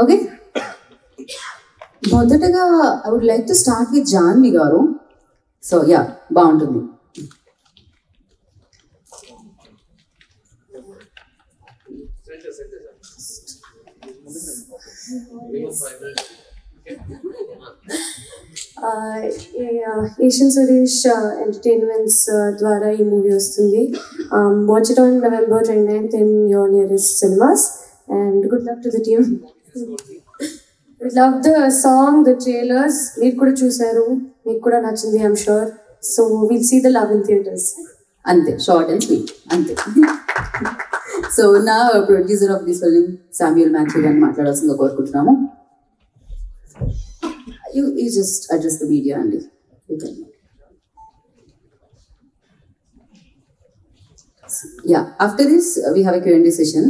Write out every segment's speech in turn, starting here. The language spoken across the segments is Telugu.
Okay. మొదటగా I would like to start with Janvi garu. So yeah, బాగుంటుంది. Asian Suresh Entertainments ద్వారా ఈ మూవీ వస్తుంది. Watch it on November 29th in your nearest cinemas, and good luck to the team. We love the song, the trailers. మీరు కూడా చూసారు, మీకు కూడా నచ్చింది I'm sure. So we'll see the love in theaters. అంతే, షార్ట్ అండ్ స్వీట్ అంతే. సో నా producer of this film Samuel Matthew గారిని మాట్లాడాల్సిందిగా కోరుకుంటున్నాము. You just address the media అండి. Yeah, after this we have a Q&A session.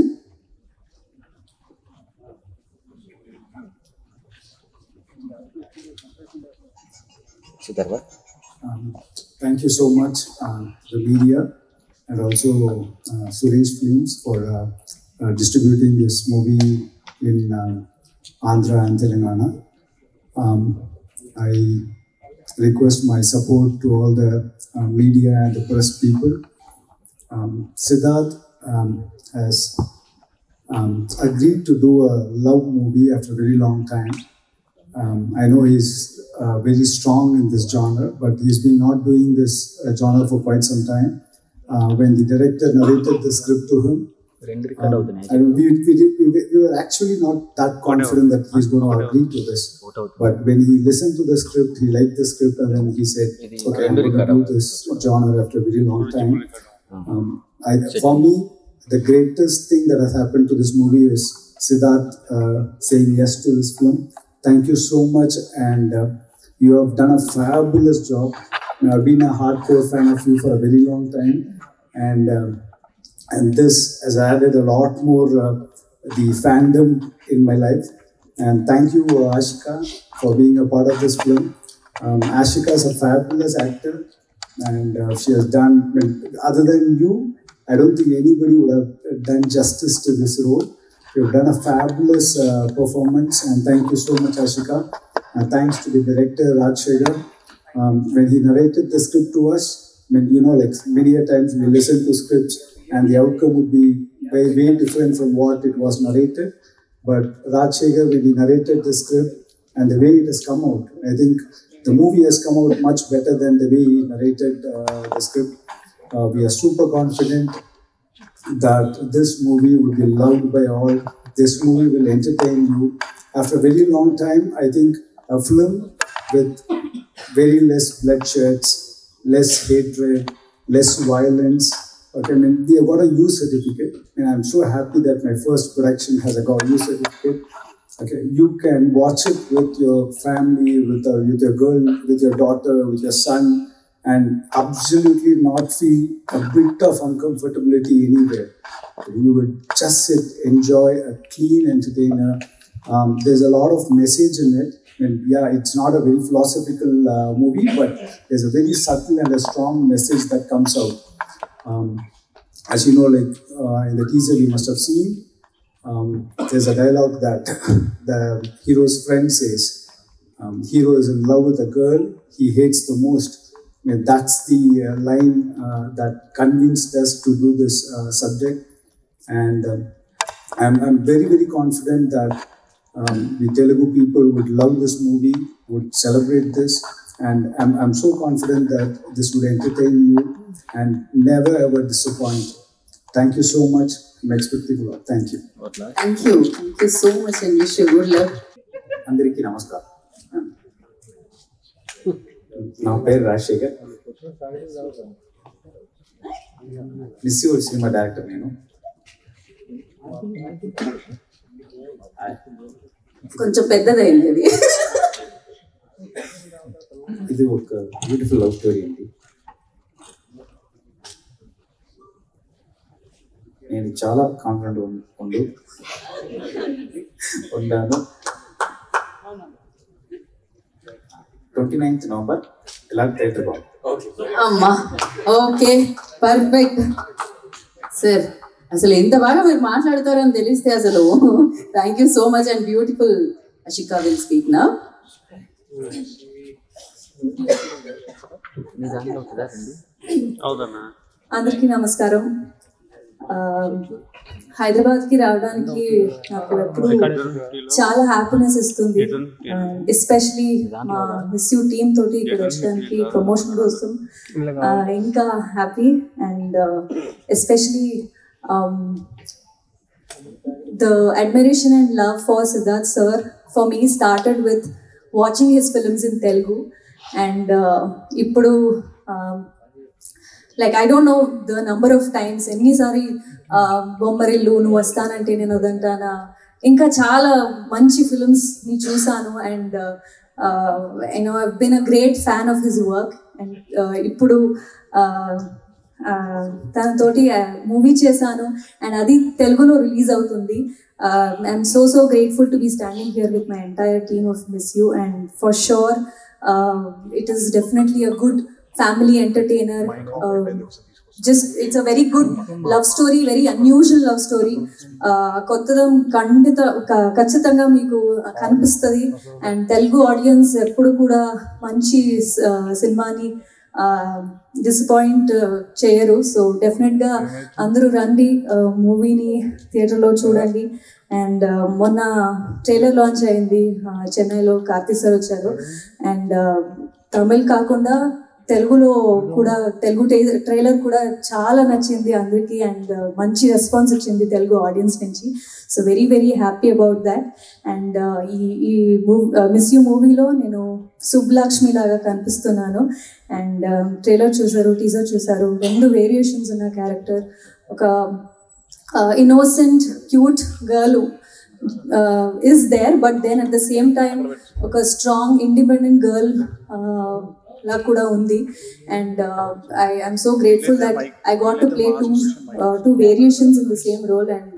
Thank you so much, the media, and also Suresh Films for distributing this movie in Andhra and Telangana. I request my support to all the media and the press people. Siddharth has agreed to do a love movie after a very long time. I know he's very strong in this genre, but he's been not doing this genre for quite some time. When the director narrated the script to him, we were actually not that confident that he's going to agree to this. But when he listened to the script, he liked the script, and then he said, okay, I'm going to do this genre after a very long time. For me, the greatest thing that has happened to this movie is Siddharth saying yes to this film. Thank you so much, and you have done a fabulous job. I've been a hardcore fan of you for a very long time, and this has added a lot more the fandom in my life. And thank you, Ashika, for being a part of this film. Ashika is a fabulous actor, and she has done, other than you, I don't think anybody would have done justice to this role. You've done a fabulous performance, and thank you so much, Ashika. Thanks to the director, Raj Shekhar. When he narrated the script to us, like many a times we listen to scripts and the outcome would be very, very different from what it was narrated. But Raj Shekhar, when he narrated the script and the way it has come out, I think the movie has come out much better than the way he narrated the script. We are super confident that this movie will be loved by all. This movie will entertain you. After a very long time, I think a film with very less bloodsheds, less hatred, less violence. Okay, we have got a U certificate, and I'm so happy that my first production has got a U certificate. Okay, you can watch it with your family, with your girl, with your daughter, with your son, and absolutely not feel a bit of uncomfortability anywhere. You would just sit, enjoy a clean entertainer. There's a lot of message in it. And yeah, it's not a very philosophical movie, but there's a very subtle and a strong message that comes out. As you know, like in the teaser you must have seen, there's a dialogue that the hero's friend says, hero is in love with a girl he hates the most. That's the line that convinced us to do this subject. And I'm very, very confident that the Telugu people would love this movie, would celebrate this, and I'm so confident that this would entertain you and never ever disappoint. Thank you so much. I'm expecting a lot. Thank you. Thank you so much, and wish you good luck. Andariki namaskar. నా పేరు రాజశేఖర్, మిస్యూర్ సినిమా డైరెక్టర్ నేను. కొంచెం పెద్దదైంది అది. ఇది ఒక బ్యూటిఫుల్ లవ్ స్టోరీ అండి. నేను చాలా కాన్ఫిడెంట్ ఉన్నాను. 29th November ఇలా థియేటర్ బాగుంది. అమ్మా, ఓకే, పర్ఫెక్ట్ సార్. అసలు ఎంత బాగా మీరు మాట్లాడతారని తెలిస్తే అసలు thank you so much and beautiful Ashika will speak now. అందరికీ నమస్కారం. హైదరాబాద్కి రావడానికి నాకు ఎప్పుడు చాలా హ్యాపీనెస్ ఇస్తుంది. ఎస్పెషలీ మా మిస్ యూ టీమ్ తోటి ఇక్కడ వచ్చడానికి ప్రమోషన్ కోసం ఇంకా happy. And especially the admiration and love for Siddharth sir for me started with watching his films in Telugu, and ippudu like I don't know the number of times enni sari bommarillu nu vastanante nenu odantana inka chaala manchi films ni chusanu, and you know I've been a great fan of his work. And ippudu తనతోటి మూవీ చేశాను అండ్ అది తెలుగులో రిలీజ్ అవుతుంది. I'm so grateful to be standing here with my entire team of miss you, and for sure it is definitely a good family entertainer. Just it's a very good love story, very unusual love story. కొత్తదం ఖచ్చితంగా మీకు కనిపిస్తుంది. అండ్ తెలుగు ఆడియన్స్ ఎప్పుడు కూడా మంచి సినిమాని డిసప్పాయింట్ చేయరు. సో డెఫినెట్గా అందరూ రండి, మూవీని థియేటర్లో చూడండి. అండ్ మొన్న ట్రైలర్ లాంచ్ అయింది చెన్నైలో, కార్తీక్ సార్ వచ్చారు. అండ్ తమిళ్ కాకుండా తెలుగులో కూడా తెలుగు ట్రైలర్ కూడా చాలా నచ్చింది అందరికీ, అండ్ మంచి రెస్పాన్స్ వచ్చింది తెలుగు ఆడియన్స్ నుంచి. So very happy about that. And ఈ మిస్ యూ మూవీలో నేను సుబ్బలక్ష్మి లాగా కనిపిస్తున్నాను. అండ్ ట్రైలర్ చూసారు, టీజర్ చూసారు, 2 వేరియేషన్స్ ఉన్న క్యారెక్టర్. ఒక innocent cute girl is there, but then at the same time ఒక strong independent girl లా కూడా ఉంది. And I am so grateful that I got to play two variations in the same role. And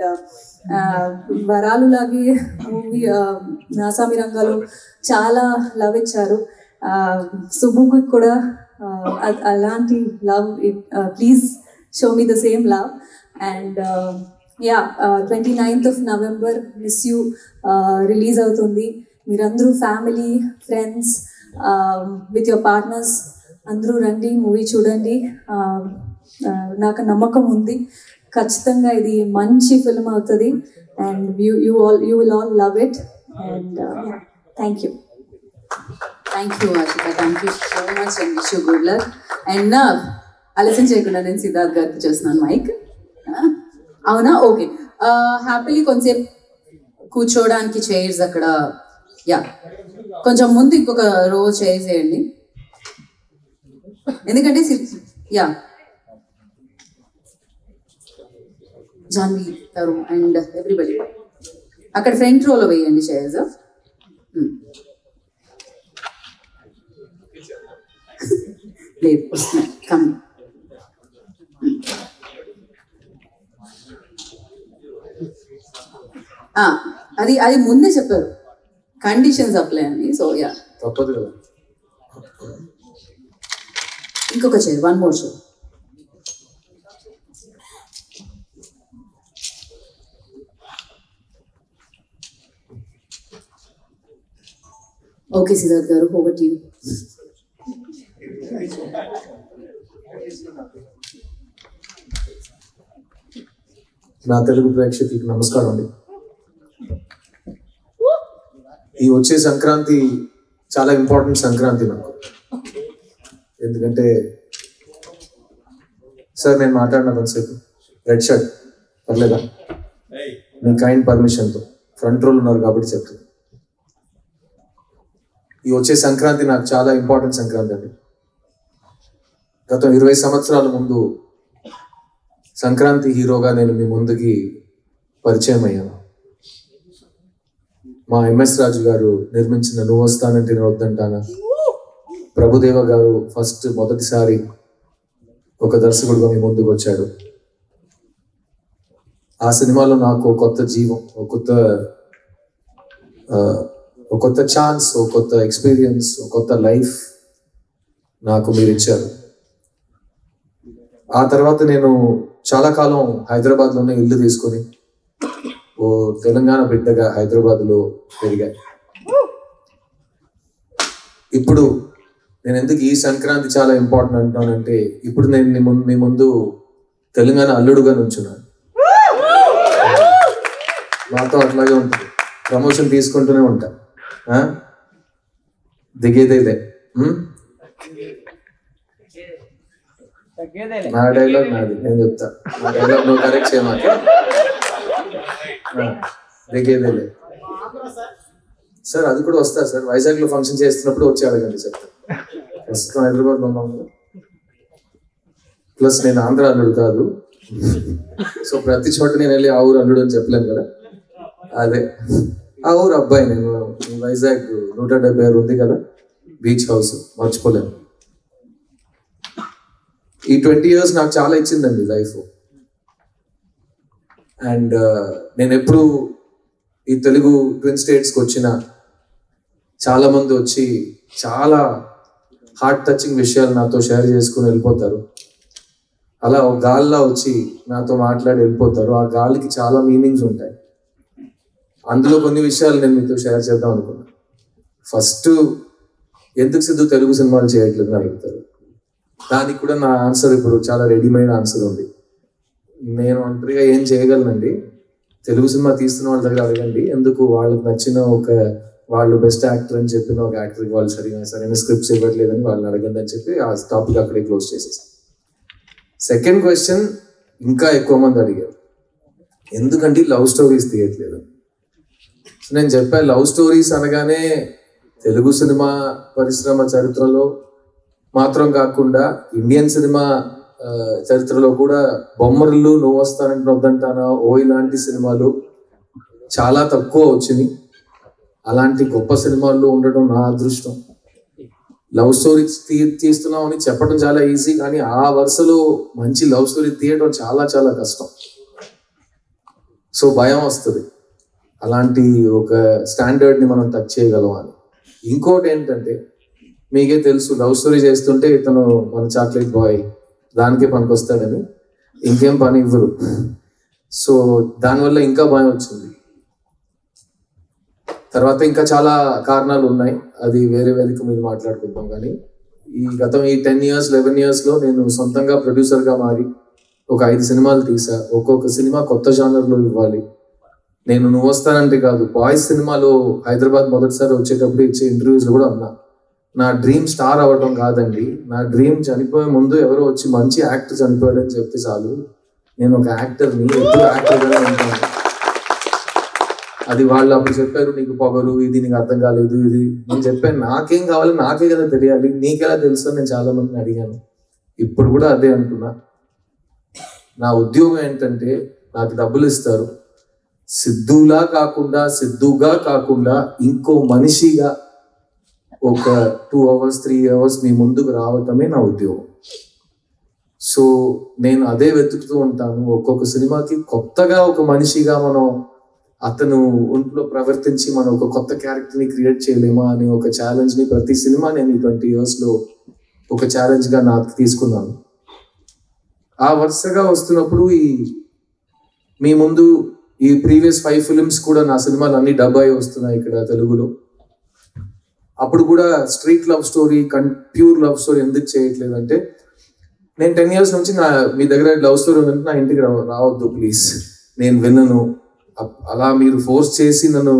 వరాలు లాగే మూవీ నాసామి రంగాలో చాలా లవ్ ఇచ్చారు. సుబ్బుకి కూడా అలాంటి love, please show me the same love. And yeah 29th of November miss you release అవుతుంది. మీరందరూ family, friends, with your partners అందరూ రండి, మూవీ చూడండి. నాకు నమ్మకం ఉంది ఖచ్చితంగా ఇది మంచి ఫిల్మ్ అవుతుంది. And you will all love it. And thank you. Thank you Ashika, thank you so much and wish you good luck. And ఆలస్యం చేయకుండా నేను సిద్ధార్థ్ గారికి చేస్తున్నాను మైక్. అవునా? ఓకే. హ్యాపీలీ కొంచెంసేపు కూర్చోవడానికి చైర్స్ అక్కడ, యా కొంచెం ముందు ఇంకొక రో చైర్స్ వేయండి, ఎందుకంటే యా జాన్వి గారు అండ్ ఎవ్రీబడి అక్కడ ఫ్రంట్ రోలో వేయండి చైర్స్. లేదు కమ్, అది అది ముందే చెప్పారు కండిషన్స్ అప్లై అని. సో యా తప్పదు కదా. ఇంకొక chair, 1 more chair. Okay Siddharth గారు, ఓవర్ టు యు. నా తెలుగు ప్రేక్షకులకు నమస్కారం అండి. ఈ వచ్చే సంక్రాంతి చాలా ఇంపార్టెంట్ సంక్రాంతి నాకు. ఎందుకంటే సార్ నేను మాట్లాడిన కొంతసేపు రెడ్ షర్ట్ పర్లేదా? మీ కైండ్ పర్మిషన్తో ఫ్రంట్ రోల్ ఉన్నారు కాబట్టి చెప్తాను. ఈ వచ్చే సంక్రాంతి నాకు చాలా ఇంపార్టెంట్ సంక్రాంతి అండి. గత 20 సంవత్సరాల ముందు సంక్రాంతి హీరోగా నేను మీ ముందుకి పరిచయం అయ్యాను. మా ఎంఎస్ రాజు గారు నిర్మించిన నువ్వు వస్తానంటే నేను వద్దంటానా, ప్రభుదేవ గారు మొదటిసారి ఒక దర్శకుడుగా మీ ముందుకు వచ్చాడు. ఆ సినిమాలో నాకు ఒక కొత్త జీవం, ఒక కొత్త ఛాన్స్, ఒక కొత్త ఎక్స్పీరియన్స్, ఒక కొత్త లైఫ్ నాకు మీరు ఇచ్చారు. ఆ తర్వాత నేను చాలా కాలం హైదరాబాద్లోనే ఇల్లు తీసుకొని ఓ తెలంగాణ బిడ్డగా హైదరాబాద్లో పెరిగా. ఇప్పుడు నేను ఎందుకు ఈ సంక్రాంతి చాలా ఇంపార్టెంట్ అంటున్నానంటే, ఇప్పుడు నేను మీ ముందు తెలంగాణ అల్లుడుగా నుంచున్నాను. నాతో అట్లాగే ఉంటుంది, ప్రమోషన్ తీసుకుంటూనే ఉంటా, దిగేదేలే. నా డైలాగ్ నాది, నేను చెప్తా. నా డైలాగ్ నువ్వు కరెక్ట్ చేయమాక. దిగేదేలే సార్, అది కూడా వస్తా సార్. వైజాగ్లో ఫంక్షన్ చేస్తున్నప్పుడు వచ్చి అడగండి చెప్తా. ప్రస్తుతం హైదరాబాద్లో ఉన్నాము, ప్లస్ నేను ఆంధ్ర అల్లుడు కాదు, సో ప్రతి చోట నేను వెళ్ళి ఆ ఊరు అల్లుడు అని చెప్పలేను కదా. అదే ఆ ఊరు అబ్బాయి నేను. వైజాగ్ 176 ఉంది కదా బీచ్ హౌస్, మర్చిపోలేను. ఈ 20 years నాకు చాలా ఇచ్చిందండి లైఫ్. అండ్ నేను ఎప్పుడు ఈ తెలుగు ట్విన్ స్టేట్స్కి వచ్చిన చాలా మంది వచ్చి చాలా హార్ట్ టచింగ్ విషయాలు నాతో షేర్ చేసుకుని వెళ్ళిపోతారు. అలా ఒక గాలిలా వచ్చి నాతో మాట్లాడి వెళ్ళిపోతారు. ఆ గాలికి చాలా మీనింగ్స్ ఉంటాయి. అందులో కొన్ని విషయాలు నేను మీతో షేర్ చేద్దాం అనుకున్నాను. ఫస్ట్, ఎందుకు సిద్ధు తెలుగు సినిమాలు చేయట్లేదు అని అడుగుతారు. దానికి కూడా నా ఆన్సర్ ఇప్పుడు చాలా రెడీమేడ్ ఆన్సర్ ఉంది. నేను ఒంటరిగా ఏం చేయగలనండి, తెలుగు సినిమా తీస్తున్న వాళ్ళ దగ్గర అడగండి. ఎందుకు వాళ్ళకి నచ్చిన వాళ్ళు బెస్ట్ యాక్టర్ అని చెప్పిన ఒక యాక్టర్కి వాళ్ళు సరైన స్క్రిప్ట్స్ ఇవ్వట్లేదని వాళ్ళని అడగండి అని చెప్పి ఆ టాపిక్ అక్కడే క్లోజ్ చేసేసాను. సెకండ్ క్వశ్చన్ ఇంకా ఎక్కువ మంది అడిగారు, ఎందుకంటే లవ్ స్టోరీస్ తీయట్లేదు. నేను చెప్పాను, లవ్ స్టోరీస్ అనగానే తెలుగు సినిమా పరిశ్రమ చరిత్రలో మాత్రం కాకుండా ఇండియన్ సినిమా చరిత్రలో కూడా బొమ్మరిల్లు, నువ్వు వస్తానంటే వద్దంటానా, ఓ ఇలాంటి సినిమాలు చాలా తక్కువ వచ్చినాయి. అలాంటి గొప్ప సినిమాల్లో ఉండడం నా అదృష్టం. లవ్ స్టోరీ తీస్తున్నాం అని చెప్పడం చాలా ఈజీ, కానీ ఆ వరుసలో మంచి లవ్ స్టోరీ తీయడం చాలా చాలా కష్టం. సో భయం వస్తుంది, అలాంటి ఒక స్టాండర్డ్ని మనం టచ్ చేయగలం అని. ఇంకోటి ఏంటంటే, మీకే తెలుసు, లవ్ స్టోరీ చేస్తుంటే ఇతను మన చాక్లెట్ బాయ్ దానికే పనికి వస్తాడని ఇంకేం పని ఇవ్వరు. సో దానివల్ల ఇంకా భయం వచ్చింది. తర్వాత ఇంకా చాలా కారణాలు ఉన్నాయి, అది వేరే వేదిక మీద మాట్లాడుకుంటాం. కానీ ఈ 10 years 11 yearsలో నేను సొంతంగా ప్రొడ్యూసర్గా మారి ఒక 5 సినిమాలు తీసా. ఒక్కొక్క సినిమా కొత్త జానర్లో ఇవ్వాలి. నేను నువ్వు వస్తానంటే కాదు, బాయ్స్ సినిమాలో హైదరాబాద్ మొదటిసారి వచ్చేటప్పుడు ఇచ్చే ఇంటర్వ్యూస్లో కూడా అన్నా, నా డ్రీమ్ స్టార్ అవ్వడం కాదండి, నా డ్రీమ్ చనిపోయే ముందు ఎవరో వచ్చి మంచి యాక్టర్ చనిపోయాడని చెప్తే చాలు, నేను ఒక యాక్టర్ని, ఎప్పుడు యాక్టర్గానే ఉంటాను. అది వాళ్ళు అప్పుడు చెప్పారు, నీకు పొగరు, ఇది నీకు అర్థం కాలేదు, ఇది. నేను చెప్పాను, నాకేం కావాలి, నాకే కదా తెలియాలి, నీకెలా తెలుసు అని నేను చాలా మందిని అడిగాను. ఇప్పుడు కూడా అదే అంటున్నా. నా ఉద్యోగం ఏంటంటే, నాకు డబ్బులు ఇస్తారు, సిద్ధుగా కాకుండా ఇంకో మనిషిగా ఒక 2 hours 3 hours మీ ముందుకు రావటమే నా ఉద్యోగం. సో నేను అదే వెతుకుతూ ఉంటాను. ఒక్కొక్క సినిమాకి కొత్తగా ఒక మనిషిగా మనం అతను ఒంట్లో ప్రవర్తించి మనం ఒక కొత్త క్యారెక్టర్ని క్రియేట్ చేయలేమా అనే ఒక ఛాలెంజ్ని ప్రతి సినిమా నేను ఈ 20 yearsలో ఒక ఛాలెంజ్గా నాకు తీసుకున్నాను. ఆ వరుసగా వస్తున్నప్పుడు మీ ముందు ఈ ప్రీవియస్ 5 films కూడా నా సినిమాలు అన్ని డబ్ అయి వస్తున్నాయి ఇక్కడ తెలుగులో. అప్పుడు కూడా street love story, pure love story ఎందుకు చేయట్లేదు అంటే, నేను 10 years నుంచి మీ దగ్గర లవ్ స్టోరీ ఉందంటే నా ఇంటికి రావద్దు ప్లీజ్, నేను వినను. అలా మీరు ఫోర్స్ చేసి నన్ను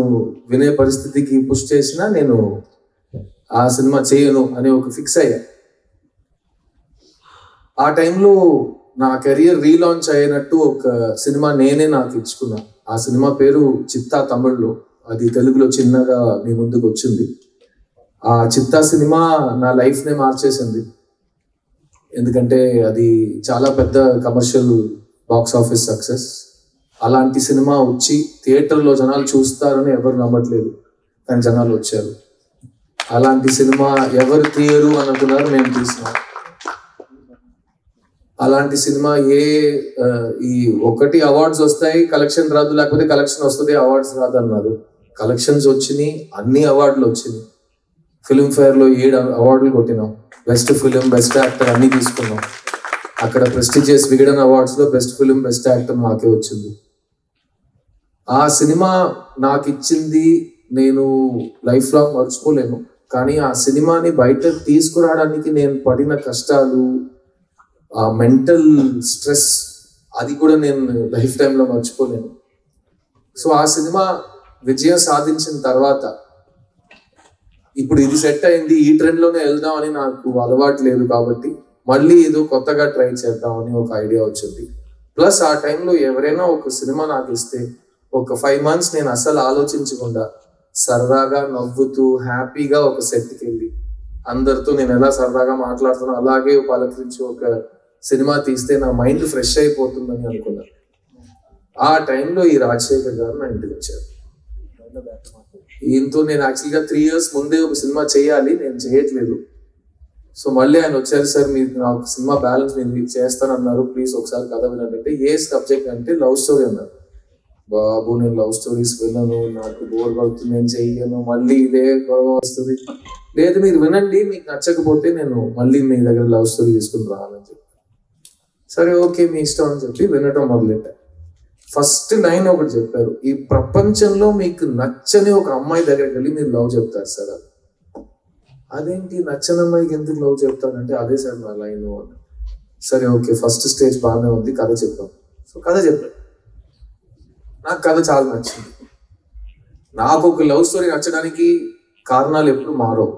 వినే పరిస్థితికి పుష్ చేసినా నేను ఆ సినిమా చేయను అని ఒక ఫిక్స్ అయ్యా. ఆ టైంలో నా కెరియర్ రీలాంచ్ అయినట్టు ఒక సినిమా నేనే నాకు ఇచ్చుకున్నా. ఆ సినిమా పేరు చిత్తా, తమిళ్లో. అది తెలుగులో చిన్నగా మీ ముందుకు వచ్చింది. ఆ చిత్తా సినిమా నా లైఫ్నే మార్చేసింది. ఎందుకంటే అది చాలా పెద్ద కమర్షియల్ బాక్స్ ఆఫీస్ సక్సెస్. అలాంటి సినిమా వచ్చి థియేటర్లో జనాలు చూస్తారని ఎవరు నమ్మట్లేదు, కానీ జనాలు వచ్చారు. అలాంటి సినిమా ఎవరు తీయరు అనుకున్నారు, మేము తీసినాం. అలాంటి సినిమా ఈ ఒకటి అవార్డ్స్ వస్తాయి, కలెక్షన్ రాదు, లేకపోతే కలెక్షన్ వస్తుంది అవార్డ్స్ రాదు అన్నారు. కలెక్షన్స్ వచ్చినాయి, అన్ని అవార్డులు వచ్చినాయి. ఫిల్మ్ఫేర్లో 7 అవార్డులు కొట్టినాం. బెస్ట్ ఫిలిం, బెస్ట్ యాక్టర్ అన్ని తీసుకున్నాం. అక్కడ ప్రెస్టీజియస్ విగడన్ అవార్డ్స్లో బెస్ట్ ఫిలిం బెస్ట్ యాక్టర్ నాకే వచ్చింది. ఆ సినిమా నాకు ఇచ్చింది నేను లైఫ్ లాంగ్ మర్చిపోలేను. కానీ ఆ సినిమాని బయట తీసుకురావడానికి నేను పడిన కష్టాలు, ఆ మెంటల్ స్ట్రెస్, అది కూడా నేను లైఫ్ టైంలో మర్చిపోలేను. సో ఆ సినిమా విజయం సాధించిన తర్వాత ఇప్పుడు ఇది సెట్ అయింది, ఈ ట్రెండ్లోనే వెళ్దామని నాకు అలవాటు లేదు కాబట్టి మళ్ళీ ఏదో కొత్తగా ట్రై చేద్దామని ఒక ఐడియా వచ్చింది. ప్లస్ ఆ టైంలో ఎవరైనా ఒక సినిమా నాకు ఇస్తే ఒక 5 months నేను అసలు ఆలోచించకుండా సరదాగా నవ్వుతూ హ్యాపీగా ఒక సెట్కి వెళ్ళి అందరితో నేను ఎలా సరదాగా మాట్లాడుతున్నా అలాగే పలకరించి ఒక సినిమా తీస్తే నా మైండ్ ఫ్రెష్ అయిపోతుందని అనుకున్నాను. ఆ టైంలో ఈ రాజశేఖర్ గారు నా ఇంటికి వచ్చారు. ఈయనతో నేను యాక్చువల్గా 3 years ముందే ఒక సినిమా చేయాలి, నేను చేయట్లేదు. సో మళ్ళీ ఆయన వచ్చారు, సార్ మీరు నాకు సినిమా బ్యాలెన్స్ నేను చేస్తానన్నారు, ప్లీజ్ ఒకసారి కథ వినండి అంటే, ఏ సబ్జెక్ట్ అంటే లవ్ స్టోరీ అన్నారు. బాబు నేను లవ్ స్టోరీస్ విన్నాను, నాకు బోర్ పడుతుంది, నేను చెయ్యను, మళ్ళీ ఇదే గొడవ వస్తుంది. లేదు మీరు వినండి, మీకు నచ్చకపోతే నేను మళ్ళీ మీ దగ్గర లవ్ స్టోరీ తీసుకుని రావాలని చెప్పి, సరే ఓకే మీ ఇష్టం అని చెప్పి వినటం మొదలెట్టా. ఫస్ట్ లైన్ ఒకటి చెప్పారు, ఈ ప్రపంచంలో మీకు నచ్చని ఒక అమ్మాయి దగ్గరికి వెళ్ళి మీరు లవ్ చెప్తారు సార్. అదేంటి నచ్చని అమ్మాయికి ఎందుకు లవ్ చెప్తానంటే, అదే సార్ నా లైన్ అని. సరే ఓకే ఫస్ట్ స్టేజ్ బాగానే ఉంది, కథ చెప్పాం. సో కథ చెప్పాను, నాకు కథ చాలా నచ్చింది. నాకు ఒక లవ్ స్టోరీ నచ్చడానికి కారణాలు ఎప్పుడు మారవు.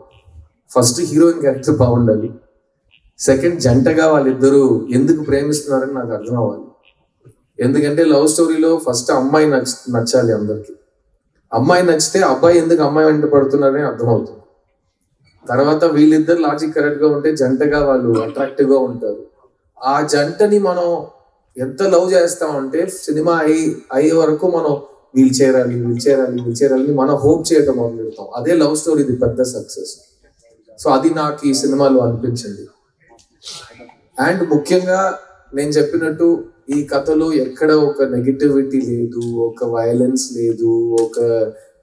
ఫస్ట్ హీరోయిన్ క్యారెక్టర్ బాగుండాలి, సెకండ్ జంటగా వాళ్ళిద్దరూ ఎందుకు ప్రేమిస్తున్నారని నాకు అర్థం అవ్వాలి. ఎందుకంటే లవ్ స్టోరీలో ఫస్ట్ అమ్మాయి నచ్చాలి అందరికి. అమ్మాయి నచ్చితే అబ్బాయి ఎందుకు అమ్మాయి వెంట పడుతున్నారని అర్థమవుతుంది. తర్వాత వీళ్ళిద్దరు లాజిక్ కరెక్ట్గా ఉంటే జంటగా వాళ్ళు అట్రాక్టివ్గా ఉంటారు. ఆ జంటని మనం ఎంత లవ్ చేస్తామంటే సినిమా అయ్యే వరకు మనం వీళ్ళు చేరాలి మనం హోప్ చేయటం మొదలు పెడతాం. అదే లవ్ స్టోరీది పెద్ద సక్సెస్. సో అది నాకు ఈ సినిమాలో అనిపించింది. అండ్ ముఖ్యంగా నేను చెప్పినట్టు ఈ కథలో ఎక్కడ ఒక నెగిటివిటీ లేదు, ఒక వైలెన్స్ లేదు,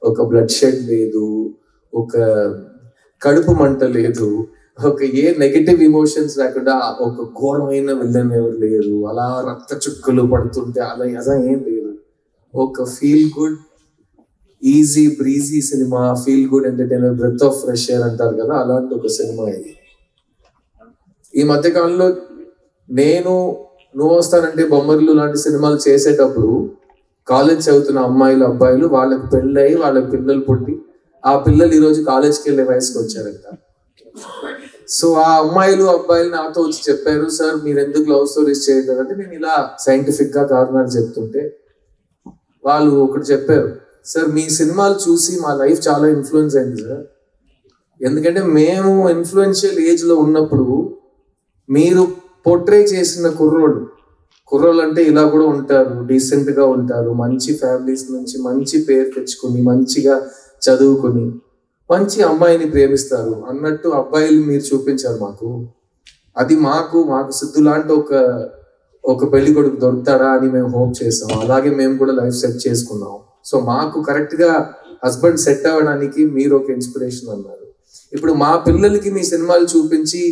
ఒక బ్లడ్ షెడ్ లేదు, ఒక కడుపు మంట లేదు, ఒక ఏ నెగటివ్ ఇమోషన్స్ లేకుండా ఒక ఘోరమైన విలన్ ఎవరు లేరు, అలా రక్త చుక్కలు పడుతుంటే అలా ఏం లేదు. ఒక feel good easy breezy cinema, feel good entertainer, breath of fresh air అంటారు కదా, అలాంటి ఒక సినిమా ఇది. ఈ మధ్యకాలంలో నువ్వు వస్తానంటే బొమ్మర్లు లాంటి సినిమాలు చేసేటప్పుడు కాలేజ్ చదువుతున్న అమ్మాయిలు అబ్బాయిలు వాళ్ళకి పెళ్ళయి వాళ్ళకి పిల్లలు పుట్టి ఆ పిల్లలు ఈరోజు కాలేజ్కి వెళ్ళే వయసుకి వచ్చారంట. సో ఆ అమ్మాయిలు అబ్బాయిలు నాతో వచ్చి చెప్పారు, సార్ మీరు ఎందుకు లవ్ స్టోరీస్ చేయట్లేదు అంటే, నేను ఇలా సైంటిఫిక్ గా కారణాలు చెప్తుంటే వాళ్ళు ఒకటి చెప్పారు, సార్ మీ సినిమాలు చూసి మా లైఫ్ చాలా ఇన్ఫ్లుయెన్స్ అయింది సార్. ఎందుకంటే మేము ఇన్ఫ్లుయెన్షియల్ ఏజ్ లో ఉన్నప్పుడు మీరు పోర్ట్రే చేసిన కుర్రోళ్ళు అంటే ఇలా కూడా ఉంటారు, డీసెంట్ గా ఉంటారు, మంచి ఫ్యామిలీస్ నుంచి మంచి పేరు తెచ్చుకుని మంచిగా చదువుకుని మంచి అమ్మాయిని ప్రేమిస్తారు అన్నట్టు అబ్బాయిలు మీరు చూపించారు మాకు. అది మాకు సిద్ధు లాంటి ఒక పెళ్లి కొడుకు దొరుకుతాడా అని మేము హోప్ చేసాం. అలాగే మేము కూడా లైఫ్ సెట్ చేసుకున్నాం. సో మాకు కరెక్ట్ గా హస్బెండ్ సెట్ అవ్వడానికి మీరు ఒక ఇన్స్పిరేషన్ అన్నారు. ఇప్పుడు మా పిల్లలకి మీ సినిమాలు చూపించి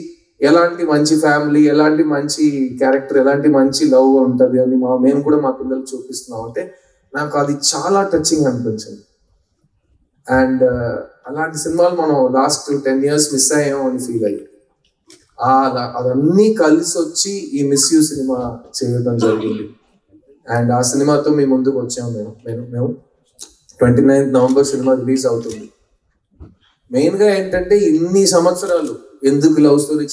ఎలాంటి మంచి ఫ్యామిలీ, ఎలాంటి మంచి క్యారెక్టర్, ఎలాంటి మంచి లవ్ ఉంటుంది అని మేము కూడా మా పిల్లలు చూపిస్తున్నాం అంటే నాకు అది చాలా టచింగ్ అనిపించింది. అండ్ అలాంటి సినిమాలు మనం లాస్ట్ 10 years మిస్ అయ్యాం అని ఫీల్ అయ్యింది. అదన్నీ కలిసి వచ్చి ఈ మిస్ యూ సినిమా చేయడం జరిగింది. అండ్ ఆ సినిమాతో మీ ముందుకు వచ్చాము. మేము 29th November సినిమా రిలీజ్ అవుతుంది. మెయిన్గా ఏంటంటే ఇన్ని సంవత్సరాలు ఎందుకు లవ్ స్టోరీ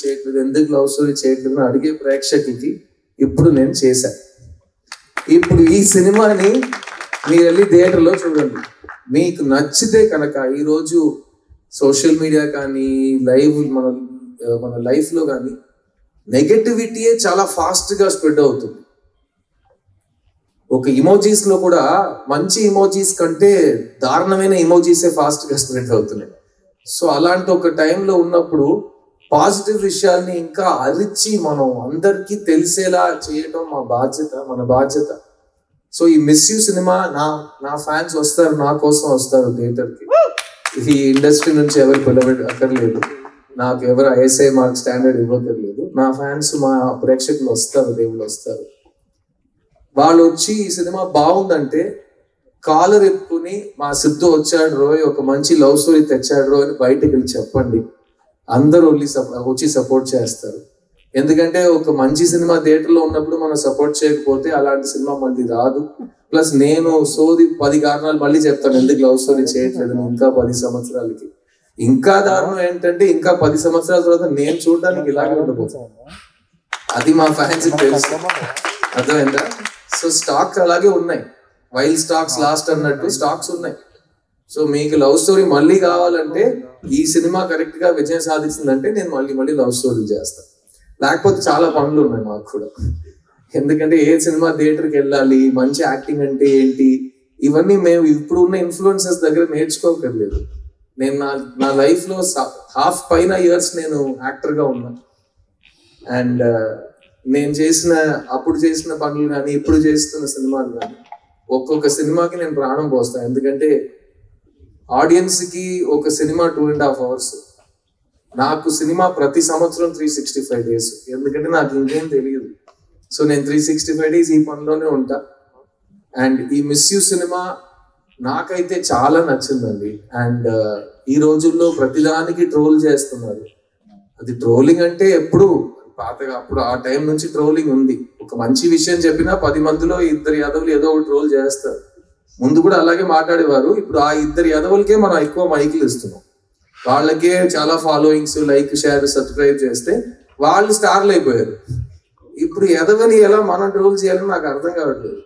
చేయట్లేదు అని అడిగే ప్రేక్షకులకి ఇప్పుడు నేను చేశాను. ఇప్పుడు ఈ సినిమాని మీరు వెళ్ళి థియేటర్లో చూడండి. మీకు నచ్చితే కనుక ఈరోజు సోషల్ మీడియా కానీ మన లైఫ్లో కానీ నెగటివిటీయే చాలా ఫాస్ట్గా స్ప్రెడ్ అవుతుంది. ఒక ఇమోజీస్లో కూడా మంచి ఇమోజీస్ కంటే దారుణమైన ఇమోజీసే ఫాస్ట్గా స్ప్రెడ్ అవుతున్నాయి. సో అలాంటి ఒక టైంలో ఉన్నప్పుడు పాజిటివ్ విషయాల్ని ఇంకా అరిచి మనం అందరికీ తెలిసేలా చేయటం మన బాధ్యత. సో ఈ మిస్ యూ సినిమా నా ఫ్యాన్స్ వస్తారు, నా కోసం వస్తారు థియేటర్కి. ఈ ఇండస్ట్రీ నుంచి ఎవరు పిలవక్కర్లేదు, నాకు ఎవరు ఐఎస్ఐ మార్క్ స్టాండర్డ్ ఇవ్వక్కర్లేదు. నా ఫ్యాన్స్ మా ప్రేక్షకులు వస్తారు, దేవుళ్ళు వస్తారు. వాళ్ళు వచ్చి ఈ సినిమా బాగుందంటే కాలర్ ఎత్తుకుని మా సిద్ధు వచ్చాడు రోయ్, ఒక మంచి లవ్ స్టోరీ తెచ్చాడు రోయ్ అని బయటకు వెళ్ళి చెప్పండి, అందరూ వచ్చి సపోర్ట్ చేస్తారు. ఎందుకంటే ఒక మంచి సినిమా థియేటర్లో ఉన్నప్పుడు మనం సపోర్ట్ చేయకపోతే అలాంటి సినిమా మళ్ళీ రాదు. ప్లస్ నేను 10 కారణాలు మళ్ళీ చెప్తాను ఎందుకు లవ్ స్టోరీ చేయట్లేదు ఇంకా 10 సంవత్సరాలకి. ఇంకా దారుణం ఏంటంటే ఇంకా 10 సంవత్సరాల తర్వాత నేను చూడడానికి ఇలాగే ఉండబోతాను. అది మా ఫ్యాన్స్ తెలుసు, అర్థమైందా? సో స్టాక్స్ అలాగే ఉన్నాయి, వైల్డ్ స్టాక్స్ లాస్ట్ అన్నట్టు స్టాక్స్ ఉన్నాయి. సో మీకు లవ్ స్టోరీ మళ్ళీ కావాలంటే ఈ సినిమా కరెక్ట్ గా విజయం సాధించిందంటే నేను మళ్ళీ లవ్ స్టోరీ చేస్తాను. లేకపోతే చాలా పనులు ఉన్నాయి మాకు కూడా. ఎందుకంటే ఏ సినిమా థియేటర్కి వెళ్ళాలి, మంచి యాక్టింగ్ అంటే ఏంటి, ఇవన్నీ మేము ఇప్పుడు ఉన్న ఇన్ఫ్లుయెన్సర్స్ దగ్గర నేర్చుకోకర్లేదు. నేను నా లైఫ్ లో హాఫ్ పైన ఇయర్స్ నేను యాక్టర్ గా ఉన్నా. అండ్ నేను అప్పుడు చేసిన పనులు కానీ ఇప్పుడు చేస్తున్న సినిమాలు కానీ ఒక్కొక్క సినిమాకి నేను ప్రాణం పోస్తాను. ఎందుకంటే ఆడియన్స్ కి ఒక సినిమా 2.5 hours, నాకు సినిమా ప్రతి సంవత్సరం 365 days. ఎందుకంటే నాకు ఇంకేం తెలియదు. సో నేను 365 days ఈ పనిలోనే ఉంటా. అండ్ ఈ మిస్ యూ సినిమా నాకైతే చాలా నచ్చిందండి. అండ్ ఈ రోజుల్లో ప్రతిదానికి ట్రోల్ చేస్తున్నారు. అది ట్రోలింగ్ అంటే ఎప్పుడు పాతగా అప్పుడు ఆ టైం నుంచి ట్రోలింగ్ ఉంది. ఒక మంచి విషయం చెప్పినా 10 మందిలో 2 యాదవులు ఏదో ఒక ట్రోల్ చేస్తారు. ముందు కూడా అలాగే మాట్లాడేవారు. ఇప్పుడు ఆ 2 యాదవులకే మనం ఎక్కువ మైకులు ఇస్తున్నాం. వాళ్ళకే చాలా ఫాలోయింగ్స్, లైక్, షేర్, సబ్స్క్రైబ్ చేస్తే వాళ్ళు స్టార్లు అయిపోయారు. ఇప్పుడు ఎదవని ఎలా మనం ట్రోల్ చేయాలని నాకు అర్థం కావట్లేదు.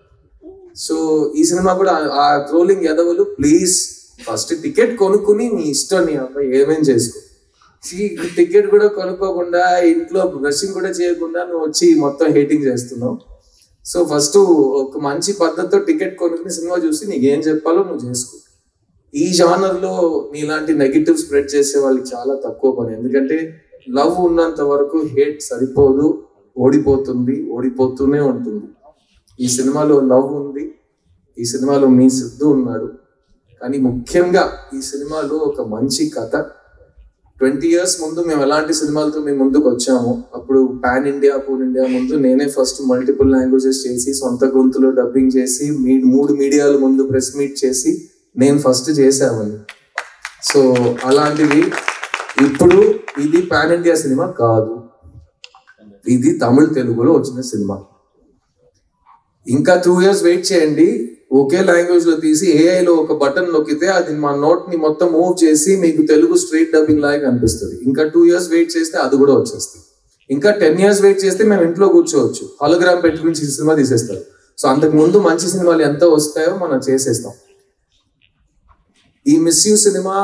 సో ఈ సినిమా కూడా ఆ ట్రోలింగ్ ఎదవలు ప్లీజ్ ఫస్ట్ టికెట్ కొనుక్కుని నీ ఇష్టం, నీ అబ్బాయి ఏమేం చేసుకో. టికెట్ కూడా కొనుక్కోకుండా ఇంట్లో బ్రషింగ్ కూడా చేయకుండా నువ్వు వచ్చి మొత్తం హేటింగ్ చేస్తున్నావు. సో ఫస్ట్ ఒక మంచి పద్ధతితో టికెట్ కొనుక్కుని సినిమా చూసి నీకేం చెప్పాలో నువ్వు చేసుకో. ఈ జానర్ లో నీలాంటి నెగిటివ్ స్ప్రెడ్ చేసే వాళ్ళకి చాలా తక్కువ పని. ఎందుకంటే లవ్ ఉన్నంత వరకు హేట్ సరిపోదు, ఓడిపోతూనే ఉంటుంది. ఈ సినిమాలో లవ్ ఉంది, ఈ సినిమాలో మీ సిద్ధు ఉన్నాడు. కానీ ముఖ్యంగా ఈ సినిమాలో ఒక మంచి కథ. 20 years ముందు మేము ఎలాంటి సినిమాలతో మేము ముందుకు వచ్చాము, అప్పుడు పాన్ ఇండియా ముందు నేనే ఫస్ట్ మల్టిపుల్ లాంగ్వేజెస్ చేసి సొంత గొంతులో డబ్బింగ్ చేసి 3 మీడియాల ముందు ప్రెస్ మీట్ చేసి నేను ఫస్ట్ చేసామని. సో అలాంటివి ఇప్పుడు ఇది పాన్ ఇండియా సినిమా కాదు, ఇది తమిళ తెలుగులో వచ్చిన సినిమా. ఇంకా 2 years వెయిట్ చేయండి, ఒకే లాంగ్వేజ్ లో తీసి ఏఐలో ఒక బటన్ నొక్కితే అది మా నోట్ ని మొత్తం మూవ్ చేసి మీకు తెలుగు స్ట్రీట్ డబ్బింగ్ లాగా కనిపిస్తుంది. ఇంకా 2 years వెయిట్ చేస్తే అది కూడా వచ్చేస్తుంది. ఇంకా 10 years వెయిట్ చేస్తే మేము ఇంట్లో కూర్చోవచ్చు, హాలోగ్రామ్ పెట్టుకుని సినిమా తీసేస్తారు. సో అంతకు ముందు మంచి సినిమాలు ఎంత వస్తాయో మనం చేసేస్తాం. ఈ మిస్ యూ సినిమా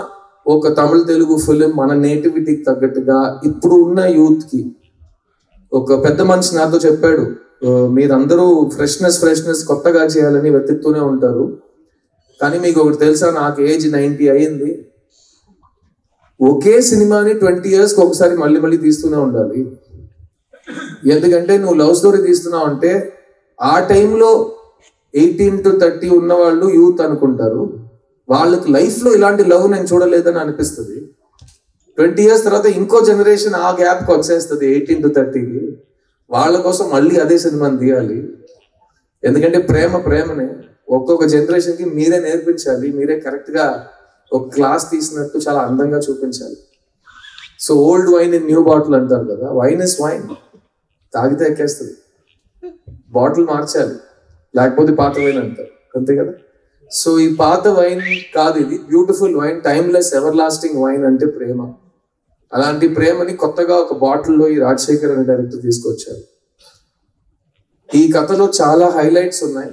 ఒక తమిళ తెలుగు ఫిలిం మన నేటివిటీకి తగ్గట్టుగా ఇప్పుడు ఉన్న యూత్ కి. ఒక పెద్ద మనిషి నాతో చెప్పాడు, మీరందరూ ఫ్రెష్నెస్ కొత్తగా చేయాలని వెతుకుతూనే ఉంటారు, కానీ మీకు ఒకటి తెలుసా, నాకు ఏజ్ 90 అయింది, ఒకే సినిమాని 20 years ఒకసారి మళ్ళీ తీస్తూనే ఉండాలి. ఎందుకంటే నువ్వు లవ్ స్టోరీ తీస్తున్నావు అంటే ఆ టైంలో 18 to 30 ఉన్న వాళ్ళు యూత్ అనుకుంటారు, వాళ్ళకి లైఫ్ లో ఇలాంటి లవ్ నేను చూడలేదని అనిపిస్తుంది. 20 years తర్వాత ఇంకో జనరేషన్ ఆ గ్యాప్కి వచ్చేస్తుంది 18 to 30కి. వాళ్ళ కోసం మళ్ళీ అదే సినిమాని తీయాలి. ఎందుకంటే ప్రేమనే ఒక్కొక్క జనరేషన్ కి మీరే నేర్పించాలి, మీరే కరెక్ట్ గా ఒక క్లాస్ తీసినట్టు చాలా అందంగా చూపించాలి. So old wine in new bottle అంటారు కదా, వైన్ ఇస్ వైన్, తాగితే ఎక్కేస్తుంది, బాటిల్ మార్చాలి, లేకపోతే పాత వైన్ అంటారు, అంతే కదా. సో ఈ పాత వైన్ కాదు, ఇది beautiful wine, timeless ever lasting wine అంటే ప్రేమ. అలాంటి ప్రేమని కొత్తగా ఒక బాటిల్లో ఈ రాజశేఖర్ అనే డైరెక్టర్ తీసుకొచ్చారు. ఈ కథలో చాలా హైలైట్స్ ఉన్నాయి.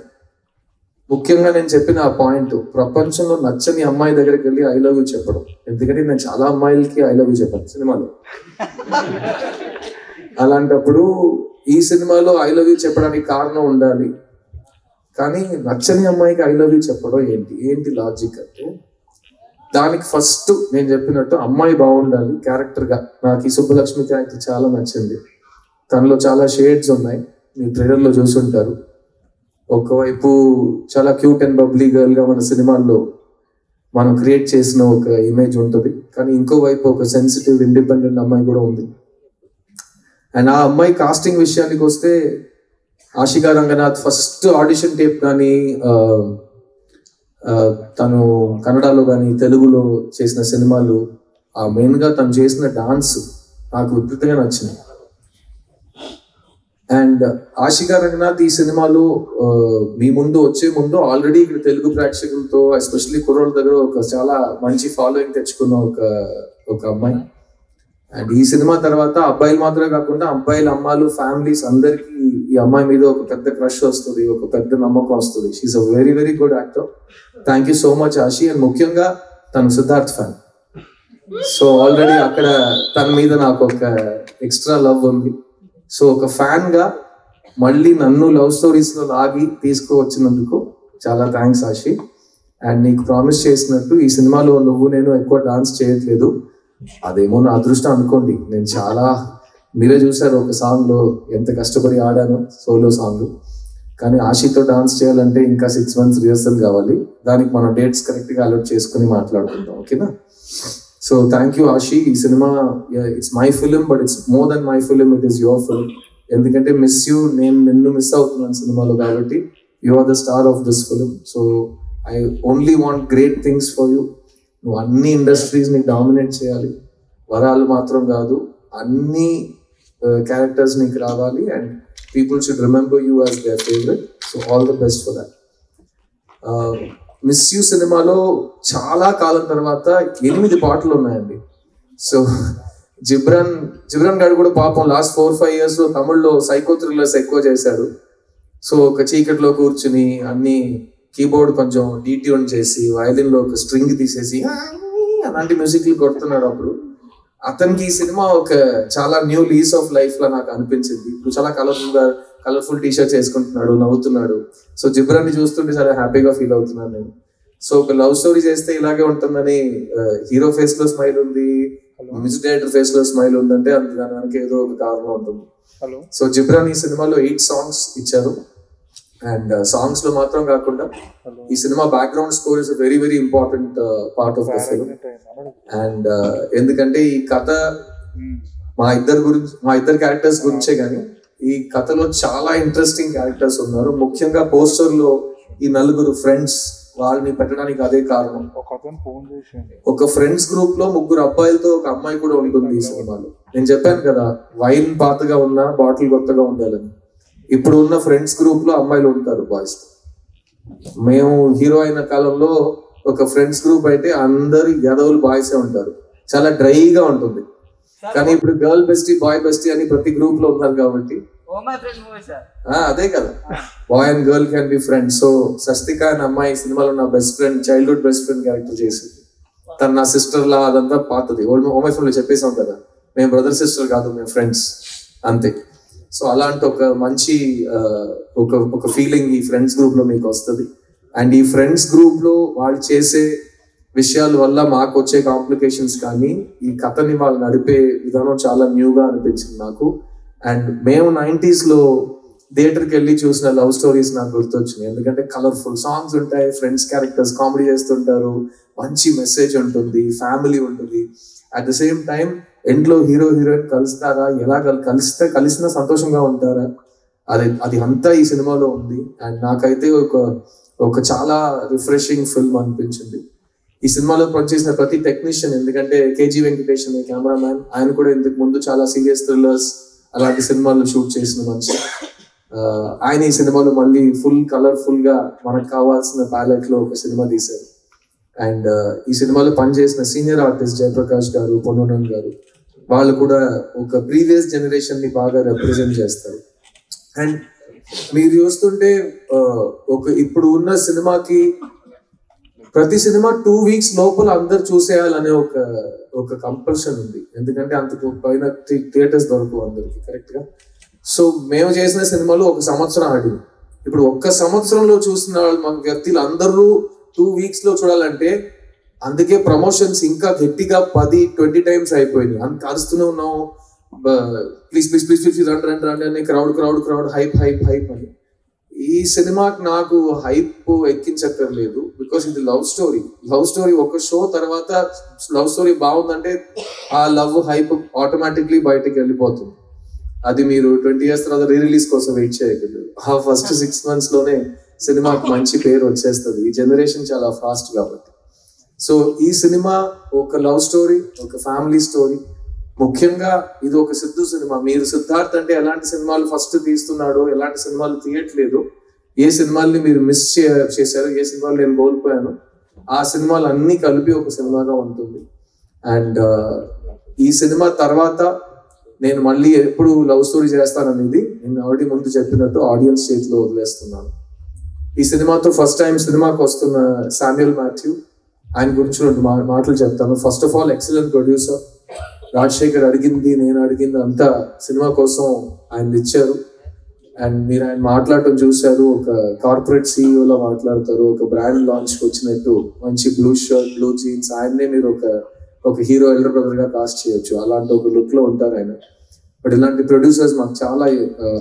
ముఖ్యంగా నేను చెప్పిన ఆ పాయింట్, ప్రపంచంలో నచ్చని అమ్మాయి దగ్గరికి వెళ్ళి ఐ లవ్ యూ చెప్పడం. ఎందుకంటే నేను చాలా అమ్మాయిలకి ఐ లవ్ యూ చెప్పాను సినిమాలో. అలాంటప్పుడు ఈ సినిమాలో ఐ లవ్ యూ చెప్పడానికి కారణం ఉండాలి, కానీ నచ్చని అమ్మాయికి ఐ లవ్ యూ చెప్పడం ఏంటి లాజిక్ అంటే, దానికి ఫస్ట్ నేను చెప్పినట్టు అమ్మాయి బాగుండాలి క్యారెక్టర్ గా. నాకు ఈ సుబ్బలక్ష్మి క్యారెక్టర్ చాలా నచ్చింది. తనలో చాలా షేడ్స్ ఉన్నాయి, మీరు ట్రైలర్ లో చూసుంటారు. ఒకవైపు చాలా క్యూట్ అండ్ బబ్లీ గర్ల్ గా మన సినిమాల్లో మనం క్రియేట్ చేసిన ఒక ఇమేజ్ ఉంటుంది, కానీ ఇంకోవైపు ఒక సెన్సిటివ్ ఇండిపెండెంట్ అమ్మాయి కూడా ఉంది. అండ్ ఆ అమ్మాయి కాస్టింగ్ విషయానికి వస్తే Ashika Ranganath first audition tape కానీ తను కన్నడలో కానీ తెలుగులో చేసిన సినిమాలు మెయిన్గా తను చేసిన డాన్స్ నాకు విపరీతంగా నచ్చినాయి. అండ్ ఆశికా రంగనాథ్ ఈ సినిమాలో మీ ముందు వచ్చే ముందు ఆల్రెడీ ఇక్కడ తెలుగు ప్రేక్షకులతో ఎస్పెషల్లీ కుర్రోళ్ళ దగ్గర ఒక చాలా మంచి ఫాలోయింగ్ తెచ్చుకున్న ఒక అమ్మాయి. అండ్ ఈ సినిమా తర్వాత అబ్బాయిలు మాత్రమే కాకుండా అబ్బాయిల అమ్మాయిలు ఫ్యామిలీస్ అందరికీ ఈ అమ్మాయి మీద ఒక పెద్ద క్రష్ వస్తుంది, ఒక పెద్ద నమ్మకం వస్తుంది. She is a very very good actor. Thank you so much Ashi. And ముఖ్యంగా తను సిద్ధార్థ్ ఫ్యాన్, సో ఆల్రెడీ అక్కడ తన మీద నాకు ఒక ఎక్స్ట్రా లవ్ ఉంది. సో ఒక ఫ్యాన్ గా మళ్ళీ నన్ను లవ్ స్టోరీస్ లో లాగి తీసుకువచ్చినందుకు చాలా థ్యాంక్స్ ఆశి. అండ్ నీకు ప్రామిస్ చేసినట్టు ఈ సినిమాలో నువ్వు నేను ఎక్కువ డాన్స్ చేయట్లేదు, అదేమో నా అదృష్టం అనుకోండి. నేను చాలా, మీరే చూసారు ఒక సాంగ్ లో ఎంత కష్టపడి ఆడాను, సోలో సాంగ్. కానీ ఆశితో డాన్స్ చేయాలంటే ఇంకా 6 months రిహర్సల్ కావాలి. దానికి మనం డేట్స్ కరెక్ట్ గా అలర్ట్ చేసుకుని మాట్లాడుకుంటాం, ఓకేనా? So thank you Ashi. ఈ సినిమా it's my film, but it's more than my film, it is your film. ఎందుకంటే మిస్ యూ, నేను నిన్ను మిస్ అవుతున్నాను సినిమాలో, కాబట్టి you are the star of this film. So I only want great things for you. నువ్వు అన్ని ఇండస్ట్రీస్ని డామినేట్ చేయాలి, వరాలు మాత్రం కాదు, అన్ని క్యారెక్టర్స్ నీకు రావాలి. And people should remember you as there favourite. So all the best for that. Miss you సినిమాలో చాలా కాలం తర్వాత 8 పాటలు ఉన్నాయండి. సో జిబ్రాన్ గారు కూడా పాపం లాస్ట్ 4-5 years లో తమిళ్లో సైకో థ్రిల్లర్స్ ఎక్కువ చేశాడు. సో ఒక చీకట్లో కూర్చుని అన్ని కీబోర్డ్ కొంచెం డీట్యూన్ చేసి వయలిన్ లో ఒక స్ట్రింగ్ తీసేసి అలాంటి మ్యూజిక్లు కొడుతున్నాడు. అప్పుడు అతనికి ఈ సినిమా ఒక చాలా న్యూ లీస్ ఆఫ్ లైఫ్ లా నాకు అనిపించింది. ఇప్పుడు చాలా కలర్ఫుల్ టీషర్ట్స్ వేసుకుంటున్నాడు, నవ్వుతున్నాడు. సో జిబ్రాన్ని చూస్తుంటే చాలా హ్యాపీగా ఫీల్ అవుతున్నాను నేను. సో ఒక లవ్ స్టోరీ చేస్తే ఇలాగే ఉంటుందని, హీరో ఫేస్ లో స్మైల్ ఉంది, మ్యూజిక్ డైరెక్టర్ ఫేస్ లో స్మైల్ ఉందంటే దాని వెనక ఏదో ఒక కారణం ఉంటుంది. సో జిబ్రాన్ ఈ సినిమాలో 8 songs ఇచ్చారు. అండ్ సాంగ్స్ లో మాత్రం కాకుండా ఈ cinema background score is very very important part of the film. And ఎందుకంటే ఈ కథ మా ఇద్దరు క్యారెక్టర్స్ గురించే కానీ ఈ కథలో చాలా ఇంట్రెస్టింగ్ క్యారెక్టర్స్ ఉన్నారు. ముఖ్యంగా పోస్టర్ లో ఈ 4 ఫ్రెండ్స్, వాళ్ళని పెట్టడానికి అదే కారణం. ఒక ఫ్రెండ్స్ గ్రూప్ లో 3 అబ్బాయిలతో ఒక అమ్మాయి కూడా ఉంటుంది ఈ సినిమాలో. నేను చెప్పాను కదా, వైన్ పాతగా ఉన్నా బాటిల్ కొత్తగా ఉండాలని. ఇప్పుడు ఉన్న ఫ్రెండ్స్ గ్రూప్ లో అమ్మాయిలు ఉంటారు బాయ్స్. మేము హీరో అయిన కాలంలో ఒక ఫ్రెండ్స్ గ్రూప్ అయితే అందరు యాదవులు బాయ్సే ఉంటారు, చాలా డ్రైగా ఉంటుంది. కానీ ఇప్పుడు గర్ల్ బెస్టీ, బాయ్ బెస్టీ అని ప్రతి గ్రూప్ లో ఉన్నారు కాబట్టి అదే కదా, boy and girl can be friends. So Sasthika అనే అమ్మాయి సినిమాలో నా best friend, childhood best friend character చేసింది. తను నా సిస్టర్ లా, అదంతా పాతది. ఓమై ఫ్రెండ్ లో చెప్పేసాం కదా, మేము బ్రదర్ సిస్టర్ కాదు, మేము ఫ్రెండ్స్ అంతే. సో అలాంటి ఒక మంచి ఒక ఫీలింగ్ ఈ ఫ్రెండ్స్ గ్రూప్ లో మీకు వస్తుంది. అండ్ ఈ ఫ్రెండ్స్ గ్రూప్ లో వాళ్ళు చేసే విషయాల వల్ల మాకు వచ్చే కాంప్లికేషన్స్ కానీ ఈ కథని వాళ్ళు నడిపే విధానం చాలా న్యూగా అనిపించింది నాకు. అండ్ మేము 90s లో థియేటర్కి వెళ్ళి చూసిన లవ్ స్టోరీస్ నాకు గుర్తొచ్చినాయి. ఎందుకంటే కలర్ఫుల్ సాంగ్స్ ఉంటాయి, ఫ్రెండ్స్ క్యారెక్టర్స్ కామెడీ చేస్తుంటారు, మంచి మెసేజ్ ఉంటుంది, ఫ్యామిలీ ఉంటుంది. అట్ ద సేమ్ టైం ఎండ్లో హీరో హీరోయిన్ కలుస్తారా, ఎలా కలిసినా సంతోషంగా ఉంటారా, అది అంతా ఈ సినిమాలో ఉంది. అండ్ నాకైతే ఒక చాలా రిఫ్రెషింగ్ ఫిల్మ్ అనిపించింది. ఈ సినిమాలో పనిచేసిన ప్రతి టెక్నీషియన్, ఎందుకంటే కేజీ వెంకటేష్ అనే కెమెరామ్యాన్, ఆయన కూడా ఇంతకు ముందు చాలా సీరియస్ థ్రిల్లర్స్ అలాంటి సినిమాలు షూట్ చేసిన మనిషి. ఆయన ఈ సినిమాలో మళ్ళీ ఫుల్ కలర్ఫుల్ గా మనకు కావాల్సిన ప్యాలెట్ లో ఒక సినిమా తీశారు. అండ్ ఈ సినిమాలో పనిచేసిన సీనియర్ ఆర్టిస్ట్ జయప్రకాష్ గారు, పొన్నోనన్ గారు, వాళ్ళు కూడా ఒక ప్రీవియస్ జనరేషన్ ని బాగా రిప్రజెంట్ చేస్తారు. అండ్ మీరు చూస్తుంటే ఇప్పుడు ఉన్న సినిమాకి ప్రతి సినిమా 2 weeks లోపల అందరు చూసేయాలనే ఒక కంపల్షన్ ఉంది. ఎందుకంటే అంతకు పైన థియేటర్స్ దొరకవు అందరికి కరెక్ట్ గా. సో మేము చేసిన సినిమాలు 1 సంవత్సరం ఆడింది. ఇప్పుడు 1 సంవత్సరంలో చూసిన మన వ్యక్తులు అందరూ 2 weeks లో చూడాలంటే అందుకే ప్రమోషన్స్ ఇంకా గట్టిగా 10-20 times అయిపోయినాయి. అంత అరుస్తూనే ఉన్నాం, ప్లీజ్ ప్లీజ్ ప్లీజ్ ప్లీజ్ రండి అని, క్రౌడ్ హైప్ అని. ఈ సినిమాకి నాకు హైప్ ఎక్కించక్కర్లేదు, బికాస్ ఇది లవ్ స్టోరీ. ఒక షో తర్వాత లవ్ స్టోరీ బాగుందంటే ఆ లవ్ హైప్ ఆటోమేటిక్లీ బయటకు వెళ్ళిపోతుంది. అది మీరు 20 years తర్వాత రిలీజ్ కోసం వెయిట్ చేయకూడదు. ఆ ఫస్ట్ 6 months లోనే సినిమాకి మంచి పేరు వచ్చేస్తుంది. ఈ జనరేషన్ చాలా ఫాస్ట్ కాబట్టి. సో ఈ సినిమా ఒక లవ్ స్టోరీ, ఒక ఫ్యామిలీ స్టోరీ. ముఖ్యంగా ఇది ఒక సిద్ధు సినిమా. మీరు సిద్ధార్థ్ అంటే ఎలాంటి సినిమాలు ఫస్ట్ తీస్తున్నాడో, ఎలాంటి సినిమాలు తీయట్లేదు, ఏ సినిమాల్ని మీరు మిస్ చేశారో, ఏ సినిమాలు నేను కోల్పోయాను, ఆ సినిమాలు అన్ని కలిపి ఒక సినిమాగా ఉంటుంది. అండ్ ఈ సినిమా తర్వాత నేను మళ్ళీ ఎప్పుడు లవ్ స్టోరీ చేస్తాననేది నేను ఆల్రెడీ ముందు చెప్పినట్టు ఆడియన్స్ చేతిలో వదిలేస్తున్నాను. ఈ సినిమాతో ఫస్ట్ టైం సినిమాకి వస్తున్న శామ్యుయల్ మాథ్యూ, ఆయన గురించి 2 మాటలు చెప్తాను. First of all excellent producer. Rajasekhar అడిగింది, నేను అడిగింది అంతా సినిమా కోసం ఆయన ఇచ్చారు. అండ్ మీరు ఆయన మాట్లాడటం చూశారు. ఒక కార్పొరేట్ సిఇఓలో మాట్లాడతారు, ఒక బ్రాండ్ లాంచ్కి వచ్చినట్టు మంచి బ్లూ షర్ట్, బ్లూ జీన్స్. ఆయన్నే మీరు ఒక హీరో ఎల్డర్ బ్రదర్ గా కాస్ట్ చేయొచ్చు. అలాంటి ఒక లుక్ లో ఉంటారు ఆయన. బట్ ఇలాంటి ప్రొడ్యూసర్స్ మాకు చాలా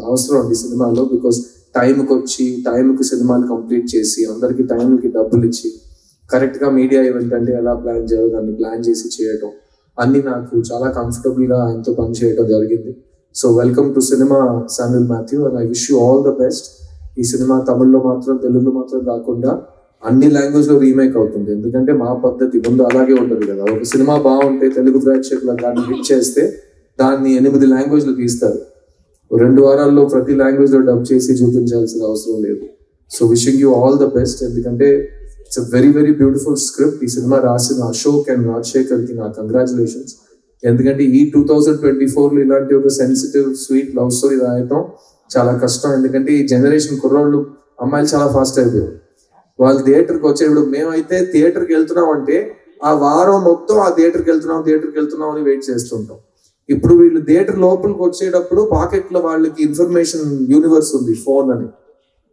అవసరం ఉంది సినిమాలో. బికాస్ టైంకి వచ్చి టైంకి సినిమాలు కంప్లీట్ చేసి అందరికి టైంకి డబ్బులు ఇచ్చి కరెక్ట్ గా మీడియా ఈవెంట్ అంటే ఎలా ప్లాన్ చేయాలో దాన్ని ప్లాన్ చేసి చేయటం అన్ని నాకు చాలా కంఫర్టబుల్ గా ఆయనతో పని చేయడం జరిగింది. So welcome to cinema Samuel Matthew and I wish you all the best. ఈ సినిమా తమిళ్లో మాత్రం, తెలుగులో మాత్రం కాకుండా అన్ని లాంగ్వేజ్ లో రీమేక్ అవుతుంది. ఎందుకంటే మా పద్ధతి ముందు అలాగే ఉంటుంది కదా. ఒక సినిమా బాగుంటే తెలుగు ప్రేక్షకులు దాన్ని హిట్ చేస్తే దాన్ని 8 లాంగ్వేజ్లు తీస్తారు. 2 వారాల్లో ప్రతి లాంగ్వేజ్ లో డబ్ చేసి చూపించాల్సిన అవసరం లేదు. So wishing you all the best. ఎందుకంటే it's a very very beautiful script. ఈ సినిమా రాసిన అశోక్ అండ్ రాజశేఖర్ కి నా కంగ్రాచులేషన్స్. ఎందుకంటే ఈ 2024లో ఇలాంటి ఒక సెన్సిటివ్ స్వీట్ లవ్ స్టోరీ రాయటం చాలా కష్టం. ఎందుకంటే ఈ జనరేషన్ కుర్రోళ్ళు, అమ్మాయిలు చాలా ఫాస్ట్ అయిపోయారు. వాళ్ళు థియేటర్కి వచ్చేప్పుడు, మేమైతే థియేటర్కి వెళ్తున్నాం అంటే ఆ వారం మొత్తం ఆ థియేటర్కి వెళ్తున్నాం అని వెయిట్ చేస్తుంటాం. ఇప్పుడు వీళ్ళు థియేటర్ లోపలికి వచ్చేటప్పుడు పాకెట్ లో వాళ్ళకి ఇన్ఫర్మేషన్ యూనివర్స్ ఉంది, ఫోన్ అని,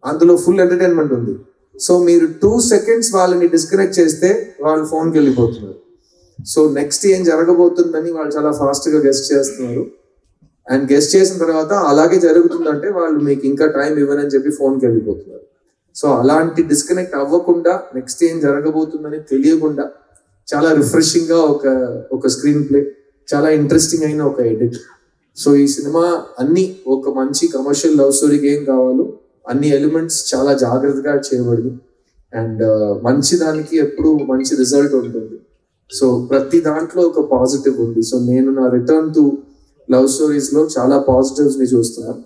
అందులో ఫుల్ ఎంటర్టైన్మెంట్ ఉంది. సో మీరు 2 seconds వాళ్ళని డిస్కనెక్ట్ చేస్తే వాళ్ళు ఫోన్కి వెళ్ళిపోతున్నారు. సో నెక్స్ట్ ఏం జరగబోతుందని వాళ్ళు చాలా ఫాస్ట్ గా గెస్ట్ చేస్తున్నారు. అండ్ గెస్ట్ చేసిన తర్వాత అలాగే జరుగుతుందంటే వాళ్ళు మీకు ఇంకా టైం ఇవ్వనని చెప్పి ఫోన్కి వెళ్ళిపోతున్నారు. సో అలాంటి డిస్కనెక్ట్ అవ్వకుండా, నెక్స్ట్ ఏం జరగబోతుందని తెలియకుండా చాలా రిఫ్రెషింగ్ గా ఒక స్క్రీన్ ప్లే, చాలా ఇంట్రెస్టింగ్ అయిన ఒక ఎడిట్. సో ఈ సినిమా అన్ని ఒక మంచి కమర్షియల్ లవ్ స్టోరీకి ఏం కావాలో అన్ని ఎలిమెంట్స్ చాలా జాగ్రత్తగా చేయబడింది. అండ్ మంచి దానికి ఎప్పుడు మంచి రిజల్ట్ ఉంటుంది. సో ప్రతి దాంట్లో ఒక పాజిటివ్ ఉంది. సో నేను నా రిటర్న్ టు లవ్ స్టోరీస్ లో చాలా పాజిటివ్స్ ని చూస్తున్నాను.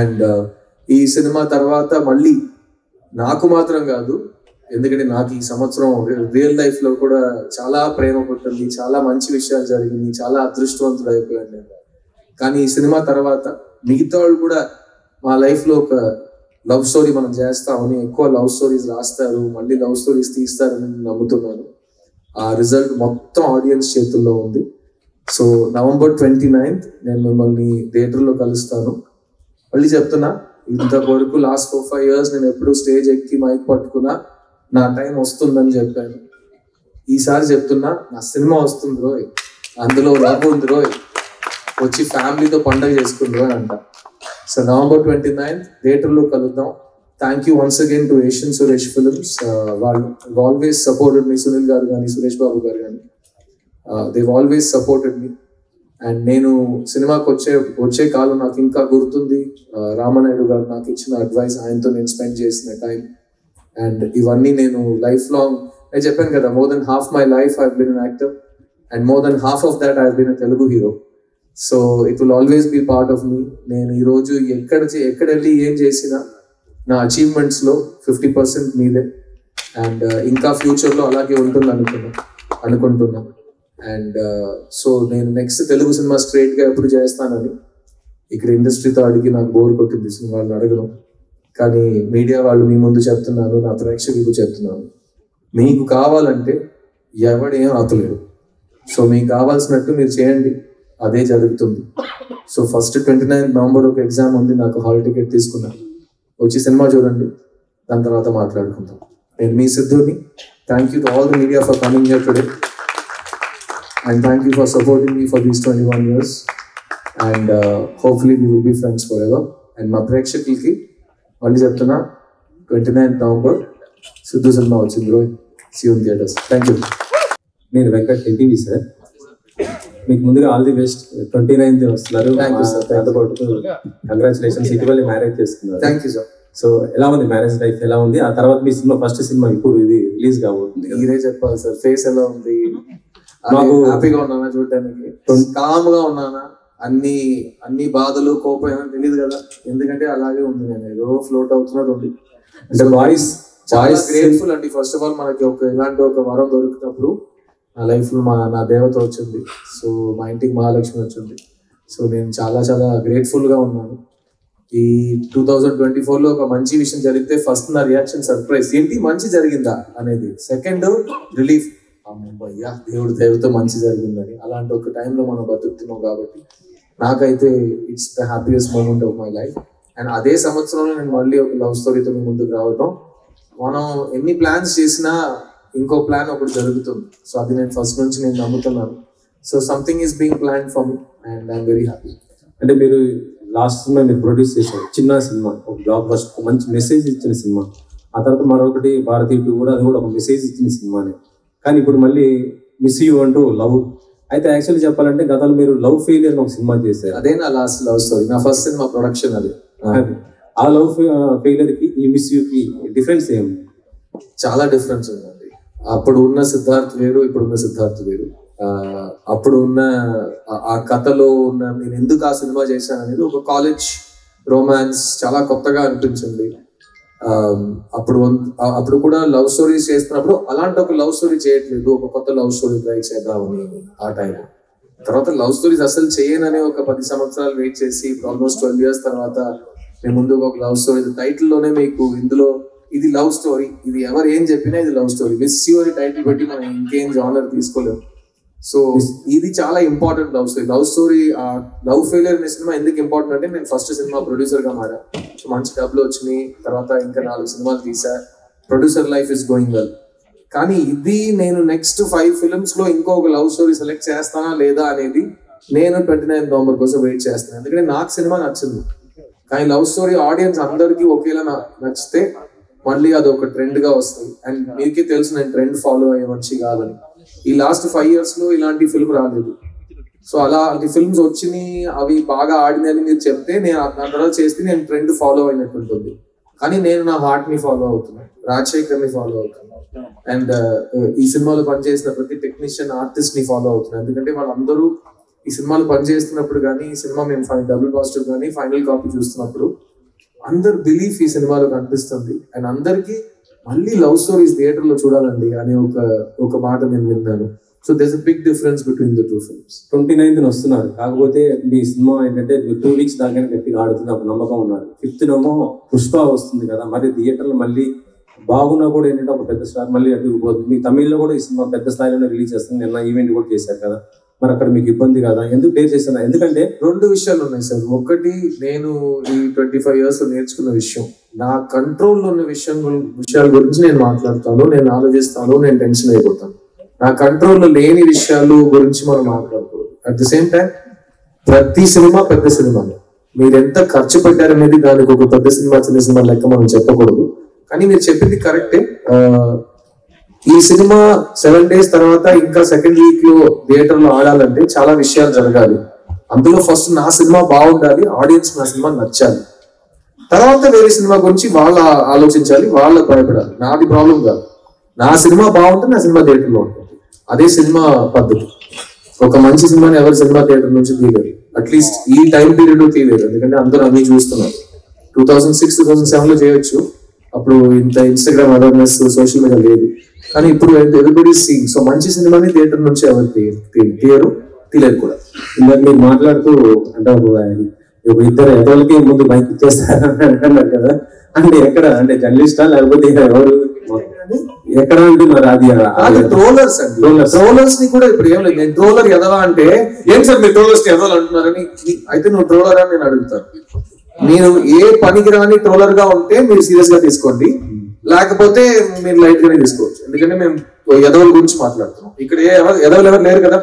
అండ్ ఈ సినిమా తర్వాత మళ్ళీ నాకు మాత్రం కాదు, ఎందుకంటే నాకు ఈ సంవత్సరం రియల్ లైఫ్ లో కూడా చాలా ప్రేమ పుట్టింది, చాలా మంచి విషయాలు జరిగింది, చాలా అదృష్టవంతుడు అయిపోయాను నేను. కానీ ఈ సినిమా తర్వాత మిగతా వాళ్ళు కూడా మా లైఫ్ లో ఒక లవ్ స్టోరీ మనం చేస్తామని, ఎక్కువ లవ్ స్టోరీస్ రాస్తారు, మళ్ళీ లవ్ స్టోరీస్ తీస్తారని నమ్ముతున్నాను. ఆ రిజల్ట్ మొత్తం ఆడియన్స్ చేతుల్లో ఉంది. సో November 29th నేను మిమ్మల్ని థియేటర్లో కలుస్తాను. మళ్ళీ చెప్తున్నా, ఇంతవరకు లాస్ట్ 4-5 years నేను ఎప్పుడు స్టేజ్ ఎక్కి మైక్ పట్టుకున్నా నా టైం వస్తుందని చెప్పాను. ఈసారి చెప్తున్నా, నా సినిమా వస్తుంది రోయ్, అందులో లవ్ ఉంది రోయ్, వచ్చి ఫ్యామిలీతో పండుగ చేసుకుని రోయ్ అంట. సో November 29th థియేటర్లో కలుద్దాం. Thank you once again to Asian Suresh films. వాళ్ళు ఆల్వేస్ సపోర్టెడ్ మీ, సునీల్ గారు కానీ సురేష్ బాబు గారు కానీ, they've always supported me. And నేను సినిమాకి వచ్చే కాలం నాకు ఇంకా గుర్తుంది. రామనాయుడు గారు నాకు ఇచ్చిన అడ్వైస్, ఆయనతో నేను స్పెండ్ చేసిన టైం, అండ్ ఇవన్నీ నేను లైఫ్ లాంగ్, నేను చెప్పాను కదా, more than half my life I've been an actor and more than half of that I've been a Telugu hero. So it will always be part of me. నేను ఈరోజు ఎక్కడ వెళ్ళి ఏం చేసినా నా అచీవ్మెంట్స్ లో 50% మీదే. అండ్ ఇంకా ఫ్యూచర్లో అలాగే ఉంటుంది అనుకుంటున్నా. అండ్ సో నేను నెక్స్ట్ తెలుగు సినిమా స్ట్రైట్ గా ఎప్పుడు చేస్తానని ఇక్కడ ఇండస్ట్రీతో అడిగి నాకు బోర్ కొట్టింది సినిమాలను అడగడం. కానీ మీడియా వాళ్ళు మీ ముందు చెప్తున్నాను, నా ప్రేక్షకులకు చెప్తున్నాను, మీకు కావాలంటే ఎవడేం ఆపలేడు. సో మీకు కావాల్సినట్టు మీరు చేయండి, అదే జరుగుతుంది. సో ఫస్ట్ 29th November ఒక ఎగ్జామ్ ఉంది, నాకు హాల్ టికెట్ తీసుకున్నా, వచ్చి సినిమా చూడండి, దాని తర్వాత మాట్లాడుకుందాం. నేను మీ సిద్ధుని. Thank you to all the media for coming here today. And thank you for supporting me for these 21 years. And hopefully we will be friends forever. And మా ప్రేక్షకులకి మళ్ళీ చెప్తున్నా, 29th November సిద్ధు సినిమా వచ్చింది రోయ్, see you in theaters. Thank you. నేను వెంకట్ ఎన్టీవీ సార్. మీకు ముందుగా ఆల్ ది బెస్ట్. 29th వస్తున్నారు. Thank you, sir. కంగ్రాచులేషన్స్. ఇటీవల మ్యారేజ్ చేసుకున్నారు. Thank you sir. సో ఎలా ఉంది మ్యారేజ్ లైఫ్, ఎలా ఉంది? ఆ తర్వాత మీ సినిమా ఫస్ట్ సినిమా ఇప్పుడు ఇది రిలీజ్ కాబోతుంది. మీరే చెప్పాలి సార్, ఫేస్ ఎలా ఉంది? మాకు హ్యాపీగా ఉన్నానా చూడటానికి? కామ్ గా ఉన్నానా? అన్ని బాధలు కోపం ఏమైనా తెలియదు కదా, ఎందుకంటే అలాగే ఉంది. నేను ఏదో ఫ్లోట్ అవుతున్నట్టు ఉంది. అంటే వాయిస్ చాలా గ్రేట్ఫుల్ అండి. ఫస్ట్ ఆఫ్ ఆల్ మనకి ఇలాంటి ఒక వరం దొరికినప్పుడు నా లైఫ్ లో నా దేవత వచ్చింది. సో మా ఇంటికి మహాలక్ష్మి వచ్చింది. సో నేను చాలా చాలా గ్రేట్ఫుల్ గా ఉన్నాను. ఈ 2024 లో ఒక మంచి విషయం జరిగితే ఫస్ట్ నా రియాక్షన్ సర్ప్రైజ్, ఏంటి మంచి జరిగిందా అనేది. సెకండ్ రిలీఫ్, అమ్మయ్యా దేవుడి దయతో మంచి జరిగిందని. అలాంటి ఒక టైంలో మనం బతుకుతున్నాం కాబట్టి నాకైతే it's the happiest moment of my life. And అదే సంవత్సరంలో నేను మళ్ళీ ఒక లవ్ స్టోరీతో మీ ముందుకు రావడం. మనం ఎన్ని ప్లాన్స్ చేసినా ఇంకో ప్లాన్ ఒకటి జరుగుతుంది. సో అది నేను ఫస్ట్ నుంచి నేను నమ్ముతున్నాను. So something is being plan for me and I'm very happy. అంటే మీరు లాస్ట్ సినిమా మీరు ప్రొడ్యూస్ చేశారు, చిన్న సినిమా, ఒక బ్లాక్ బస్టర్, ఒక మంచి మెసేజ్ ఇచ్చిన సినిమా. ఆ తర్వాత మరొకటి భారతీయ 2 కూడా, అది కూడా ఒక మెసేజ్ ఇచ్చిన సినిమానే. కానీ ఇప్పుడు మళ్ళీ మిస్ యూ అంటూ లవ్. అయితే యాక్చువల్లీ చెప్పాలంటే గతంలో మీరు లవ్ ఫెయిలియర్ ఒక సినిమా చేశారు. అదే నా లాస్ట్ లవ్ స్టోరీ, నా ఫస్ట్ సినిమా ప్రొడక్షన్ అది. ఆ లవ్ ఫెయిలియర్ కి ఈ మిస్ యూ కి డిఫరెన్స్ ఏమి? చాలా డిఫరెన్స్ ఉందండి. అప్పుడు ఉన్న సిద్ధార్థ్ వేరు, ఇప్పుడున్న సిద్ధార్థ్ వేరు. అప్పుడు ఉన్న ఆ కథలో ఉన్న నేను ఎందుకు ఆ సినిమా చేశాను అనేది ఒక కాలేజ్ రొమాన్స్ చాలా కొత్తగా అనిపించింది. అప్పుడు కూడా లవ్ స్టోరీస్ చేస్తున్నప్పుడు అలాంటి ఒక లవ్ స్టోరీ చేయట్లేదు, ఒక కొత్త లవ్ స్టోరీ ట్రై చేద్దామని ఆ టైం. తర్వాత లవ్ స్టోరీస్ అసలు చేయనని ఒక 10 సంవత్సరాలు వెయిట్ చేసి ఆల్మోస్ట్ 12 years తర్వాత మేము ముందుకు ఒక లవ్ స్టోరీ టైటిల్లోనే మీకు ఇందులో ఇది లవ్ స్టోరీ, ఇది ఎవరు ఏం చెప్పినా ఇది లవ్ స్టోరీ. మిస్ యూ అని టైటిల్ పెట్టి మనం ఇంకేం జానర్ తీసుకోలేము. సో ఇది చాలా important love story. Love failure అనే సినిమా ఎందుకు ఇంపార్టెంట్ అంటే నేను ఫస్ట్ సినిమా ప్రొడ్యూసర్ గా మారా. సో మంచి డబ్బులు వచ్చినాయి, తర్వాత ఇంకా 4 సినిమాలు తీసా. Producer life is going well. కానీ ఇది నేను నెక్స్ట్ 5 films లో ఇంకొక లవ్ స్టోరీ సెలెక్ట్ చేస్తానా లేదా అనేది నేను 29 November కోసం వెయిట్ చేస్తాను. ఎందుకంటే నాకు సినిమా నచ్చింది, కానీ లవ్ స్టోరీ ఆడియన్స్ అందరికీ ఒకేలా నచ్చితే మళ్ళీ అది ఒక ట్రెండ్ గా వస్తుంది. అండ్ మీకే తెలుసు నేను ట్రెండ్ ఫాలో అయ్యే మంచి కాదని. ఈ లాస్ట్ 5 years లో ఇలాంటి ఫిల్మ్ రాలేదు. సో అలాంటి ఫిల్మ్స్ వచ్చినాయి, అవి బాగా ఆడినాయని మీరు చెప్తే నేను దాని తర్వాత చేస్తే నేను ట్రెండ్ ఫాలో అయినట్టు ఉంటుంది. కానీ నేను నా హార్ట్ ని ఫాలో అవుతున్నాను, రాజశేఖర్ ని ఫాలో అవుతున్నాను. అండ్ ఈ సినిమాలో పనిచేసిన ప్రతి టెక్నీషియన్, ఆర్టిస్ట్ ని ఫాలో అవుతున్నాను. ఎందుకంటే వాళ్ళందరూ ఈ సినిమాలు పనిచేస్తున్నప్పుడు కానీ, ఈ సినిమా మేము డబుల్ పాజిటివ్ కానీ ఫైనల్ కాపీ చూస్తున్నప్పుడు అందరు బిలీఫ్ ఈ సినిమాలో కనిపిస్తుంది. అండ్ అందరికి మళ్ళీ లవ్ స్టోరీస్ థియేటర్ లో చూడాలండి అనే ఒక మాట నేను విన్నాను. So there is a big difference between the 2 films. 29th వస్తున్నారు, కాకపోతే మీ సినిమా ఏంటంటే 2 weeks దాకా గట్టిగా ఆడుతుంది, ఒక నమ్మకం ఉన్నారు. 5th పుష్ప వస్తుంది కదా, మరి థియేటర్లో మళ్ళీ బాగున్నా కూడా ఏంటంటే ఒక పెద్ద స్టార్ మళ్ళీ అటు పోతుంది. మీ తమిళ్లో కూడా ఈ సినిమా పెద్ద స్థాయిలోనే రిలీజ్ చేస్తుంది, నిన్న ఈవెంట్ కూడా చేశారు కదా, మరి అక్కడ మీకు ఇబ్బంది కదా, ఎందుకు ప్లే చేస్తున్నా? ఎందుకంటే 2 విషయాలు ఉన్నాయి సార్. ఒకటి, నేను ఈ 25 years నేర్చుకున్న విషయం, నా కంట్రోల్లో ఉన్న విషయాల గురించి నేను మాట్లాడతాను, నేను ఆలోచిస్తాను, నేను టెన్షన్ అయిపోతాను. నా కంట్రోల్లో లేని విషయాలు గురించి మనం మాట్లాడకూడదు. అట్ ది సేమ్ టైం ప్రతి సినిమా పెద్ద సినిమానే. మీరు ఎంత ఖర్చు పెట్టారనేది దానికి ఒక పెద్ద సినిమా చిన్న సినిమా లెక్క మనం చెప్పకూడదు. కానీ మీరు చెప్పింది కరెక్టే. ఈ సినిమా 7 days తర్వాత ఇంకా సెకండ్ వీక్ లో థియేటర్ లో ఆడాలంటే చాలా విషయాలు జరగాలి. అందులో ఫస్ట్ నా సినిమా బాగుండాలి, ఆడియన్స్ నా సినిమా నచ్చాలి. తర్వాత వేరే సినిమా గురించి వాళ్ళు ఆలోచించాలి, వాళ్ళకి భయపడాలి. నాది ప్రాబ్లం కాదు. నా సినిమా బాగుంటే నా సినిమా థియేటర్ లో ఉంటుంది. అదే సినిమా పద్ధతి. ఒక మంచి సినిమాని ఎవరి సినిమా థియేటర్ నుంచి తీయలేరు, అట్లీస్ట్ ఈ టైం పీరియడ్ లో తీయలేరు. ఎందుకంటే అందరూ అన్ని చూస్తున్నారు. 2006, 2007 లో చేయొచ్చు, అప్పుడు ఇంత ఇన్స్టాగ్రామ్ అవేర్నెస్, సోషల్ మీడియా లేదు. కానీ ఇప్పుడు ఎవ్రీబడీ సీయింగ్. సో మంచి సినిమాని థియేటర్ నుంచి ఎవరు తీయలేరు కూడా. ఇందాక మీరు మాట్లాడుతూ అంటే ఒక ఇద్దరు ఎదవలకి ముందు బైక్ ఇచ్చేస్తారు అంటున్నారు కదా, అంటే ఎక్కడ, అంటే జర్నలిస్టా లేకపోతే ఎవరు ఎక్కడ అంటే మరి అది ట్రోలర్స్ అండి. ట్రోలర్స్ ని కూడా ఇప్పుడు ఏం లేదు. నేను ట్రోలర్ ఎదవా అంటే ఏం సార్ మీరు ట్రోలర్స్ ఎదవాలు అంటున్నారని, అయితే నువ్వు ట్రోలర్ అని నేను అడుగుతాను. మీరు ఏ పనికిరాని ట్రోలర్ గా ఉంటే మీరు సీరియస్ గా తీసుకోండి, లేకపోతే మీరు లైట్ గానే తీసుకోవచ్చు. ఎందుకంటే మేము ఎదవల గురించి మాట్లాడుతున్నాం. ఇక్కడ ఎదవలు ఎవరు లేరు కదా,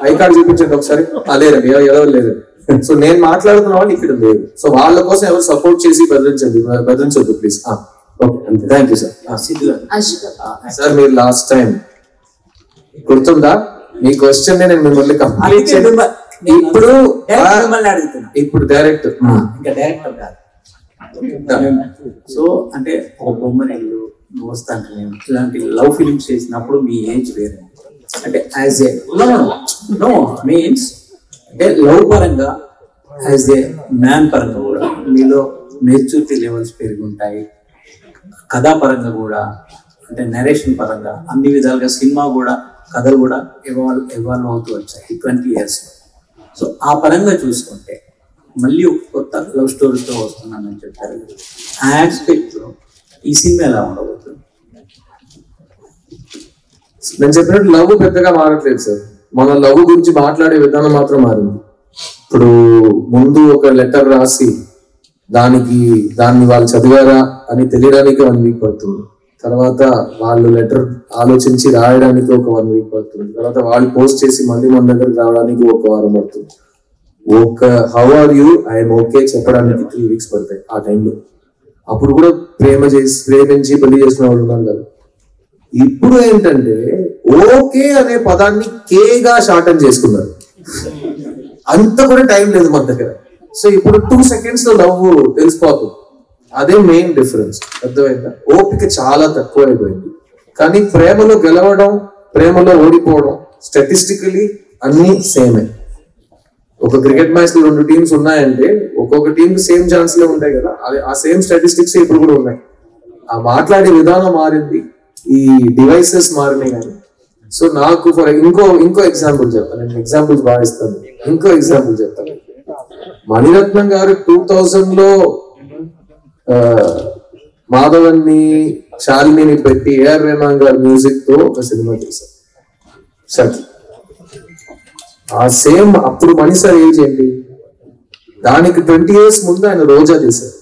ఐ కార్డ్ చూపించండి ఒకసారి. లేరండి, ఎదవలు లేరండి. సో నేను మాట్లాడుతున్న వాళ్ళు ఇక్కడ లేరు. సో వాళ్ళ కోసం ఎవరు సపోర్ట్ చేసి బెదిరించొద్దు please. Okay, thank you sir. Sir మీరు లాస్ట్ టైం గుర్తుందా, మీ క్వశ్చన్ నేను మిమ్మల్ని కంప్లీట్ ఇప్పుడు ఇప్పుడు డైరెక్ట్ ఇంకా డైరెక్టర్ కాదు. సో అంటే ఒక బొమ్మరిల్లు వస్తాను ఇలాంటి లవ్ ఫిలిమ్స్ చేసినప్పుడు మీ ఏజ్ వేరే అంటే యాజ్ ఏ నో మీన్స్ అంటే లవ్ పరంగా యాజ్ ఏ మ్యాన్ పరంగా కూడా మీలో మెచ్యూరిటీ లెవెల్స్ పెరిగి ఉంటాయి. కథాపరంగా కూడా అంటే నరేషన్ పరంగా అన్ని విధాలుగా సినిమా కూడా కథలు కూడా ఎవాల్వ్ అవుతూ వచ్చాయి 20 years. సో ఆ పరంగా చూసుకుంటే మళ్ళీ ఒక కొత్త లవ్ స్టోరీతో వస్తున్నానని చెప్పారు. ఆ ఆస్పెక్ట్లో ఈ సినిమా ఎలా ఉండబోతుంది? నేను చెప్పినట్టు లవ్ పెద్దగా మారట్లేదు సార్. మన లవ్ గురించి మాట్లాడే విధానం మాత్రం మారింది. ఇప్పుడు ముందు ఒక లెటర్ రాసి దాన్ని వాళ్ళు చదివారా అని తెలియడానికి 1 week పడుతుంది. తర్వాత వాళ్ళు లెటర్ ఆలోచించి రాయడానికి ఒక 1 week పడుతుంది. తర్వాత వాళ్ళు పోస్ట్ చేసి మళ్ళీ మన దగ్గరకు రావడానికి 1 వారం పడుతుంది. How are you I'm okay చెప్పడానికి 3 weeks పడతాయి ఆ టైంలో. అప్పుడు కూడా ప్రేమించి పెళ్లి చేసుకునే వాళ్ళు ఉన్నారు కదా. ఇప్పుడు ఏంటంటే ఓకే అనే పదాన్ని కేగా షార్టన్ చేసుకున్నారు. అంత కూడా టైం లేదు మన దగ్గర. సో ఇప్పుడు 2 seconds లో లవ్ తెలిసిపోతుంది. అదే మెయిన్ డిఫరెన్స్. అర్థమైందా? ఓపిక చాలా తక్కువ అయిపోయింది. కానీ ప్రేమలో గెలవడం, ప్రేమలో ఓడిపోవడం స్టాటిస్టికలీ అన్ని సేమే. ఒక క్రికెట్ మ్యాచ్ లో 2 teams ఉన్నాయంటే ఒక్కొక్క టీం సేమ్ ఛాన్స్లే ఉంటాయి కదా. ఆ సేమ్ స్టాటిస్టిక్స్ ఇప్పుడు కూడా ఉన్నాయి. ఆ మాట్లాడే విధానం మారింది, ఈ డివైసెస్ మారినాయి కానీ. సో నాకు ఇంకో ఎగ్జాంపుల్ చెప్తాను. నేను ఎగ్జాంపుల్స్ బాగా ఇస్తాను. ఇంకో ఎగ్జాంపుల్ చెప్తాను. మణిరత్నం గారు 2000లో మాధవన్ని శాలిని పెట్టి ఏఆర్ రెహమాన్ గారి మ్యూజిక్ తో ఒక సినిమా చేశారు సఖి. ఆ సేమ్ అప్పుడు మణి సార్ ఏజ్ ఏంటి? దానికి 20 years ముందు ఆయన రోజా చేశారు.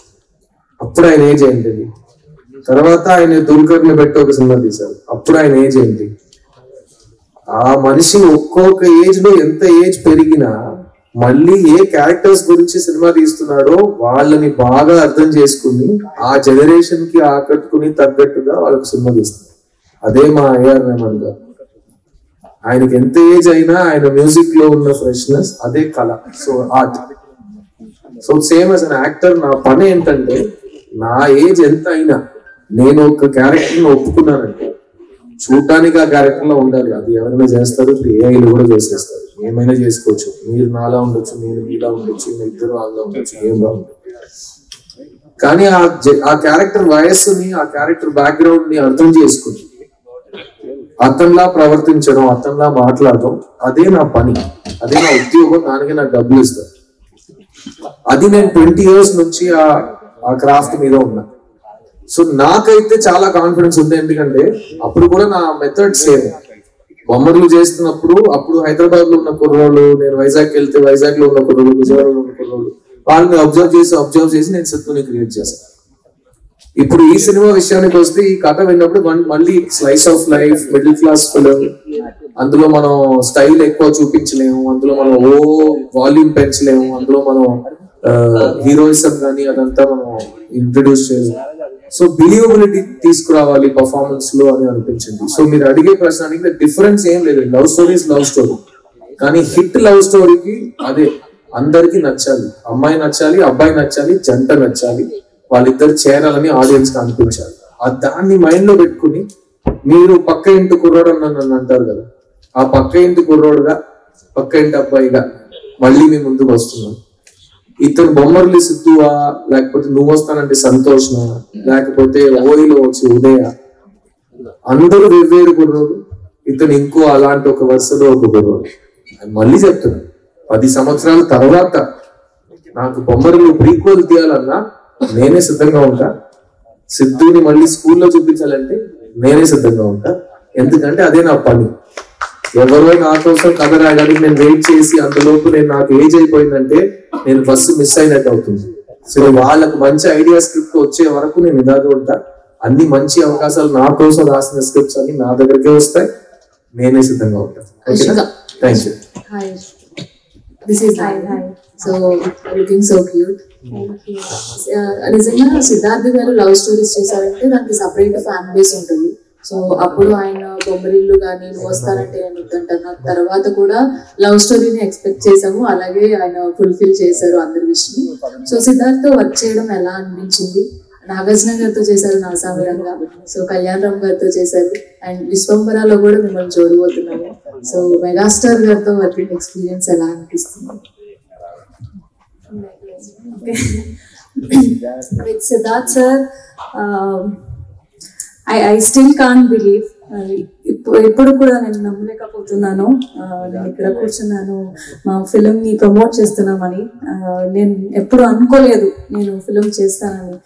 అప్పుడు ఆయన ఏజ్ ఏంటిది? తర్వాత ఆయన దుల్కర్ని పెట్టి ఒక సినిమా తీశారు. అప్పుడు ఆయన ఏజ్ ఏంటి? ఆ మనిషి ఒక్కొక్క ఏజ్ లో ఎంత ఏజ్ పెరిగినా మళ్ళీ ఏ క్యారెక్టర్స్ గురించి సినిమా తీస్తున్నాడో వాళ్ళని బాగా అర్థం చేసుకుని ఆ జనరేషన్ కి ఆకట్టుకుని తగ్గట్టుగా వాళ్ళకి సినిమా తీస్తున్నారు. అదే మా ఏఆర్ రెహమాన్ గారు. ఆయనకి ఎంత ఏజ్ అయినా ఆయన మ్యూజిక్ లో ఉన్న ఫ్రెష్నెస్ అదే కళ. So art. So same as an actor నా పని ఏంటంటే నా ఏజ్ ఎంత అయినా నేను ఒక క్యారెక్టర్ ఒప్పుకున్నానంటే చూడటానికి ఆ క్యారెక్టర్ లో ఉండాలి. అది ఎవరైనా చేస్తారు, ఏఐలు కూడా చేసేస్తారు. ఏమైనా చేసుకోవచ్చు. మీరు నాలా ఉండొచ్చు, నేను మీలా ఉండొచ్చు, మీ ఇద్దరు వాళ్ళ ఉండొచ్చు, ఏం బాగుంటుంది. కానీ ఆ క్యారెక్టర్ వయస్సుని, ఆ క్యారెక్టర్ బ్యాక్గ్రౌండ్ ని అర్థం చేసుకుని అతనిలా ప్రవర్తించడం, అతనిలా మాట్లాడడం అదే నా పని, అదే నా ఉద్యోగం. దానికి నాకు డబ్బులు ఇస్తారు. అది నేను 20 years నుంచి ఆ క్రాఫ్ట్ మీద ఉన్నా. సో నాకైతే చాలా కాన్ఫిడెన్స్ ఉంది. ఎందుకంటే అప్పుడు కూడా నా మెథడ్ సేమ్. బొమ్మర్లు చేస్తున్నప్పుడు అప్పుడు హైదరాబాద్ లో ఉన్న కుర్రోళ్ళు, నేను వైజాగ్ వెళ్తే వైజాగ్ లో ఉన్న కుర్రోళ్ళు, విజయవాడలో ఉన్న కుర్రోళ్ళు, వాళ్ళని అబ్జర్వ్ చేసి నేను సిద్ధుని క్రియేట్ చేశాను. ఇప్పుడు ఈ సినిమా విషయానికి వస్తే ఈ కథ విన్నప్పుడు మళ్ళీ slice of life, middle class film. అందులో మనం స్టైల్ ఎక్కువ చూపించలేము, అందులో మనం వాల్యూమ్ పెంచలేము, అందులో మనం హీరోయిజం కానీ అదంతా మనం ఇంట్రడ్యూస్ చేయలేము. సో బిలీవబిలిటీ తీసుకురావాలి పర్ఫార్మెన్స్ లో అని అనిపించింది. సో మీరు అడిగే ప్రశ్నకి డిఫరెన్స్ ఏం లేదు. Love story is love story. కానీ హిట్ లవ్ స్టోరీకి అదే అందరికి నచ్చాలి. అమ్మాయి నచ్చాలి, అబ్బాయి నచ్చాలి, జంట నచ్చాలి, వాళ్ళిద్దరు చేరాలని ఆడియన్స్ కి అనిపించాలి. దాన్ని మైండ్ లో పెట్టుకుని మీరు పక్క ఇంటి కుర్రోడు నన్ను అంటారు కదా, ఆ పక్క ఇంటి కుర్రోడుగా, పక్క ఇంటి అబ్బాయిగా మళ్ళీ మీ ముందుకు వస్తున్నాను. ఇతను బొమ్మర్లి సిద్ధువా, లేకపోతే నువ్వు వస్తానంటే సంతోష్, లేకపోతే ఓయిలో వచ్చి ఉదయ, అందరూ వేర్వేరు కుర్రోడు. ఇతను ఇంకో అలాంటి ఒక వరుసలో ఒక కుర్రోడు. మళ్ళీ చెప్తున్నాను, 10 సంవత్సరాల తర్వాత నాకు బొమ్మర్లు ప్రీక్వెల్ తీయాలన్నా నేనే సిద్ధంగా ఉంటా. సిద్ధుని మళ్ళీ స్కూల్లో చూపించాలంటే నేనే సిద్ధంగా ఉంటా. ఎందుకంటే అదే నా పని. ఎవరో నా కోసం కథ రాయడానికి నేను వెయిట్ చేసి అంతలోపు నాకు ఏజ్ అయిపోయిందంటే నేను బస్సు మిస్ అయినట్టు అవుతుంది. సో వాళ్ళకు మంచి ఐడియా స్క్రిప్ట్ వచ్చే వరకు నేను ఇలాగే ఉంటా. అన్ని మంచి అవకాశాలు నా కోసం రాసిన స్క్రిప్ట్స్ అన్ని నా దగ్గరికే వస్తాయి. నేనే సిద్ధంగా ఉంటాను. Thank you. This is hi. So looking so cute. నిజంగా సిద్ధార్థ్ గారు లవ్ స్టోరీస్ చేశారంటే దానికి సపరేట్ ఫ్యాన్ బేస్ ఉంటుంది. సో అప్పుడు ఆయన బొమ్మరిల్లు కానీ నువ్వు వస్తానంటే నేను వద్దంటాను తర్వాత కూడా లవ్ స్టోరీని ఎక్స్పెక్ట్ చేసాము, అలాగే ఆయన ఫుల్ఫిల్ చేశారు అందరి విషయం. సో సిద్ధార్థ్తో వర్క్ చేయడం ఎలా అనిపించింది? నాగార్జున గారితో చేశారు నాసామిరంగా, సో కళ్యాణ్ రామ్ గారితో చేశారు, అండ్ విశ్వంబరాలో కూడా మిమ్మల్ని చూడబోతున్నాము. సో మెగాస్టార్ గారితో వర్కింగ్ ఎక్స్పీరియన్స్ ఎలా అనిపిస్తుంది? With Siddharth sir, I still can't believe. ఇప్పుడు కూడా నేను నమ్మలేకపోతున్నాను. నేను ఇక్కడ కూర్చున్నాను, మా ఫిలింని ప్రమోట్ చేస్తున్నామని. నేను ఎప్పుడు అనుకోలేదు నేను ఫిలిం చేస్తానని.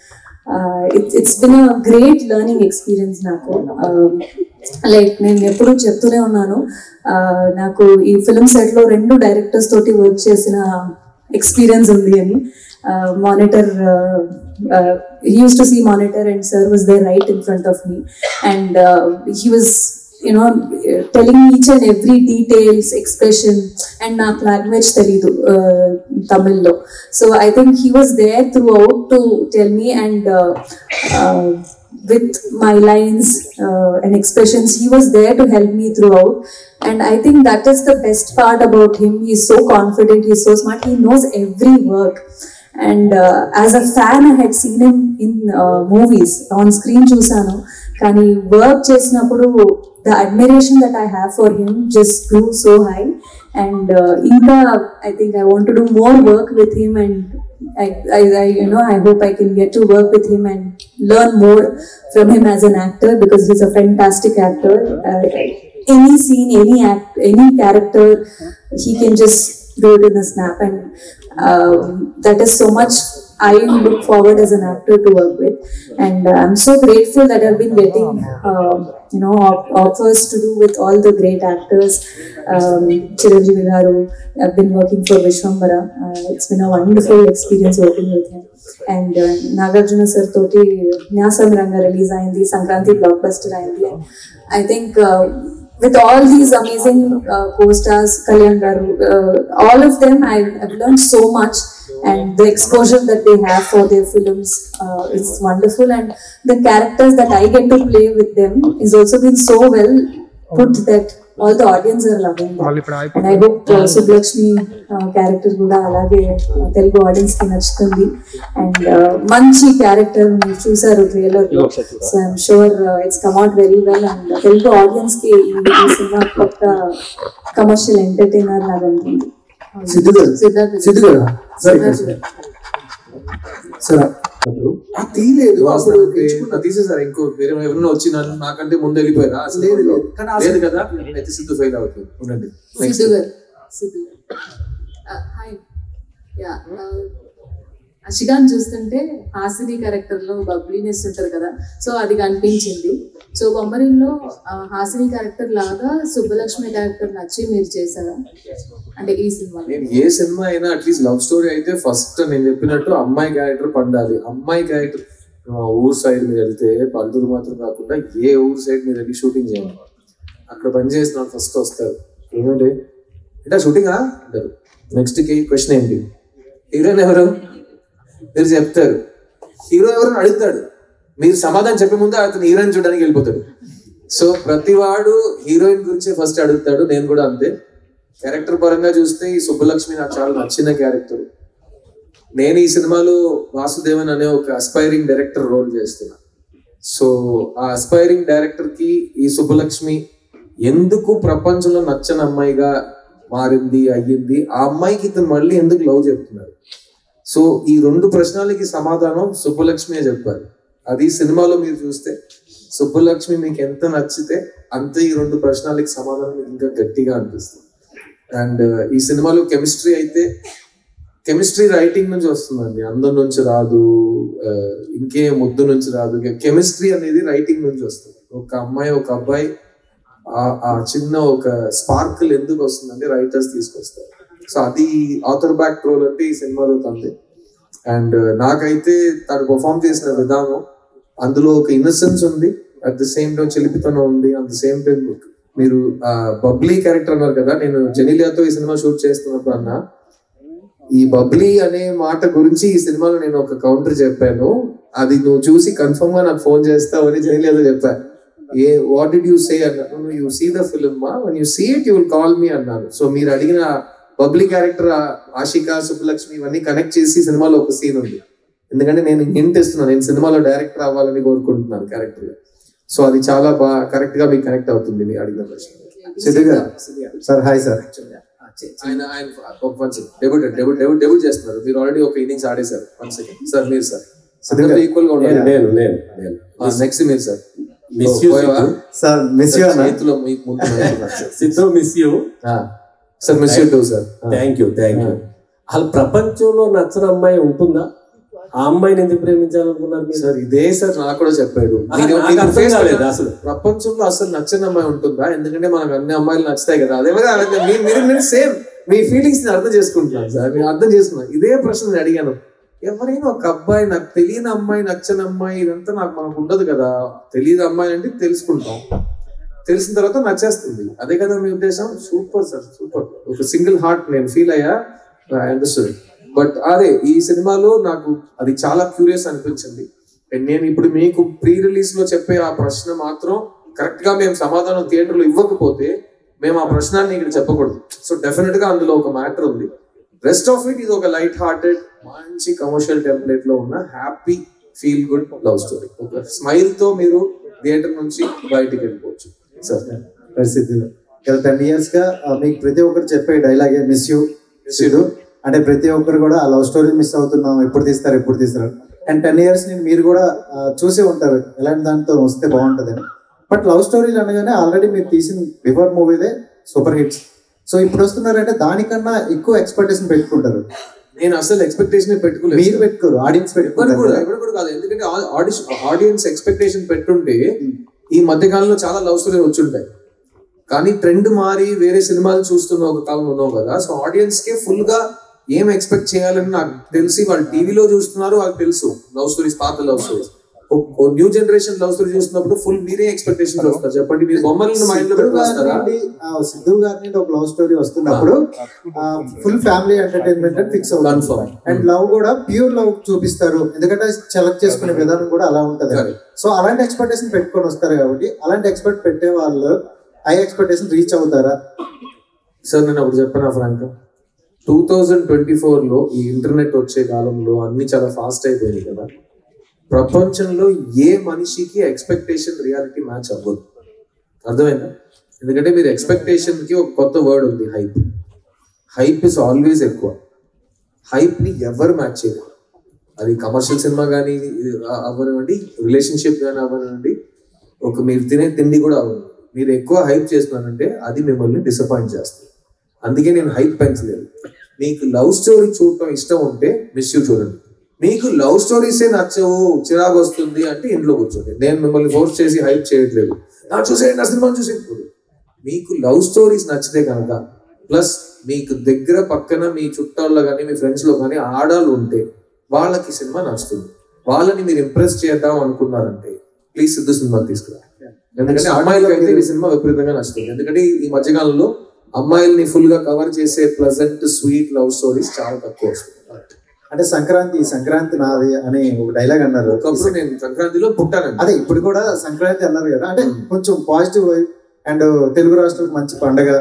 It's been a great learning experience నాకు. లైక్ నేను ఎప్పుడు చెప్తూనే ఉన్నాను, నాకు ఈ ఫిలిం సెట్లో 2 డైరెక్టర్స్ తోటి వర్క్ చేసిన ఎక్స్పీరియన్స్ ఉంది అని. Monitor, he used to see Monitor and sir was there right in front of me, and he was telling me each and every details, expression, and నాకు language తెలియదు తమిళ్లో. So I think he was there throughout to tell me, and with my lines and expressions he was there to help me throughout. And I think that is the best part about him. He's so confident, he's so smart, he knows every work. And as a fan I had seen him in movies, on screen chusanu, kani work chesinappudu the admiration that I have for him just grew so high. And inka I think I want to do more work with him, and I hope I can get to work with him and learn more from him as an actor, because he's a fantastic actor. Any scene, any character, he can just do it in a snap, and that is so much I look forward as an actor to work with. And I'm so grateful that I've been getting offers to do with all the great actors. Chiranjeevi garu, I've been working for Vishwambara. It's been a wonderful experience working with him. And Nagarjuna sir toti Nyasamiranga release ayindi, Sankranti blockbuster ayindi. I think with all these amazing co-stars, Kalyan garu, all of them, I've learned so much, and the exposure that they have for their films is wonderful, and the characters that I get to play with them is also been so well put that all the audience are loving that. And I hope Subbulakshmi character kuda alage Telugu audience ki nachutundi, and manchi character meer chusaru trailer lo, so I'm sure it's come out very well, and Telugu audience ki ee cinema pakka commercial entertainer laga untundi. Siddhu గారు సరే తీయలేదు అప్పుడు తీసేసారు. ఇంకో వేరే ఎవరైనా వచ్చి నాకంటే ముందు వెళ్ళిపోయారా? లేదు కదా, అయితే సిద్ధు ఫెయిల్ అవుతుంది. ఉండండి. సిద్ధు గారు హాయ్. యా, అషిగాన్ చూస్తుంటే హాసిని క్యారెక్టర్ లో బబ్లీనెస్ ఉంటారు కదా, సో అది కనిపించింది. సో బొమ్మరిల్లో హాసిని క్యారెక్టర్ లాగా సుబ్బలక్ష్మి క్యారెక్టర్ నచ్చి మీరు చేశారా? అంటే ఈ సినిమా నేను ఏ సినిమా అయినా అట్లీస్ట్ లవ్ స్టోరీ అయితే ఫస్ట్ నేను చెప్పినట్టు అమ్మాయి క్యారెక్టర్ పండాలి. అమ్మాయి క్యారెక్టర్ ఊరు సైడ్ మీరు వెళ్తే పల్లెటూరు మాత్రం కాకుండా ఏ ఊరు సైడ్ మీరు వెళ్ళి షూటింగ్ చేయండి, అక్కడ పని చేసిన ఫస్ట్ వస్తారు. ఏమంటే అంటే షూటింగా అంటారు. నెక్స్ట్ క్వశ్చన్ ఏంటి, హీరోయిన్ ఎవరు మీరు చెప్తారు, హీరో ఎవరు అడుగుతాడు, మీరు సమాధానం చెప్పే ముందు అతను హీరోయిన్ చూడడానికి వెళ్ళిపోతాడు. సో ప్రతివాడు హీరోయిన్ గురించి ఫస్ట్ అడుగుతాడు. నేను కూడా అంతే. క్యారెక్టర్ పరంగా చూస్తే ఈ సుబ్బలక్ష్మి నాకు చాలా నచ్చిన క్యారెక్టర్. నేను ఈ సినిమాలో వాసుదేవన్ అనే ఒక అస్పైరింగ్ డైరెక్టర్ రోల్ చేస్తున్నా. సో ఆ అస్పైరింగ్ డైరెక్టర్ కి ఈ సుబ్బలక్ష్మి ఎందుకు ప్రపంచంలో నచ్చని అమ్మాయిగా మారింది అయ్యింది, ఆ అమ్మాయికి ఇతను మళ్ళీ ఎందుకు లవ్ చెప్తున్నాడు. సో ఈ 2 ప్రశ్నలకి సమాధానం సుబ్బలక్ష్మి చెప్పాలి. అది సినిమాలో మీరు చూస్తే సుబ్బలక్ష్మి మీకు ఎంత నచ్చితే అంతే ఈ 2 ప్రశ్నలకి సమాధానం ఇంకా గట్టిగా అనిపిస్తుంది. అండ్ ఈ సినిమాలో కెమిస్ట్రీ అయితే కెమిస్ట్రీ రైటింగ్ నుంచి వస్తుందండి, అందం నుంచి రాదు, ఇంకే ముద్దు నుంచి రాదు. కెమిస్ట్రీ అనేది రైటింగ్ నుంచి వస్తుంది. ఒక అమ్మాయి ఒక అబ్బాయి ఆ చిన్న ఒక స్పార్కిల్ ఎందుకు వస్తుందంటే రైటర్స్ తీసుకొస్తారు. సో అది ఆథర్ బ్యాక్ రోల్ అంటే ఈ సినిమాలో తంది. అండ్ నాకైతే తను పర్ఫామ్ చేసిన విధానం, అందులో ఒక ఇన్నసెన్స్ ఉంది, అట్ ద సేమ్ టైం చిలిపితనం ఉంది, అట్ ద సేమ్ టైం మీరు బబ్లీ క్యారెక్టర్ అన్నారు కదా, నేను జెనీలియాతో ఈ సినిమా షూట్ చేస్తున్నప్పుడు అన్న ఈ బబ్లీ అనే మాట గురించి ఈ సినిమాలో నేను ఒక కౌంటర్ చెప్పాను, అది నువ్వు చూసి కన్ఫర్మ్ గా నాకు ఫోన్ చేస్తావు అని జెనీలియాతో చెప్పాను. వాట్ డిడ్ యూ సే అన్నాను. You see the film one you see it you will call me అన్నాను. సో మీరు అడిగిన పబ్లిక్ క్యారెక్టర్ ఆషిక, సుబ్బలక్ష్మి ఇవన్నీ కనెక్ట్ చేసి సినిమాలో ఒక సీన్ ఉంది. ఎందుకంటే నేను హింట్ ఇస్తున్నాను, నేను సినిమాలో డైరెక్టర్ అవ్వాలని కోరుకుంటున్నాను క్యారెక్టర్. సో అది చాలా బాగా కరెక్ట్ గా మీకు కనెక్ట్ అవుతుంది మీ అడిగిన ప్రశ్న. సిద్ధు గారు సార్, హాయ్ సార్. ఆయన డెబ్యూట్ చేస్తున్నారు. మీరు ఆల్రెడీ ఒక ఇన్నింగ్స్ ఆడేశారు. 1 second sir. మీరు సార్ ఈక్వల్ గా ఉండాలి. నెక్స్ట్ మీరు సార్. సార్ మిస్ యూ చేతిలో మీకు ముందు Siddhu miss you sir. Miss you two sir. Thank you. అసలు ప్రపంచంలో నచ్చని అమ్మాయి ఉంటుందా? ఆ అమ్మాయిని ఎందుకు ప్రేమించాలనుకున్నారు మీరు? సార్ ఇదే సార్ నాకు కూడా చెప్పాడు. అసలు ప్రపంచంలో అసలు నచ్చని అమ్మాయి ఉంటుందా? ఎందుకంటే మనకు అన్ని అమ్మాయిలు నచ్చుతాయి కదా. అదే మీరు సేమ్ మీ ఫీలింగ్స్ ని అర్థం చేసుకుంటున్నాను సార్. మీరు అర్థం చేసుకున్నాను. ఇదే ప్రశ్న నేను అడిగాను. ఎవరైనా ఒక అబ్బాయి, నాకు తెలియని అమ్మాయి, నచ్చని అమ్మాయి, ఇదంతా మనకు ఉండదు కదా. తెలియని అమ్మాయి అంటే తెలుసుకుంటాం, తెలిసిన తర్వాత నచ్చేస్తుంది. అదే కదా మీ ఉద్దేశం. Super sir, super. ఒక సింగిల్ హార్ట్ నేను ఫీల్ అయ్యా. I understand. బట్ అదే ఈ సినిమాలో నాకు అది చాలా క్యూరియస్ అనిపించింది. నేను ఇప్పుడు మీకు ప్రీ రిలీజ్ లో చెప్పే ఆ ప్రశ్న మాత్రం కరెక్ట్ గా మేము సమాధానం థియేటర్ లో ఇవ్వకపోతే మేము ఆ ప్రశ్నాన్ని ఇక్కడ చెప్పకూడదు. సో డెఫినెట్ గా అందులో ఒక మ్యాటర్ ఉంది. రెస్ట్ ఆఫ్ ఇట్ ఇది ఒక లైట్ హార్టెడ్, మంచి కమర్షియల్ టెంప్లెట్ లో ఉన్న happy feel good love story. ఒక స్మైల్ తో మీరు థియేటర్ నుంచి బయటికి వెళ్ళిపోవచ్చు సార్. పరిస్థితి 10 years గా మీకు ప్రతి ఒక్కరు చెప్పే డైలాగే మిస్ యూ సిద్ధు. అంటే ప్రతి ఒక్కరు కూడా ఆ లవ్ స్టోరీ మిస్ అవుతున్నాం, ఎప్పుడు తీస్తారు. అండ్ 10 years మీరు కూడా చూసే ఉంటారు ఎలాంటి దాంతో వస్తే బాగుంటుందని. బట్ లవ్ స్టోరీలు అనగానే ఆల్రెడీ మీరు తీసిన బిఫోర్ మూవీలే సూపర్ హిట్స్. సో ఇప్పుడు వస్తున్నారంటే దానికన్నా ఎక్కువ ఎక్స్పెక్టేషన్ పెట్టుకుంటారు. నేను అసలు ఎక్స్పెక్టేషన్ పెట్టుకోలేదు. మీరు పెట్టుకోరు, ఆడియన్స్ పెట్టుకోరు. ఎవరు కూడా కాదు. ఎందుకంటే ఆడియన్స్ ఎక్స్పెక్టేషన్ పెట్టుంటే ఈ మధ్య కాలంలో చాలా లవ్ స్టోరీ వచ్చి ఉంటాయి. కానీ ట్రెండ్ మారి వేరే సినిమాలు చూస్తున్న ఒక కాలం ఉన్నావు కదా. సో ఆడియన్స్ కే ఫుల్ గా ఏం ఎక్స్పెక్ట్ చేయాలని నాకు తెలిసి వాళ్ళు టీవీలో చూస్తున్నారు, వాళ్ళకి తెలుసు లవ్ స్టోరీస్, పాత love stories. New generation love story చూస్తున్నప్పుడు ఫుల్ మీరే ఎక్స్పెక్టేషన్ వస్తారు. చెప్పండి, మీరు బొమ్మలను మైండ్ లో పెట్టుకొస్తారా? సిద్ధు గారి నుండి ఒక లవ్ స్టోరీ వస్తున్నప్పుడు ఫుల్ ఫ్యామిలీ ఎంటర్టైన్మెంట్ అని ఫిక్స్ అవుతారు. అండ్ లవ్ కూడా ప్యూర్ లవ్ చూపిస్తారు, ఎందుకంటే సెలెక్ట్ చేసుకునే విధానం కూడా అలా ఉంటది. సో అలాంటి ఎక్స్పెక్టేషన్ పెట్టుకొని వస్తారు కాబట్టి అలాంటి ఎక్స్పెక్ట్ పెట్టే వాళ్ళు హై ఎక్స్పెక్టేషన్ రీచ్ అవుతారా? సార్ నేను అప్పుడు చెప్పాను ఫ్రాంక్, 2024లో ఈ ఇంటర్నెట్ వచ్చే కాలంలో అన్ని చాలా ఫాస్ట్ అయిపోయింది కదా. ప్రపంచంలో ఏ మనిషికి ఎక్స్పెక్టేషన్ రియాలిటీ మ్యాచ్ అవ్వదు. అర్థమైందా? ఎందుకంటే మీరు ఎక్స్పెక్టేషన్ కి ఒక కొత్త వర్డ్ ఉంది, హైప్. హైప్ ఇస్ ఆల్వేస్ ఎక్కువ. హైప్ ని ఎవరు మ్యాచ్ చేయలేరు. అది కమర్షియల్ సినిమా కానీ అవ్వనివ్వండి, రిలేషన్షిప్ కానీ అవ్వనివ్వండి, ఒక మీరు తినే తిండి కూడా అవ్వనివ్వండి. మీరు ఎక్కువ హైప్ చేస్తున్నారంటే అది మిమ్మల్ని డిసప్పాయింట్ చేస్తుంది. అందుకే నేను హైప్ పెంచలేదు. మీకు లవ్ స్టోరీ చూడటం ఇష్టం ఉంటే మిస్ యూ చూడండి. మీకు లవ్ స్టోరీసే నచ్చవు, చిరాకు వస్తుంది అంటే ఇంట్లో కూర్చోండి. నేను మిమ్మల్ని ఫోర్స్ చేసి హైప్ చేయట్లేదు. నా చూసేయండి, నా సినిమా చూసేయండి. మీకు లవ్ స్టోరీస్ నచ్చితే కనుక, ప్లస్ మీకు దగ్గర పక్కన మీ చుట్టాల్లో కానీ మీ ఫ్రెండ్స్ లో కానీ ఆడాలు ఉంటే వాళ్ళకి సినిమా నచ్చుతుంది. వాళ్ళని మీరు ఇంప్రెస్ చేద్దాం అనుకున్నారంటే ప్లీజ్ సిద్ధు సినిమా తీసుకురా. ఎందుకంటే అమ్మాయిలకు అయితే ఈ సినిమా విపరీతంగా నచ్చుతుంది. ఎందుకంటే ఈ మధ్యకాలంలో అమ్మాయిల్ని ఫుల్ గా కవర్ చేసే ప్లజెంట్ స్వీట్ లవ్ స్టోరీస్ చాలా తక్కువ వస్తుంది. అంటే సంక్రాంతి నాది అని ఒక డైలాగ్ అన్నారు. ఒకప్పుడు నేను సంక్రాంతిలో పుట్టానండి. అదే ఇప్పుడు కూడా సంక్రాంతి అన్నారు కదా, అంటే కొంచెం పాజిటివ్ వైబ్ అండ్ తెలుగు రాష్ట్రాలకు మంచి పండగ.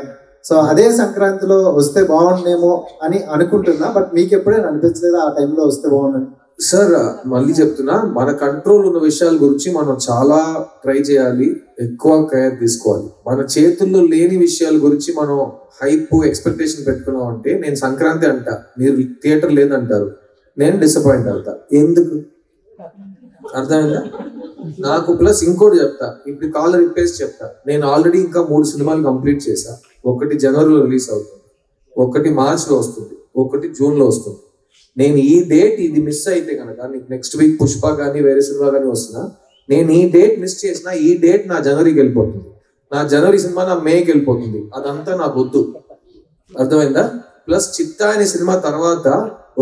సో అదే సంక్రాంతిలో వస్తే బాగుండేమో అని అనుకుంటున్నా. బట్ మీకు ఎప్పుడైనా అనిపించలేదా ఆ టైంలో వస్తే బాగుండని? సార్ మళ్ళీ చెప్తున్నా, మన కంట్రోల్ ఉన్న విషయాల గురించి మనం చాలా ట్రై చేయాలి, ఎక్కువ కేర్ తీసుకోవాలి. మన చేతుల్లో లేని విషయాల గురించి మనం హైప్ ఎక్స్పెక్టేషన్ పెట్టుకున్నాం అంటే, నేను సంక్రాంతి అంటా, మీరు థియేటర్ లేదంటారు, నేను డిసప్పాయింట్ అవుతా. ఎందుకు? అర్థమైందా? నాకు ప్లస్ ఇంకోటి చెప్తా, ఇప్పుడు కాల్ రిప్లేస్ చెప్తా. నేను ఆల్రెడీ ఇంకా 3 సినిమాలు కంప్లీట్ చేశా. ఒకటి జనవరిలో రిలీజ్ అవుతుంది, ఒకటి మార్చ్లో వస్తుంది, ఒకటి జూన్లో వస్తుంది. నేను ఈ డేట్ ఇది మిస్ అయితే కనుక, నీకు నెక్స్ట్ వీక్ పుష్ప కానీ వేరే సినిమా కానీ వస్తున్నా, నేను ఈ డేట్ మిస్ చేసిన, ఈ డేట్ నా జనవరికి వెళ్ళిపోతుంది, నా జనవరి సినిమా నా మేకి వెళ్ళిపోతుంది. అదంతా నాకు వద్దు. అర్థమైందా? ప్లస్ చిత్తా అనే సినిమా తర్వాత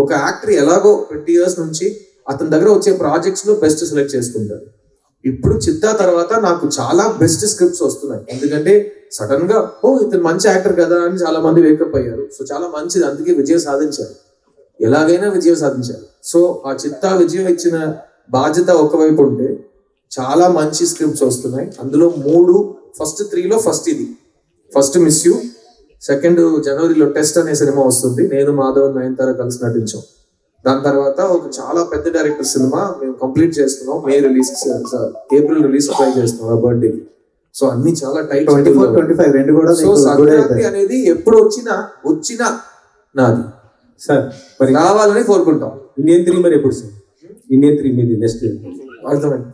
ఒక యాక్టర్ ఎలాగో 20 years నుంచి అతని దగ్గర వచ్చే ప్రాజెక్ట్స్ లో బెస్ట్ సెలెక్ట్ చేసుకుంటారు. ఇప్పుడు చిత్తా తర్వాత నాకు చాలా బెస్ట్ స్క్రిప్ట్స్ వస్తున్నాయి. ఎందుకంటే సడన్ గా ఇతను మంచి యాక్టర్ కదా అని చాలా మంది వేకప్ అయ్యారు. సో చాలా మంచిది, అందుకే విజయం సాధించారు, ఎలాగైనా విజయం సాధించారు. సో ఆ చిత్తా విజయం ఇచ్చిన బాధ్యత ఒకవైపు ఉంటే, చాలా మంచి స్క్రిప్ట్స్ వస్తున్నాయి. అందులో 3 ఫస్ట్ 3లో ఫస్ట్ ఇది. ఫస్ట్ మిస్ యూ, సెకండ్ జనవరిలో టెస్ట్ అనే సినిమా వస్తుంది, నేను మాధవ్ నయనతార కలిసి నటించాం. దాని తర్వాత ఒక చాలా పెద్ద డైరెక్టర్ సినిమా మేము కంప్లీట్ చేస్తున్నాం, ఏప్రిల్ రిలీజ్ ట్రై చేస్తున్నాం ఆ బర్త్డే. సో అన్ని చాలా టైట్. 24-25 రెండు కూడా సో సంక్రాంతి అనేది ఎప్పుడు వచ్చినా నాది సార్ మరి రావాలని కోరుకుంటాం. ఇండియన్ 3 మరి ఎప్పుడు సార్? ఇండియన్ 3 మీది నెక్స్ట్ అర్థమైంది.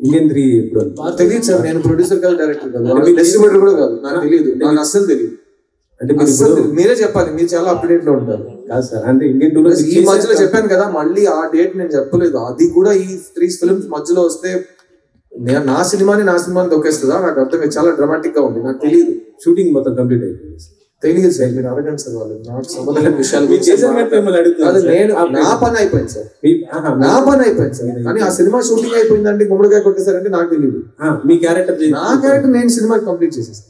ఇండియన్ 3 ఎప్పుడు? నాకు తెలియదు సార్, నేను ప్రొడ్యూసర్ కాదు, డైరెక్టర్ కాదు, డిస్ట్రిబ్యూటర్ కూడా కాదు, నాకు తెలియదు, నాకు అస్సలు తెలియదు. అంటే మీరే చెప్పాలి, మీరు చాలా అప్డేట్ లో ఉంటారు. కాదు సార్, అంటే ఇండియన్ 2 ఈ మధ్యలో చెప్పాను కదా, మళ్ళీ ఆ డేట్ నేను చెప్పలేదు. అది కూడా ఈ 3 ఫిల్మ్స్ మధ్యలో వస్తే నా సినిమాని తొక్కేస్తుందా నాకు అర్థం. చాలా డ్రామాటిక్ గా ఉంది, నాకు తెలియదు. షూటింగ్ మొత్తం కంప్లీట్ అయిపోయింది. తెలియదు సార్, మీరు అడగండి సార్ వాళ్ళు, నాకు సంబంధం విషయాలు. నా పని అయిపోయింది సార్, నా పని అయిపోయింది సార్. కానీ ఆ సినిమా షూటింగ్ అయిపోయిందంటే గుమ్మడికాయ కొట్టేసారంటే నాకు తెలియదు. మీ క్యారెక్టర్, నా క్యారెక్టర్ నేను సినిమా కంప్లీట్ చేసేసాను.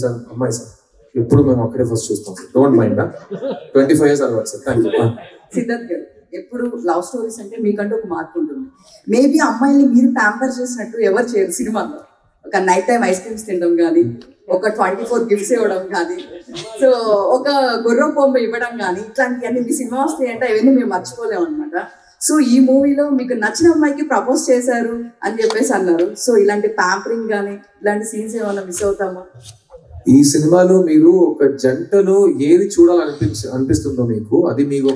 సార్ అమ్మాయి సార్, ఎప్పుడు మేము అక్కడే ఫస్ట్ చూస్తాం సార్, డోంట్ మైండ్. 25 years అలవాటు sir. Thank you. Siddharth garu, ఎప్పుడు లవ్ స్టోరీస్ అంటే మీకంటూ ఒక మార్క్ ఉంటుంది. మేబీ అమ్మాయిని మీరు ప్యాంపర్ చేసినట్టు ఎవరు చేయరు సినిమాలో. ఒక నైట్ టైం ఐస్ క్రీమ్స్ తినడం కానీ, ఒక 24 గిఫ్ట్స్ ఇవ్వడం కానీ, సో ఒక గుర్రం బొమ్మ ఇవ్వడం కానీ, ఇట్లాంటివన్నీ మీ సినిమా వస్తాయి అంటే అవన్నీ మేము మర్చిపోలేము అనమాట. సో ఈ మూవీలో మీకు నచ్చిన అమ్మాయికి ప్రపోజ్ చేశారు అని చెప్పేసి అన్నారు. సో ఇలాంటి ప్యాంపరింగ్ కానీ ఇలాంటి సీన్స్ ఏమైనా మిస్ అవుతామా? ఈ సినిమాలో మీరు ఒక జంటలో ఏది అనిపిస్తుందో మీకు, అది మీకు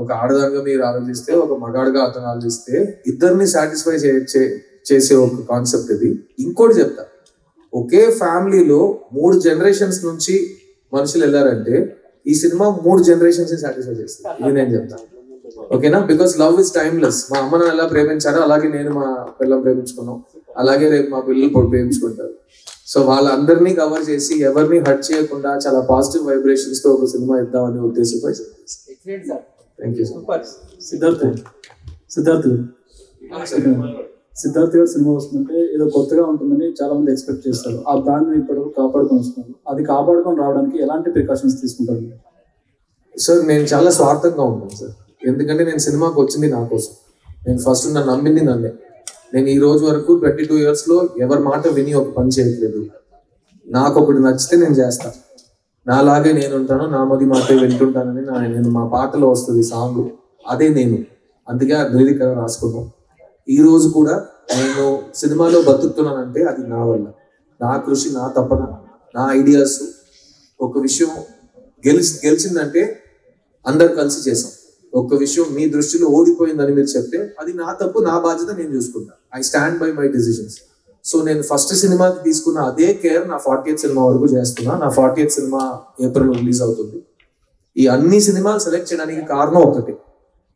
ఒక ఆడదానిగా మీరు ఆలోచిస్తే, ఒక మగాడుగా అతను ఆలోచిస్తే, ఇద్దరిని సాటిస్ఫై చేసే ఒక కాన్సెప్ట్ ఇది. ఇంకోటి చెప్తా, ఒకే ఫ్యామిలీలో 3 generations నుంచి మనుషులు వెళ్ళారంటే ఈ సినిమా 3 generations సాటిస్ఫై చేస్తుంది. ఇది నేను చెప్తాను, ఓకేనా? Because love is timeless. మా అమ్మ నాన్న ఎలా ప్రేమించారో అలాగే నేను మా పిల్లలు ప్రేమించుకున్నాం, అలాగే రేపు మా పిల్లలు ప్రేమించుకుంటారు. సో వాళ్ళందరినీ కవర్ చేసి ఎవరిని హర్ట్ చేయకుండా చాలా పాజిటివ్ వైబ్రేషన్స్ తో ఒక సినిమా ఇద్దామనే ఉద్దేశంతో. Thank you sir. సిద్ధార్థ్ గారు సినిమా వస్తుందంటే ఏదో కొత్తగా ఉంటుందని చాలా మంది ఎక్స్పెక్ట్ చేస్తారు. ఆ బ్రాండ్ ఇప్పుడు కాపాడుకొని వస్తున్నారు. అది కాపాడుకొని రావడానికి ఎలాంటి ప్రికాషన్స్ తీసుకుంటారు? సార్ నేను చాలా స్వార్థంగా ఉంటాను సార్, ఎందుకంటే నేను సినిమాకి వచ్చింది నా కోసం. నేను ఫస్ట్ నన్ను నమ్మింది నన్నే. నేను ఈ రోజు వరకు 22 years లో ఎవరి మాట విని ఒక పని చేయట్లేదు. నాకు ఒకటి నచ్చితే నేను చేస్తా, నాలాగే నేను ఉంటాను, నా మది మాటే వింటుంటానని నేను మా పాటలో వస్తుంది సాంగ్, అదే నేను. అందుకే ఆ లిరిక్ రాసుకున్నాను. ఈ రోజు కూడా నేను సినిమాలో బతుకుతున్నానంటే అది నా వల్ల, నా కృషి, నా తపన, నా ఐడియాస్. ఒక విషయం గెలిచిందంటే అందరు కలిసి చేసాం. ఒక విషయం మీ దృష్టిలో ఓడిపోయిందని మీరు చెప్తే అది నా తప్పు, నా బాధ్యత, నేను చూసుకుంటా. I stand by my decisions. So నేను ఫస్ట్ సినిమాకి తీసుకున్న అదే కేర్ నా 40th సినిమా వరకు చేస్తున్నా. నా 40th సినిమా ఏప్రిల్ రిలీజ్ అవుతుంది. ఈ అన్ని సినిమాలు సెలెక్ట్ చేయడానికి కారణం ఒకటే,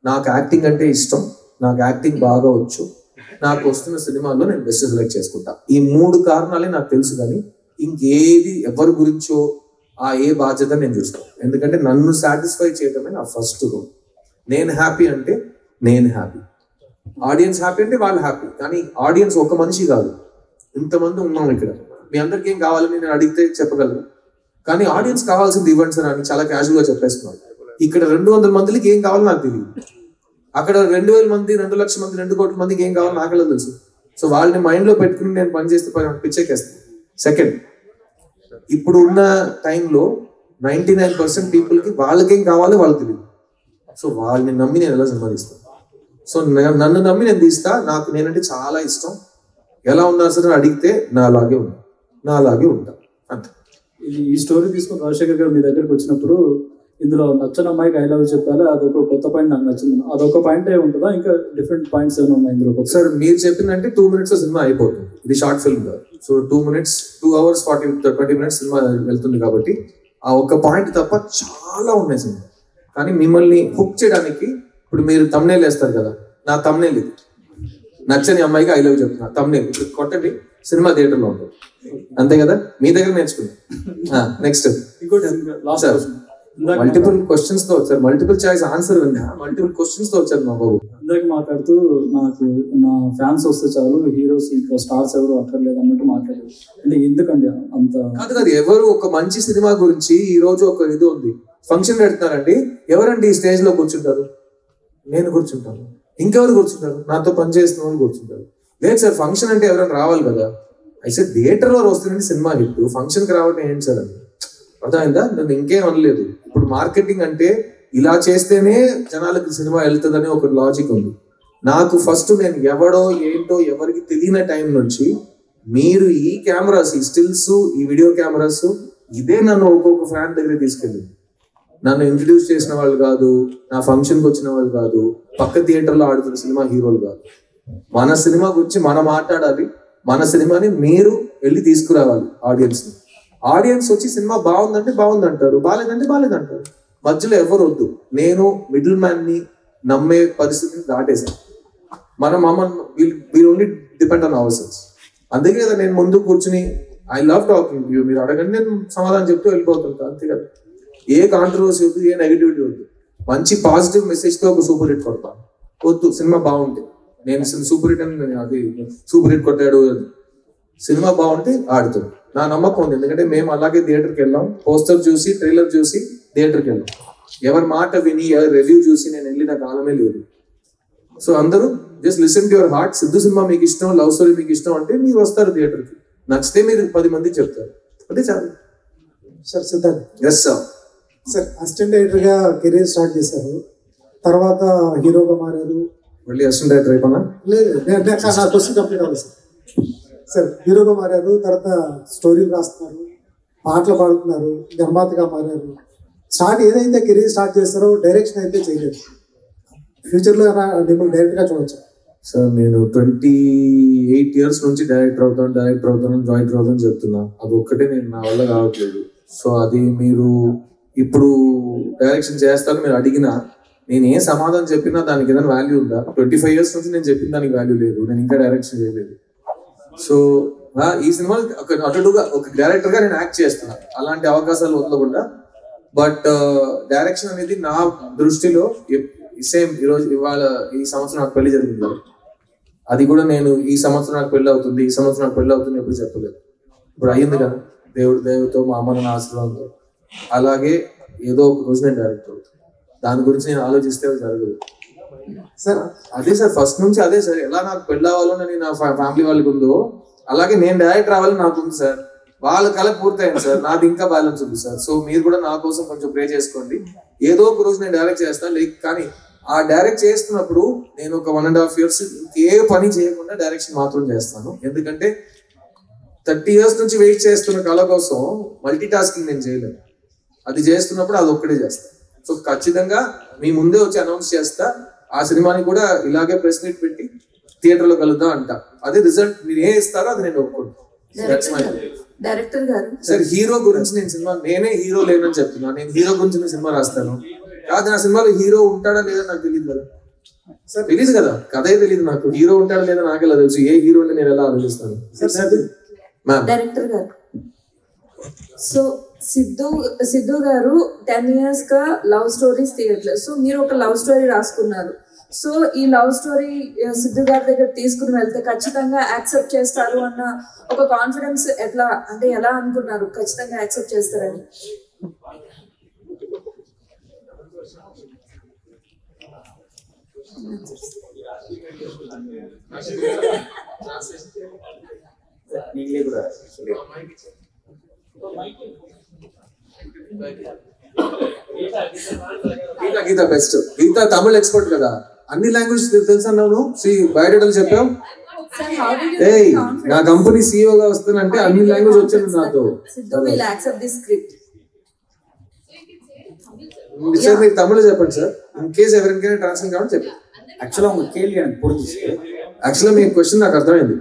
నాకు యాక్టింగ్ అంటే ఇష్టం, నాకు యాక్టింగ్ బాగా వచ్చు, నాకు వస్తున్న సినిమాల్లో నేను బెస్ట్ సెలెక్ట్ చేసుకుంటా. ఈ 3 కారణాలే నాకు తెలుసు, కానీ ఇంకేది ఎవరి గురించో ఏ బాధ్యత నేను చూస్తాను. ఎందుకంటే నన్ను సాటిస్ఫై చేయడమే నా ఫస్ట్ రోల్. నేను హ్యాపీ అంటే నేను హ్యాపీ, ఆడియన్స్ హ్యాపీ అంటే వాళ్ళు హ్యాపీ. కానీ ఆడియన్స్ ఒక మనిషి కాదు, ఇంతమంది ఉన్నాం ఇక్కడ. మీ అందరికి ఏం కావాలని నేను అడిగితే చెప్పగలను, కానీ ఆడియన్స్ కావాల్సింది ఇవ్వండి సార్ అని చాలా క్యాజువల్గా చెప్పేస్తున్నాను. ఇక్కడ 200 మందికి ఏం కావాలో నాకు తెలియదు, అక్కడ 2000 మంది, 2 లక్షల మంది, 2 కోట్ల మందికి ఏం కావాలో నాకెలా తెలుసు. సో వాళ్ళని మైండ్లో పెట్టుకుని నేను పని చేస్తే పిచ్చెక్కేస్తాను. సెకండ్, ఇప్పుడు ఉన్న టైంలో 99% పీపుల్కి వాళ్ళకేం కావాలో వాళ్ళకి తెలియదు. సో వాళ్ళని నమ్మి నేను ఎలా సంపాదిస్తాను? సో నన్ను నమ్మి నేను తీస్తా. నాకు నేనంటే చాలా ఇష్టం. ఎలా ఉన్నారు సార్ అడిగితే నా అలాగే ఉంటా అంతే. ఈ స్టోరీ తీసుకుని రాజశేఖర్ గారు మీ దగ్గరికి వచ్చినప్పుడు ఇందులో నచ్చని అమ్మాయికి ఐ లవ్ చెప్పాలి, అదొక కొత్త పాయింట్ నాకు నచ్చింది. అదొక పాయింట్ ఉంటుందా, ఇంకా డిఫరెంట్ పాయింట్స్ ఏమైనా ఉన్నాయి ఇందులో? సార్ మీరు చెప్పిందంటే 2 minutes సినిమా అయిపోతుంది. ఇది షార్ట్ ఫిల్మ్ కాదు. సో 2 hours 20 minutes సినిమా వెళ్తుంది కాబట్టి ఆ ఒక్క పాయింట్ తప్ప చాలా ఉన్నాయి సినిమా. కానీ మిమ్మల్ని హుక్ చేయడానికి ఇప్పుడు మీరు తమ్నేల్ వేస్తారు కదా, నా తమ్నేల్ ఇది. నచ్చని అమ్మాయికి ఐ లవ్ చెప్తున్నా తమ్నేల్ ఇప్పుడు కొట్టండి, సినిమా థియేటర్లో ఉంటుంది. అంతే కదా, మీ దగ్గర నేర్చుకున్నా. నెక్స్ట్ మల్టిపుల్ క్వశ్చన్స్ తో వచ్చారు, మల్టిపుల్ చాయిస్ ఆన్సర్ విన్నా, మల్టిపుల్ క్వశ్చన్స్ తో వచ్చారు మా బాబు. ఇందాక మాట్లాడుతూ నాకు నా ఫ్యాన్స్ వస్తే చాలు, హీరోస్ ఇంకా స్టార్స్ ఎవరు అక్కర్లేదు అన్నట్టు మాట్లాడారు. అంటే ఎందుకండి అంత? కాదు, ఎవరు ఒక మంచి సినిమా గురించి ఈ రోజు ఒక ఇది ఉంది, ఫంక్షన్ పెడుతున్నారండి, ఎవరండి ఈ స్టేజ్ లో కూర్చుంటారు? నేను కూర్చుంటాను. ఇంకెవరు కూర్చుంటారు? నాతో పనిచేస్తున్న వాళ్ళు కూర్చుంటారు. లేదు సార్ ఫంక్షన్ అంటే ఎవరైనా రావాలి కదా. అయితే థియేటర్లో వస్తుందండి సినిమా హిట్, ఫంక్షన్కి రావడం ఏంటి సార్ అని అర్థమైందా? నేను ఇంకేం అనలేదు. ఇప్పుడు మార్కెటింగ్ అంటే ఇలా చేస్తేనే జనాలకి సినిమా వెళ్తుందని ఒక లాజిక్ ఉంది. నాకు ఫస్ట్ నేను ఎవడో ఏంటో ఎవరికి తెలియని టైం నుంచి మీరు ఈ కెమెరాస్, ఈ స్టిల్స్, ఈ వీడియో కెమెరాస్ ఇదే నన్ను ఒక్కొక్క ఫ్యాన్ దగ్గర తీసుకెళ్ళింది. నన్ను ఇంట్రడ్యూస్ చేసిన వాళ్ళు కాదు, నా ఫంక్షన్కి వచ్చిన వాళ్ళు కాదు, పక్క థియేటర్లో ఆడుతున్న సినిమా హీరోలు కాదు. మన సినిమా గురించి మనం మాట్లాడాలి, మన సినిమాని మీరు వెళ్ళి తీసుకురావాలి ఆడియన్స్ని. ఆడియన్స్ వచ్చి సినిమా బాగుందంటే బాగుందంటారు, బాగాలేదంటే బాగాలేదంటారు. మధ్యలో ఎవరు వద్దు. నేను మిడిల్ మ్యాన్ని నమ్మే పరిస్థితిని దాటేశాను. మనం wheel only depend on hour cells. అందుకే కదా నేను ముందు కూర్చుని ఐ లవ్ టాకింగ్ యూ, మీరు అడగండి నేను సమాధానం చెప్తూ వెళ్ళిపోతుంటా, అంతే కదా. ఏ కాంట్రవర్సీ వద్దు, ఏ నెగిటివిటీ వద్దు. మంచి పాజిటివ్ మెసేజ్తో ఒక సూపర్ హిట్ కొడతాను. వద్దు సినిమా బాగుంటే నేను సూపర్ హిట్ అని అది సూపర్ హిట్ కొట్టాడు. సినిమా బాగుంటే ఆడుతుంది, నా నమ్మకం ఉంది. ఎందుకంటే మేము అలాగే థియేటర్కి వెళ్ళాం, పోస్టర్ చూసి ట్రైలర్ చూసి థియేటర్కి వెళ్ళాం. ఎవరి మాట విని ఎవరి రివ్యూ చూసి నేను వెళ్ళిన కాలమే లేదు. సో అందరూ just listen to your heart. Siddhu cinema మీకు ఇష్టం, లవ్ స్టోరీ మీకు ఇష్టం అంటే మీరు వస్తారు థియేటర్కి, నచ్చితే మీరు 10 మందికి చెప్తారు, అదే చాలు. Sir Siddharth. Yes sir. Sir assistant డైరెక్టర్గా కెరీర్ స్టార్ట్ చేశారు, తర్వాత హీరోగా మారారు. మళ్ళీ అసిస్టెంట్ డైరెక్టర్ అయిపోయినా? లేదు, నా క్వశ్చన్ కంప్లీట్ అవ్వాలి సార్. సార్ హీరోగా మారారు, తర్వాత స్టోరీలు రాస్తున్నారు, పాటలు పాడుతున్నారు, నిర్మాతగా మారారు. ఏదైతే కెరీర్ స్టార్ట్ చేస్తారో డైరెక్షన్ అయితే చేయలేదు. ఫ్యూచర్లో మిమ్మల్ని డైరెక్ట్గా చూడొచ్చు సార్. నేను 28 years నుంచి డైరెక్టర్ అవుతాను జాయింట్ చెప్తున్నా. అది ఒక్కటే నేను నా వల్ల కావట్లేదు. సో అది మీరు ఇప్పుడు డైరెక్షన్ చేస్తాను మీరు అడిగినా నేను ఏ సమాధానం చెప్పినా దానికి ఏదైనా వాల్యూ ఉందా? 25 years నుంచి నేను చెప్పిన దానికి వాల్యూ లేదు, నేను ఇంకా డైరెక్షన్ చేయలేదు. సో ఈ సినిమా అటుగా ఒక డైరెక్టర్ గా నేను యాక్ట్ చేస్తున్నాను, అలాంటి అవకాశాలు వదలకుండా. బట్ డైరెక్షన్ అనేది నా దృష్టిలో సేమ్ ఇవాళ ఈ సంవత్సరం నాకు పెళ్లి జరిగింది, అది కూడా నేను ఈ సంవత్సరం నాకు పెళ్లి అవుతుంది ఎప్పుడు చెప్పలేదు. ఇప్పుడు అయ్యింది కదా దేవుడితో మా అమ్మ నాన్న ఆశీర్వాదంతో. అలాగే ఏదో ఒక రోజు నేను డైరెక్టర్ అవుతాను. దాని గురించి నేను ఆలోచిస్తే అది జరగదు సార్. అదే సార్ ఫస్ట్ నుంచి అదే సార్. ఎలా నాకు పెళ్లి అవ్వాలని నా ఫ్యామిలీ వాళ్ళకి ఉందో అలాగే నేను డైరెక్టర్ అవ్వాలని నాకు ఉంది సార్. వాళ్ళ కళ పూర్తయింది సార్, నాది ఇంకా బ్యాలెన్స్ ఉంది సార్. సో మీరు కూడా నా కోసం కొంచెం ప్రే చేసుకోండి. ఏదో ఒక రోజు నేను డైరెక్ట్ చేస్తాను. కానీ ఆ డైరెక్ట్ చేస్తున్నప్పుడు నేను ఒక 1.5 years ఏ పని చేయకుండా డైరెక్షన్ మాత్రం చేస్తాను. ఎందుకంటే 30 years నుంచి వెయిట్ చేస్తున్న కళ కోసం మల్టీ టాస్కింగ్ నేను చేయలేను. అది చేస్తున్నప్పుడు అది ఒక్కడే చేస్తాను. సో ఖచ్చితంగా మీ ముందే వచ్చి అనౌన్స్ చేస్తా, ఆ సినిమాని కూడా ఇలాగే ప్రెస్ మీట్ పెట్టి థియేటర్లో కలుద్దాం అంట. అదే రిజల్ట్ మీరు ఏ ఇస్తారో అది నేను ఒప్పుకుంటాను. డైరెక్టర్ గారు సార్ హీరో గురించి నేను సినిమా నేనే హీరో లేనని చెప్తున్నా. నేను హీరో గురించి నేను సినిమా రాస్తాను కాదు, నా సినిమాలో హీరో ఉంటాడా లేదా నాకు తెలియదు కదా. తెలియదు కదా, కథే తెలియదు నాకు. హీరో ఉంటాడా లేదా నాకెలా తెలుసు? ఏ హీరో అని నేను ఎలా ఆలోచిస్తాను? డైరెక్టర్ గారు, సో సిద్ధు గారు 10 years గా లవ్ స్టోరీస్ తీయట్లేదు. సో మీరు ఒక లవ్ స్టోరీ రాసుకున్నారు. సో ఈ లవ్ స్టోరీ సిద్ధు గారి దగ్గర తీసుకుని వెళ్తే ఖచ్చితంగా యాక్సెప్ట్ చేస్తారు అన్న ఒక కాన్ఫిడెన్స్ ఎలా అనుకున్నారు ఖచ్చితంగా యాక్సెప్ట్ చేస్తారని? గీత బెస్ట్. గీత తమిళ ఎక్స్పర్ట్ కదా, అన్ని లాంగ్వేజ్ తెలుసు అన్నావు. బయోడేటాలు చెప్పావు. నా కంపెనీ CEO గా వస్తానంటే అన్ని లాంగ్వేజ్ వచ్చాను నాతో. సార్ మీరు తమిళ చెప్పండి సార్, ఇన్ కేసు ఎవరికైనా ట్రాన్స్లేట్ కావాలి చెప్పండి. ஆக்சுவலாக உங்கள் கேள்வி எனக்கு புரிஞ்சிச்சு. యాక్చువల్గా మీ క్వశ్చన్ నాకు అర్థమైంది.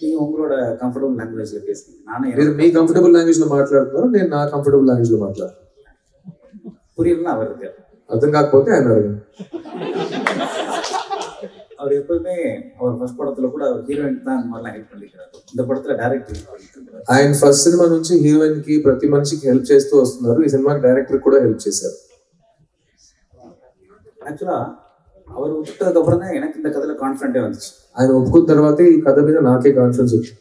நீங்கள் உங்களோட கம்ஃபர்டபுள் லாங்குவேஜில் பேசுங்க. நானே మీరు మీ కంఫర్టబుల్ లాంగ్వేజ్ లో మాట్లాడుతున్నారు, నేను నా కంఫర్టబుల్ లాంగ్వేజ్ లో మాట్లాడుతున్నాను. புரியலன்னா அவர் இருக்கார். అర్థం కాకపోతే ఆయన అడగండి. அவர் எப்பவுமே அவர் ஃபர்ஸ்ட் படத்துல கூட அவர் ஹீரோயின் தான் இந்த மாதிரிலாம் ஹெல்ப் பண்ணிக்கிறாரு. இந்த படத்துல டைரக்டர் பண்ணிக்கிறாரு. ఆయన ఫస్ట్ సినిమా నుంచి హీరోయిన్ కి ప్రతి మనిషికి హెల్ప్ చేస్తూ వస్తున్నారు. ఈ సినిమాకి డైరెక్టర్ కూడా హెల్ప్ చేశారు. యాక్చువల్గా அவர் ஒத்துட்டதுக்கு அப்புறம் தான் எனக்கு இந்த கதையில கான்ஃபிடென்ட்டே வந்துச்சு. ఆయన ఒప్పుకున్న తర్వాతే ఈ కథ మీద నాకే కాన్ఫిడెన్స్ వచ్చింది.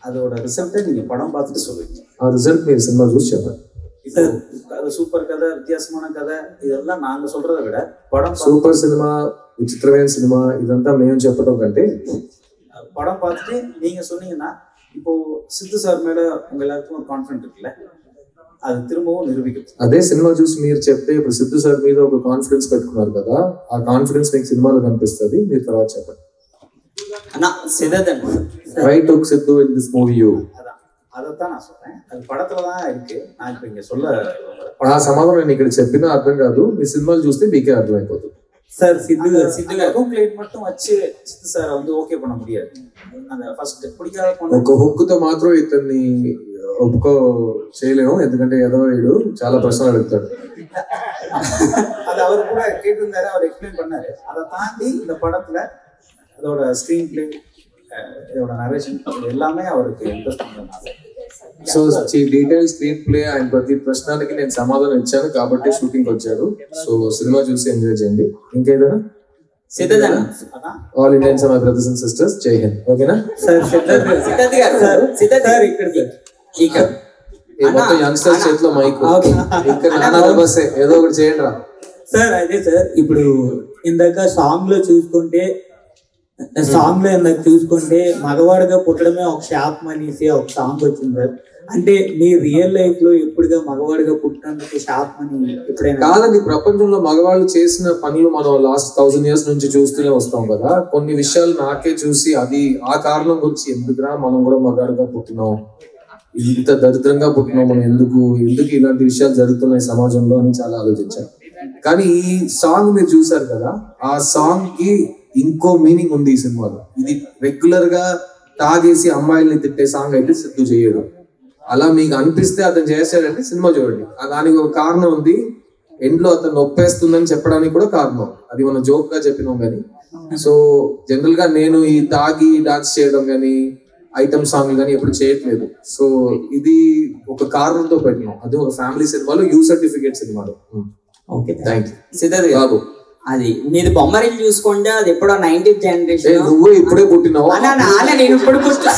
அதோட ரிசல்ட்டை நீங்க படம் பார்த்துட்டு சொல்லுவீங்க. ఆ రిజల్ట్ మీరు సినిమా చూసి చెప్పండి. சூப்பர் கதை, வித்தியாசமான கதை, இதெல்லாம் நாங்க சொல்றதை விட படம் సూపర్ సినిమా, విచిత్రమైన సినిమా ఇదంతా మేము చెప్పడం కంటే படம் பார்த்துட்டு நீங்க சொன்னீங்கன்னா இப்போ சித்து சார் மேல உங்க எல்லாருக்கும் ஒரு కాన్ఫిడెంట్ இருக்குல்ல, అది తిరుమவும் నిరూపిக்கும். అదే సినిమా చూసి మీరు చెప్తే ఇప్పుడు సిద్ధు సార్ మీద ఒక కాన్ఫిడెన్స్ పెట్టుకున్నారు కదా, ఆ కాన్ఫిడెన్స్ మీకు సినిమాలో కనిపిస్తుంది. మీరు తర్వాత చెప్పండి. అన్నా Siddhan right took Siddhu in this movie you. అదత్తాను நான் சொல்றேன், அது படத்துல தான் இருக்கு. நான் இப்ப இங்க சொல்ல ఆ సమాధానం నేను ఇక్కడ చెప్పినా అర్థం కాదు, మీ సినిమాలు చూస్తే మీకే అర్థమైపోతుంది. சார் சித்து ஹுக் மட்டும் வச்சு சித்து சார் வந்து ஓகே பண்ண முடியாது. அந்த ఫస్ట్ பிடிக்காத ఒక హుక్ తో మాత్రం ఇతన్ని ఒప్పుకో చేయలేము, ఎందుకంటే ఏదో వీడు చాలా ప్రశ్నలు అడుగుతాడు. அது அவர் கூட கேட்டிருந்தாரு, அவர் எக்ஸ்பிளைன் பண்ணாரு. அதை தாண்டி இந்த படத்துல அதோட ஸ்கிரீன் பிளே, இதோட நரேஷன் எல்லாமே அவருக்கு ఇంట్రెస్ట్ ఉంది. సో ఈ డీటెయిల్ స్క్రీన్ ప్లే ఆయన ప్రతి ప్రశ్నకి నేను సమాధానం ఇచ్చాను కాబట్టి షూటింగ్ వచ్చాడు. సో సినిమా చూసి ఎంజాయ్ చేయండి. ఇంకేదైనా all Indians my brothers and sisters, జై హింద్. ఓకేనా సార్? సిద్ధార్థ్ గారు సార్ ఇక్కడికి మొత్తం యంగ్స్టర్స్ చేతిలో మైక్, ఇక్కడ నాన్న బస్సే, ఏదో ఒకటి చేయండి రా సార్. అదే సార్, ఇప్పుడు ఇందాక సాంగ్ లో చూసుకుంటే మగవాడిగా పుట్టడమే ఒక శాపం అనేసి ఒక సాంగ్ వచ్చింది సార్. అంటే మీ రియల్ లైఫ్ లో ఎప్పుడుగా మగవాడిగా పుట్టినందుకు శాపం అని ఎప్పుడైనా? కాదండి, ప్రపంచంలో మగవాళ్ళు చేసిన పనులు మనం లాస్ట్ 1000 years నుంచి చూస్తూనే వస్తాం కదా. కొన్ని విషయాలు నాకే చూసి అది ఆ కారణం గురించి ఎందుకురా మనం కూడా మగాడిగా పుట్టినాం, ఇంత దరిద్రంగా పుట్టినాం మనం, ఎందుకు ఇలాంటి విషయాలు జరుగుతున్నాయి సమాజంలో అని చాలా ఆలోచించాను. కానీ ఈ సాంగ్ మీరు చూసారు కదా, ఆ సాంగ్ కి ఇంకో మీనింగ్ ఉంది ఈ సినిమాలో. ఇది రెగ్యులర్ గా తాగేసి అమ్మాయిల్ని తిట్టే సాంగ్ అయితే సిద్ధు చేయడు. అలా మీకు అనిపిస్తే అతను చేశాడంటే సినిమా చూడండి, దానికి ఒక కారణం ఉంది. ఎండ్లో అతను నొప్పేస్తుందని చెప్పడానికి కూడా కారణం, అది మనం జోక్ గా చెప్పినాం. కానీ సో జనరల్ గా నేను ఈ తాగి డాన్స్ చేయడం కానీ ఐటమ్ సాంగ్ కానీ ఎప్పుడు చేయట్లేదు. సో ఇది ఒక కారణంతో పెట్టినాం, అది ఒక ఫ్యామిలీ సినిమాలో, యూ సర్టిఫికేట్ సినిమాలో. Okay, thank you. Siddharth garu, అది మీది బొమ్మరిల్లు చూసుకుంటే అది ఎప్పుడో 90th జనరేషన్. నువ్వు ఇప్పుడే పుట్టినావు. నేను ఇప్పుడు పుట్టా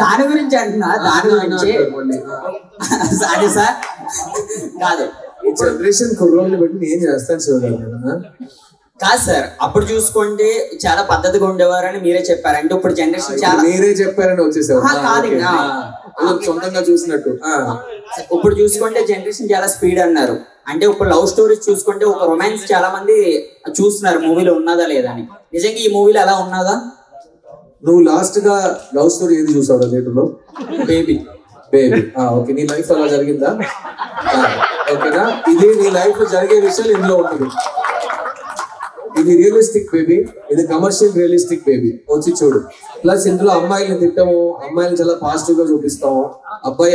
దాని గురించి అంటున్నా, దాని గురించి అదే సార్ కాదు. జనరేషన్ కుర్రోళ్ళని బట్టి నేను చేస్తాను చూడాలి కాదు సార్. అప్పుడు చూసుకుంటే చాలా పద్ధతిగా ఉండేవారని మీరే చెప్పారు. అంటే ఇప్పుడు జనరేషన్ చాలా మీరే చెప్పారని వచ్చేసారు కాదు, సొంతంగా చూసినట్టు. ఇప్పుడు చూసుకుంటే జనరేషన్ చాలా స్పీడ్ అన్నారు. అంటే ఇప్పుడు లవ్ స్టోరీస్ చూసుకుంటే ఒక రొమాన్స్ చాలా మంది చూస్తున్నారు మూవీలో ఉన్నదా లేదా అని. నిజంగా ఈ మూవీలో అలా ఉన్నదా? నువ్వు లాస్ట్ గా లవ్ స్టోరీ ఏది చూసావు థియేటర్లో? బేబీ. ఓకే, నీ లైఫ్ అలా జరిగిందా? ఓకేనా, ఇది నీ లైఫ్ లో జరిగే విషయాలు ఇందులో ఉంటుంది. ఇది రియలిస్టిక్ బేబీ, ఇది కమర్షియల్ రియలిస్టిక్ బేబీ. వచ్చి చూడు. ప్లస్ ఇందులో అమ్మాయిని తిట్టము, అమ్మాయిని చాలా పాజిటివ్ గా చూపిస్తాం.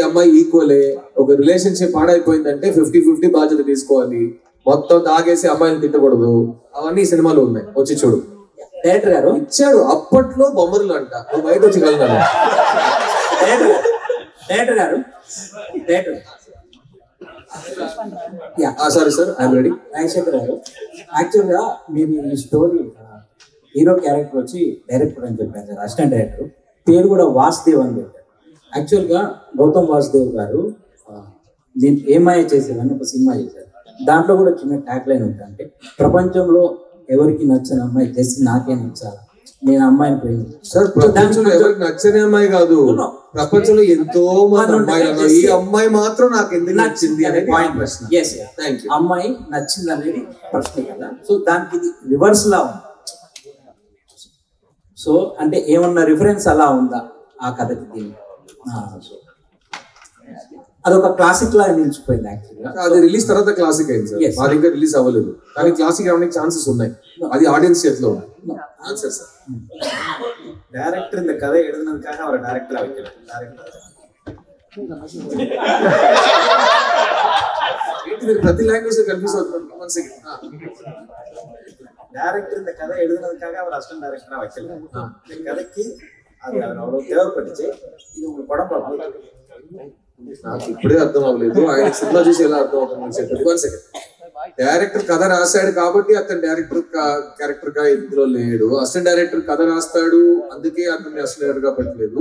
అమ్మాయి ఈక్వలే. ఒక రిలేషన్షిప్ పాడైపోయిందంటే 50-50 బాధ్యత తీసుకోవాలి. మొత్తం తాగేసి అమ్మాయిని తిట్టకూడదు. అవన్నీ సినిమాలో ఉన్నాయి, వచ్చి చూడు. డైరెక్టర్ గారు ఇచ్చాడు అప్పట్లో బొమ్మరులు అంట, నువ్వు బయట వచ్చి కలుగుతాను. డైరెక్టర్ గారు sorry sir, I'm ready. Rajasekhar గారు, యాక్చువల్గా మీరు ఈ స్టోరీ హీరో క్యారెక్టర్ వచ్చి డైరెక్టర్ అని చెప్పారు సార్, అసిస్టెంట్ డైరెక్టర్. పేరు కూడా వాసుదేవ్ అని పెట్టారు. యాక్చువల్గా గౌతమ్ వాసుదేవ్ గారు దీన్ని ఏమాయ చేసేదని ఒక సినిమా చేశారు. దాంట్లో కూడా చిన్న ట్యాగ్ లైన్ ఉంటుంది, అంటే ప్రపంచంలో ఎవరికి నచ్చని అమ్మాయి చేసి నాకే నచ్చాలి, నేను అమ్మాయిని ప్రేమించాను. సార్, ప్రపంచంలో ఎవరికి నచ్చని అమ్మాయి కాదు, ప్రపంచంలో ఎంతో మంది అమ్మాయిలు, ఈ అమ్మాయి మాత్రం నాకు ఎందుకు నచ్చింది అనే పాయింట్ ప్రశ్న. అమ్మాయి నచ్చింది అనేది ప్రశ్న కదా. సో దానికి ఇది రివర్స్ లా ఉంది. సో అంటే ఏమన్నా రిఫరెన్స్ అలా ఉందా ఆ కథకి? దీన్ని అదొక క్లాసిక్ లా నిలిచిపోయింది. యాక్చువల్గా అది రిలీజ్ తర్వాత క్లాసిక్ అయింది సార్, అది ఇంకా రిలీజ్ అవ్వలేదు. కానీ క్లాసిక్ అవడానికి ఛాన్సెస్ ఉన్నాయి, అది ఆడియన్స్ చేతిలో ఉంది. Answer sir. டைரக்டர் இந்த கதை எழுதுனதுக்காக அவரை டைரக்டரா வைக்கல. ప్రతి లాంగ్వేజ్ కన్ఫ్యూజ్ అవుతుంది. டைரக்டர் இந்த கதை எழுதுனதுக்காக அவர் அசிஸ்டன்ட் டைரக்டரா வைக்கல. இந்த கதைக்கு அது அவ்வளவு தேவைப்பட்டுச்சு. இது உங்களுக்கு படம் பார்க்கணும். నాకు ఇప్పుడే అర్థం అవ్వలేదు, ఆయన సినిమా చూసి ఎలా అర్థం అవుతుంది చెప్పండి. 1 సెకండ్. డైరెక్టర్ కథ రాశాడు కాబట్టి అతను క్యారెక్టర్ గా ఇందులో లేడు. అసిస్టెంట్ డైరెక్టర్ కథ రాస్తాడు, అందుకే అతన్ని అసిస్టెంట్ డైరెక్టర్ గా పెట్టలేదు.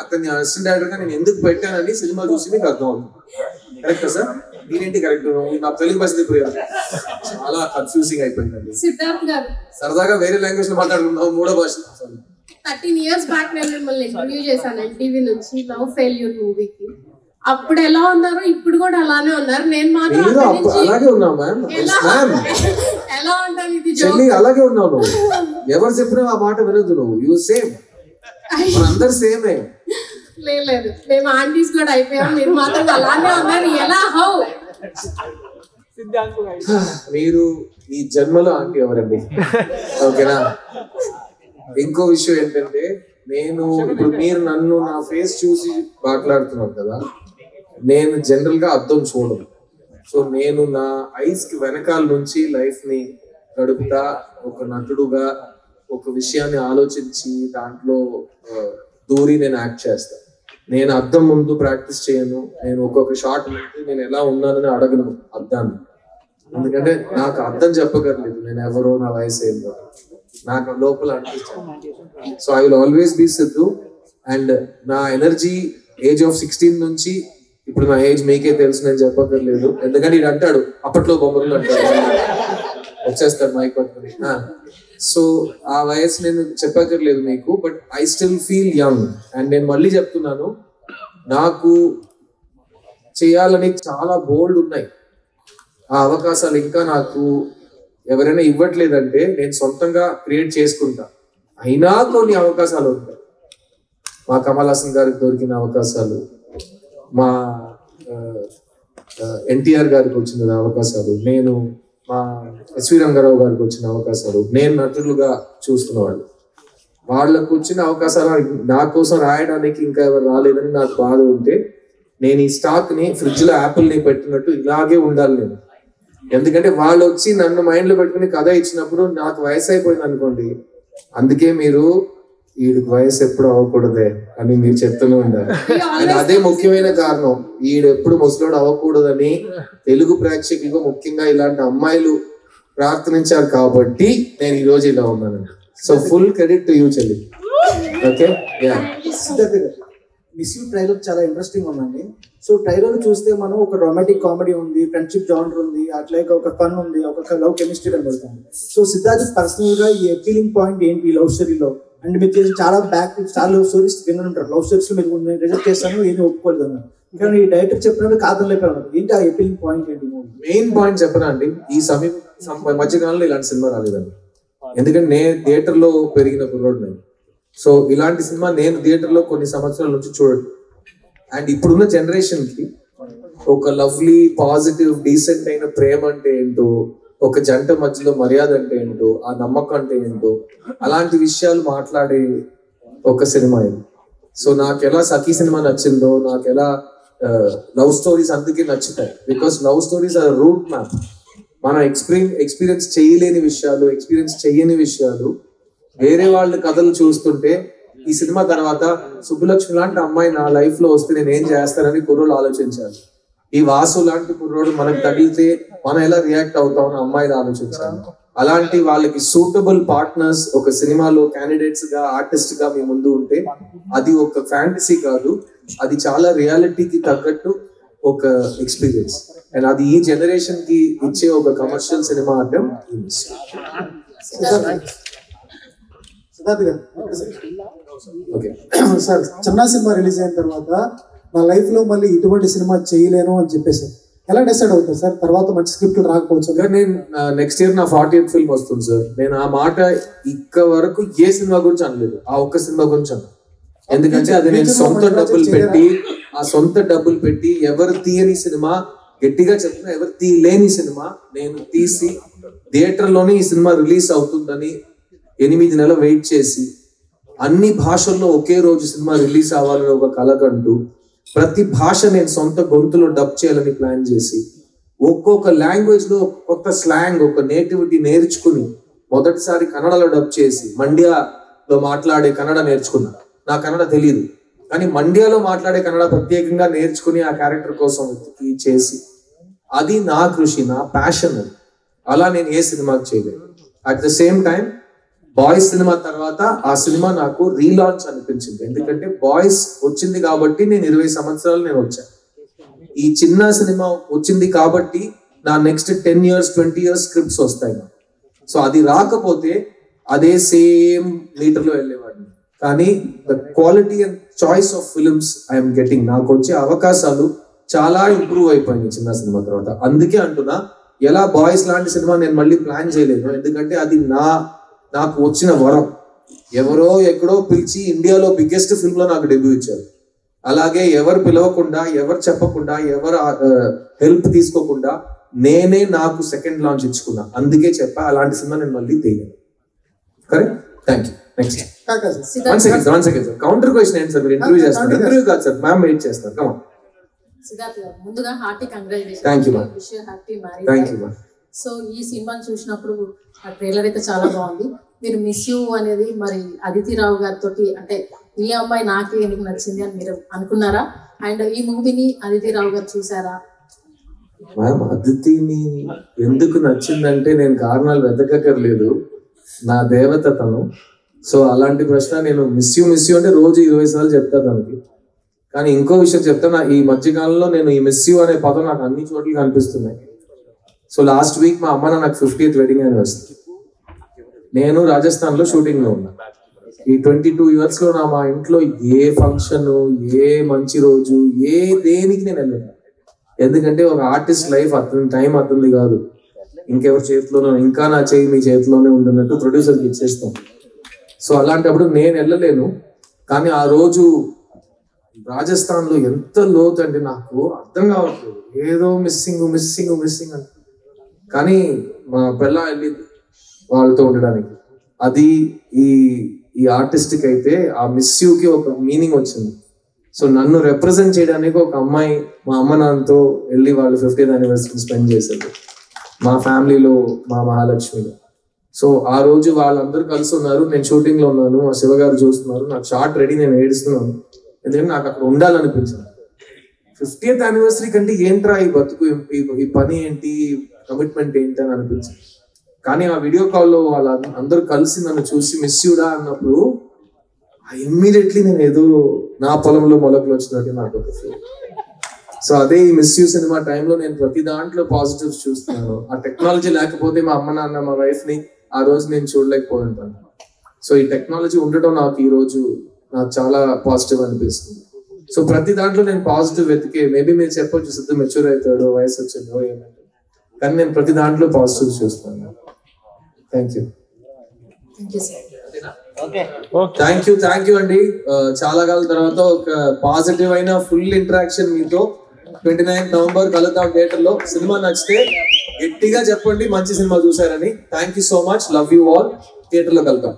అతన్ని అసిస్టెంట్ డైరెక్టర్ గా నేను ఎందుకు పెట్టానని సినిమా చూసి మీకు అర్థం అవుతుంది. కరెక్టా సార్? నేనేంటి కరెక్ట్? నా తెలుగు భాష చాలా కన్ఫ్యూజింగ్ అయిపోయిందండి. సిద్ధార్థ్ గారు సరదాగా వేరే లాంగ్వేజ్ లో మాట్లాడుకుందాం, మూడో భాష. 13 years బ్యాక్ నేను మిమ్మల్ని ఇంటర్వ్యూ చేశాను ఎన్టీవీ నుంచి లవ్ ఫెయిల్యూర్ మూవీకి. అప్పుడు ఎలా ఉన్నారు, ఇప్పుడు కూడా అలానే ఉన్నారు. నేను మాత్రం అలాగే ఉన్నావు మ్యామ్. ఎలా ఉంటాను, ఇది చెల్లి అలాగే ఉన్నావు నువ్వు. ఎవరు చెప్పినా ఆ మాట వినొద్దు నువ్వు. యూ సేమ్, అందరు సేమే. లేదు, మేము ఆంటీస్ కూడా అయిపోయాం, మీరు మాత్రం అలానే ఉన్నారు. ఎలా? హౌ? మీరు ఈ జన్మలో ఆంటీ ఎవరండి? ఓకేనా? ఇంకో విషయం ఏంటంటే, నేను ఇప్పుడు మీరు నన్ను నా ఫేస్ చూసి మాట్లాడుతున్నాను కదా, నేను జనరల్ గా అద్దం చూడను. సో నేను నా ఐస్ కి వెనకాల నుంచి లైఫ్ ని గడుపుతా, ఒక నటుడుగా ఒక విషయాన్ని ఆలోచించి దాంట్లో దూరి నేను యాక్ట్ చేస్తాను. నేను అద్దం ముందు ప్రాక్టీస్ చేయను. నేను ఒక్కొక్క షాట్ ముందు నేను ఎలా ఉన్నానని అడగను అద్దాన్ని, ఎందుకంటే నాకు అర్థం చెప్పగలేదు నేను ఎవరో, నా వయసు ఏంటో నాకు లోపల అనిపిస్తుంది. So I will always be Siddhu. And నా ఎనర్జీ ఏజ్ ఆఫ్ 16 నుంచి ఇప్పుడు నా ఏజ్ మీకే తెలుసు, నేను చెప్పక్కర్లేదు. ఎందుకంటే ఇది అంటాడు అప్పట్లో బొమ్మలు అంటాడు, వచ్చేస్తాడు మైక్ పట్టుకుని. సో ఆ వయసు నేను చెప్పక్కర్లేదు మీకు, but I still feel young. And నేను మళ్ళీ చెప్తున్నాను, నాకు చేయాలని చాలా బోల్డ్ ఉన్నాయి. ఆ అవకాశాలు ఇంకా నాకు ఎవరైనా ఇవ్వట్లేదంటే నేను సొంతంగా క్రియేట్ చేసుకుంటా. అయినా కొన్ని అవకాశాలు ఉంటాయి. మా కమల్ హాసన్ గారికి దొరికిన అవకాశాలు, మా ఎన్టీఆర్ గారికి వచ్చిన అవకాశాలు, నేను మా ఎస్వి రంగారావు గారికి వచ్చిన అవకాశాలు, నేను నటులుగా చూస్తున్నవాళ్ళు వాళ్ళకు వచ్చిన అవకాశాలు నా కోసం రాయడానికి ఇంకా ఎవరు రాలేదని నాకు బాధ ఉంటే, నేను ఈ స్టాక్ ని ఫ్రిడ్జ్ లో యాపిల్ ని పెట్టినట్టు ఇలాగే ఉండాలి నేను. ఎందుకంటే వాళ్ళు వచ్చి నన్ను మైండ్ లో పెట్టుకుని కథ ఇచ్చినప్పుడు నాకు వయసు అయిపోయింది అనుకోండి, అందుకే మీరు వీడికి వయసు ఎప్పుడు అవ్వకూడదే అని మీరు చెప్తూనే ఉండాలి. అండ్ అదే ముఖ్యమైన కారణం, వీడు ఎప్పుడు ముసలోడు అవ్వకూడదని తెలుగు ప్రేక్షకులకు ముఖ్యంగా ఇలాంటి అమ్మాయిలు ప్రార్థించారు కాబట్టి నేను ఈ రోజు ఇలా ఉన్నాను. So full credit to you చెల్లి. ఓకే, మిస్ యూ ట్రైలర్ చాలా ఇంట్రెస్టింగ్ ఉందండి. సో ట్రైలర్ చూస్తే మనం ఒక రొమాంటిక్ కామెడీ ఉంది, ఫ్రెండ్షిప్ జానర్ ఉంది, అట్లాగే ఒక ఫన్ ఉంది, ఒక లవ్ కెమిస్ట్రీ కనబడుతుంది. సో సిద్ధార్థ్ పర్సనల్ గా ఈ అపీలింగ్ పాయింట్ ఏంటి లవ్ స్టోరీలో? అండ్ మీరు చేసిన చాలా లవ్ స్టోరీస్ వినుంటారు. లవ్ స్టోరీస్ లో మీరు రిజెక్ట్ చేస్తాను, ఏది ఒప్పుకోలేదు అన్నారు. కానీ ఈ డైరెక్టర్ చెప్పినట్టు కాదనలేకపోయారు. ఏంటి ఆ అపీలింగ్ పాయింట్ ఏంటి? మెయిన్ పాయింట్ చెప్పనా అండి, ఈ మధ్యకాలంలో ఇలాంటి సినిమా రాలేదండి. ఎందుకంటే నేను థియేటర్ లో పెరిగిన కుర్రోడు నేను. సో ఇలాంటి సినిమా నేను థియేటర్ లో కొన్ని సంవత్సరాల నుంచి చూడదు. అండ్ ఇప్పుడున్న జనరేషన్ కి ఒక లవ్లీ పాజిటివ్ డీసెంట్ అయిన ప్రేమ అంటే ఏంటో, ఒక జంట మధ్యలో మర్యాద అంటే ఏంటో, ఆ నమ్మకం అంటే ఏంటో, అలాంటి విషయాలు మాట్లాడే ఒక సినిమా ఇది. సో నాకు ఎలా సఖీ సినిమా నచ్చిందో, నాకు ఎలా లవ్ స్టోరీస్ అందుకే నచ్చుతాయి. Because love stories are route map. మనం ఎక్స్పీరియన్స్ చేయలేని విషయాలు, ఎక్స్పీరియన్స్ చెయ్యని విషయాలు వేరే వాళ్ళ కథలు చూస్తుంటే, ఈ సినిమా తర్వాత సుబ్బులక్ష్మి లాంటి అమ్మాయి నా లైఫ్ లో వస్తే నేను ఏం చేస్తానని కుర్రోళ్ళు ఆలోచించాలి. ఈ వాసు లాంటి కుర్రోడు మనకు తగిలితే మనం ఎలా రియాక్ట్ అవుతామని అమ్మాయిలు ఆలోచించాలి. అలాంటి వాళ్ళకి సూటబుల్ పార్ట్నర్స్ ఒక సినిమాలో క్యాండిడేట్స్ గా, ఆర్టిస్ట్ గా మీ ముందు ఉంటే అది ఒక ఫ్యాంటసీ కాదు, అది చాలా రియాలిటీకి తగ్గట్టు ఒక ఎక్స్పీరియన్స్. అండ్ అది ఈ జనరేషన్ కి ఇచ్చే ఒక కమర్షియల్ సినిమా అంటే సిద్ధార్థ్ గారు, సార్ చిన్న సినిమా రిలీజ్ అయిన తర్వాత నా లైఫ్ లో మళ్ళీ ఇటువంటి సినిమా చేయలేను అని చెప్పేసారు. ఎలా డిసైడ్ అవుతుంది సార్? తర్వాత మంచి స్క్రిప్ట్ రాకపోవచ్చు. నేను నెక్స్ట్ ఇయర్ నా 40th ఫిల్మ్ వస్తుంది సార్. నేను ఆ మాట ఇక్క వరకు ఏ సినిమా గురించి అనలేదు, ఆ ఒక్క సినిమా గురించి అన్నా. ఎందుకంటే అది నేను సొంత డబ్బులు పెట్టి ఎవరు తీయని సినిమా, గట్టిగా చెప్తున్నా ఎవరు తీయలేని సినిమా నేను తీసి థియేటర్ లోనే ఈ సినిమా రిలీజ్ అవుతుందని 8 నెలలు వెయిట్ చేసి, అన్ని భాషల్లో ఒకే రోజు సినిమా రిలీజ్ అవ్వాలని ఒక కలకంటూ, ప్రతి భాష నేను సొంత గొంతులో డబ్ చేయాలని ప్లాన్ చేసి, ఒక్కొక్క లాంగ్వేజ్ లో కొత్త స్లాంగ్, ఒక నేటివిటీ నేర్చుకుని మొదటిసారి కన్నడలో డబ్ చేసి, మండ్యాలో మాట్లాడే కన్నడ నేర్చుకున్నా. నా కన్నడ తెలియదు, కానీ మండ్యాలో మాట్లాడే కన్నడ ప్రత్యేకంగా నేర్చుకుని ఆ క్యారెక్టర్ కోసం చేసి, అది నా కృషి, నా ప్యాషన్. అలా నేను ఏ సినిమాకి చేయలేదు. At the same time boys cinema తర్వాత ఆ సినిమా నాకు రీలాంచ్ అనిపించింది. ఎందుకంటే బాయ్స్ వచ్చింది కాబట్టి నేను 20 సంవత్సరాలు నేను వచ్చాను. ఈ చిన్న సినిమా వచ్చింది కాబట్టి నా నెక్స్ట్ 10 years 20 years స్క్రిప్ట్స్ వస్తాయి. సో అది రాకపోతే అదే సేమ్ మీటర్లో వెళ్ళేవాడిని. కానీ the quality and choice of films I'm getting, నాకు వచ్చే అవకాశాలు చాలా ఇంప్రూవ్ అయిపోయింది చిన్న సినిమా తర్వాత. అందుకే అంటున్నా, ఎలా బాయ్స్ లాంటి సినిమా నేను మళ్ళీ ప్లాన్ చేయలేను, ఎందుకంటే అది నాకు వచ్చిన వరం. ఎవరో ఎక్కడో పిలిచి ఇండియాలో బిగ్గెస్ట్ ఫిల్మ్ లో నాకు డెబ్యూ ఇచ్చారు. అలాగే ఎవరు పిలవకుండా, ఎవరు చెప్పకుండా, ఎవరు హెల్ప్ తీసుకోకుండా నేనే నాకు సెకండ్ లాంచ్ ఇచ్చుకున్నా. అందుకే చెప్పా అలాంటి సినిమా నేను మళ్ళీ తీయను. Correct? Thank you. Next one second sir, counter question ఏంటి సార్? మీరు ఇంటర్వ్యూ చేస్తారు? ఇంటర్వ్యూ కాదు సార్, మ్యామ్ వెయిట్ చేస్తారు. Come on. సిద్ధార్థ్ గారు, ముందుగా hearty congratulations. Thank you ma'am. Wish you happy marriage. Thank you ma'am. So ఈ సినిమాని చూసినప్పుడు ఆ ట్రైలర్ అయితే చాలా బాగుంది. మీరు మిస్ యూ అనేది మరి అదితి రావు గారితో, అంటే ఈ అమ్మాయి నాకే ఎందుకు నచ్చింది అని మీరు అనుకున్నారా? అండ్ ఈ మూవీని అదితి రావు గారు చూసారా? మ్యామ్, అదితిని ఎందుకు నచ్చిందంటే నేను కారణాలు వెతకక్కర్లేదు, నా దేవత తను. సో అలాంటి ప్రశ్న నేను మిస్ యూ అంటే రోజు 20 సార్లు చెప్తా తనకి. కానీ ఇంకో విషయం చెప్తా, ఈ మధ్యకాలంలో నేను ఈ మిస్ యూ అనే పదం నాకు అన్ని చోట్ల కనిపిస్తున్నాయి. సో లాస్ట్ వీక్ మా అమ్మ నాకు 50th వెడ్డింగ్ యానివర్సరీ. నేను రాజస్థాన్ లో షూటింగ్ లో ఉన్నా. ఈ 22 years లో మా ఇంట్లో ఏ ఫంక్షన్, ఏ మంచి రోజు, ఏ దేనికి నేను వెళ్ళాను. ఎందుకంటే ఒక ఆర్టిస్ట్ లైఫ్ అతని టైం అతనిది కాదు, ఇంకెవరి చేతిలోనో, ఇంకా నా చేయి మీ చేతిలోనే ఉందన్నట్టు ప్రొడ్యూసర్కి ఇచ్చేస్తాం. సో అలాంటప్పుడు నేను వెళ్ళలేను. కానీ ఆ రోజు రాజస్థాన్ లో ఎంత లోతు అంటే నాకు అర్థం కావట్లేదు, ఏదో మిస్సింగ్ అంటే. కానీ మా పిల్ల వెళ్ళింది వాళ్ళతో ఉండడానికి. అది ఈ ఆర్టిస్ట్కి అయితే ఆ మిస్ యూకి ఒక మీనింగ్ వచ్చింది. సో నన్ను రిప్రజెంట్ చేయడానికి ఒక అమ్మాయి మా అమ్మ నాన్నతో వెళ్ళి వాళ్ళు 50th anniversary స్పెండ్ చేశారు మా ఫ్యామిలీలో, మా మహాలక్ష్మిలో. సో ఆ రోజు వాళ్ళందరూ కలిసి ఉన్నారు, నేను షూటింగ్ లో ఉన్నాను, మా శివగారు చూస్తున్నారు, నాకు షార్ట్ రెడీ, నేను ఏడుస్తున్నాను. ఎందుకంటే నాకు అక్కడ ఉండాలనిపించింది. 50th anniversary కంటే ఏంట్రా ఈ బతుకు, ఈ పని ఏంటి, కమిట్మెంట్ ఏంటి అని అనిపించింది. కానీ ఆ వీడియో కాల్లో వాళ్ళ అందరూ కలిసి నన్ను చూసి మిస్ యూడా అన్నప్పుడు ఇమ్మీడియట్లీ నేను ఏదో నా పొలంలో మొలకలు వచ్చినట్టు నాకు ఒక ఫీల్. సో అదే ఈ మిస్ యూ సినిమా టైంలో నేను ప్రతి దాంట్లో పాజిటివ్స్ చూస్తున్నాను. ఆ టెక్నాలజీ లేకపోతే మా అమ్మ నాన్న, మా వైఫ్ ని ఆ రోజు నేను చూడలేకపోయి ఉంటాను. సో ఈ టెక్నాలజీ ఉండటం నాకు ఈ రోజు నాకు చాలా పాజిటివ్ అనిపిస్తుంది. సో ప్రతి దాంట్లో నేను పాజిటివ్ వెతికే, మేబీ మీరు చెప్పొచ్చు సిద్ధు మెచ్యూర్ అవుతాడు, వయసు వచ్చిందో ఏమంటే, కానీ నేను ప్రతి దాంట్లో పాజిటివ్ చూస్తాను. Thank you. థ్యాంక్ యూ అండి. చాలా కాలం తర్వాత ఒక పాజిటివ్ అయిన ఫుల్ ఇంటరాక్షన్ మీతో. 29th November కలుద్దాం థియేటర్ లో. సినిమా నచ్చితే గట్టిగా చెప్పండి మంచి సినిమా చూసారని. Thank you so much, love you all. Theatre లో కలుద్దాం.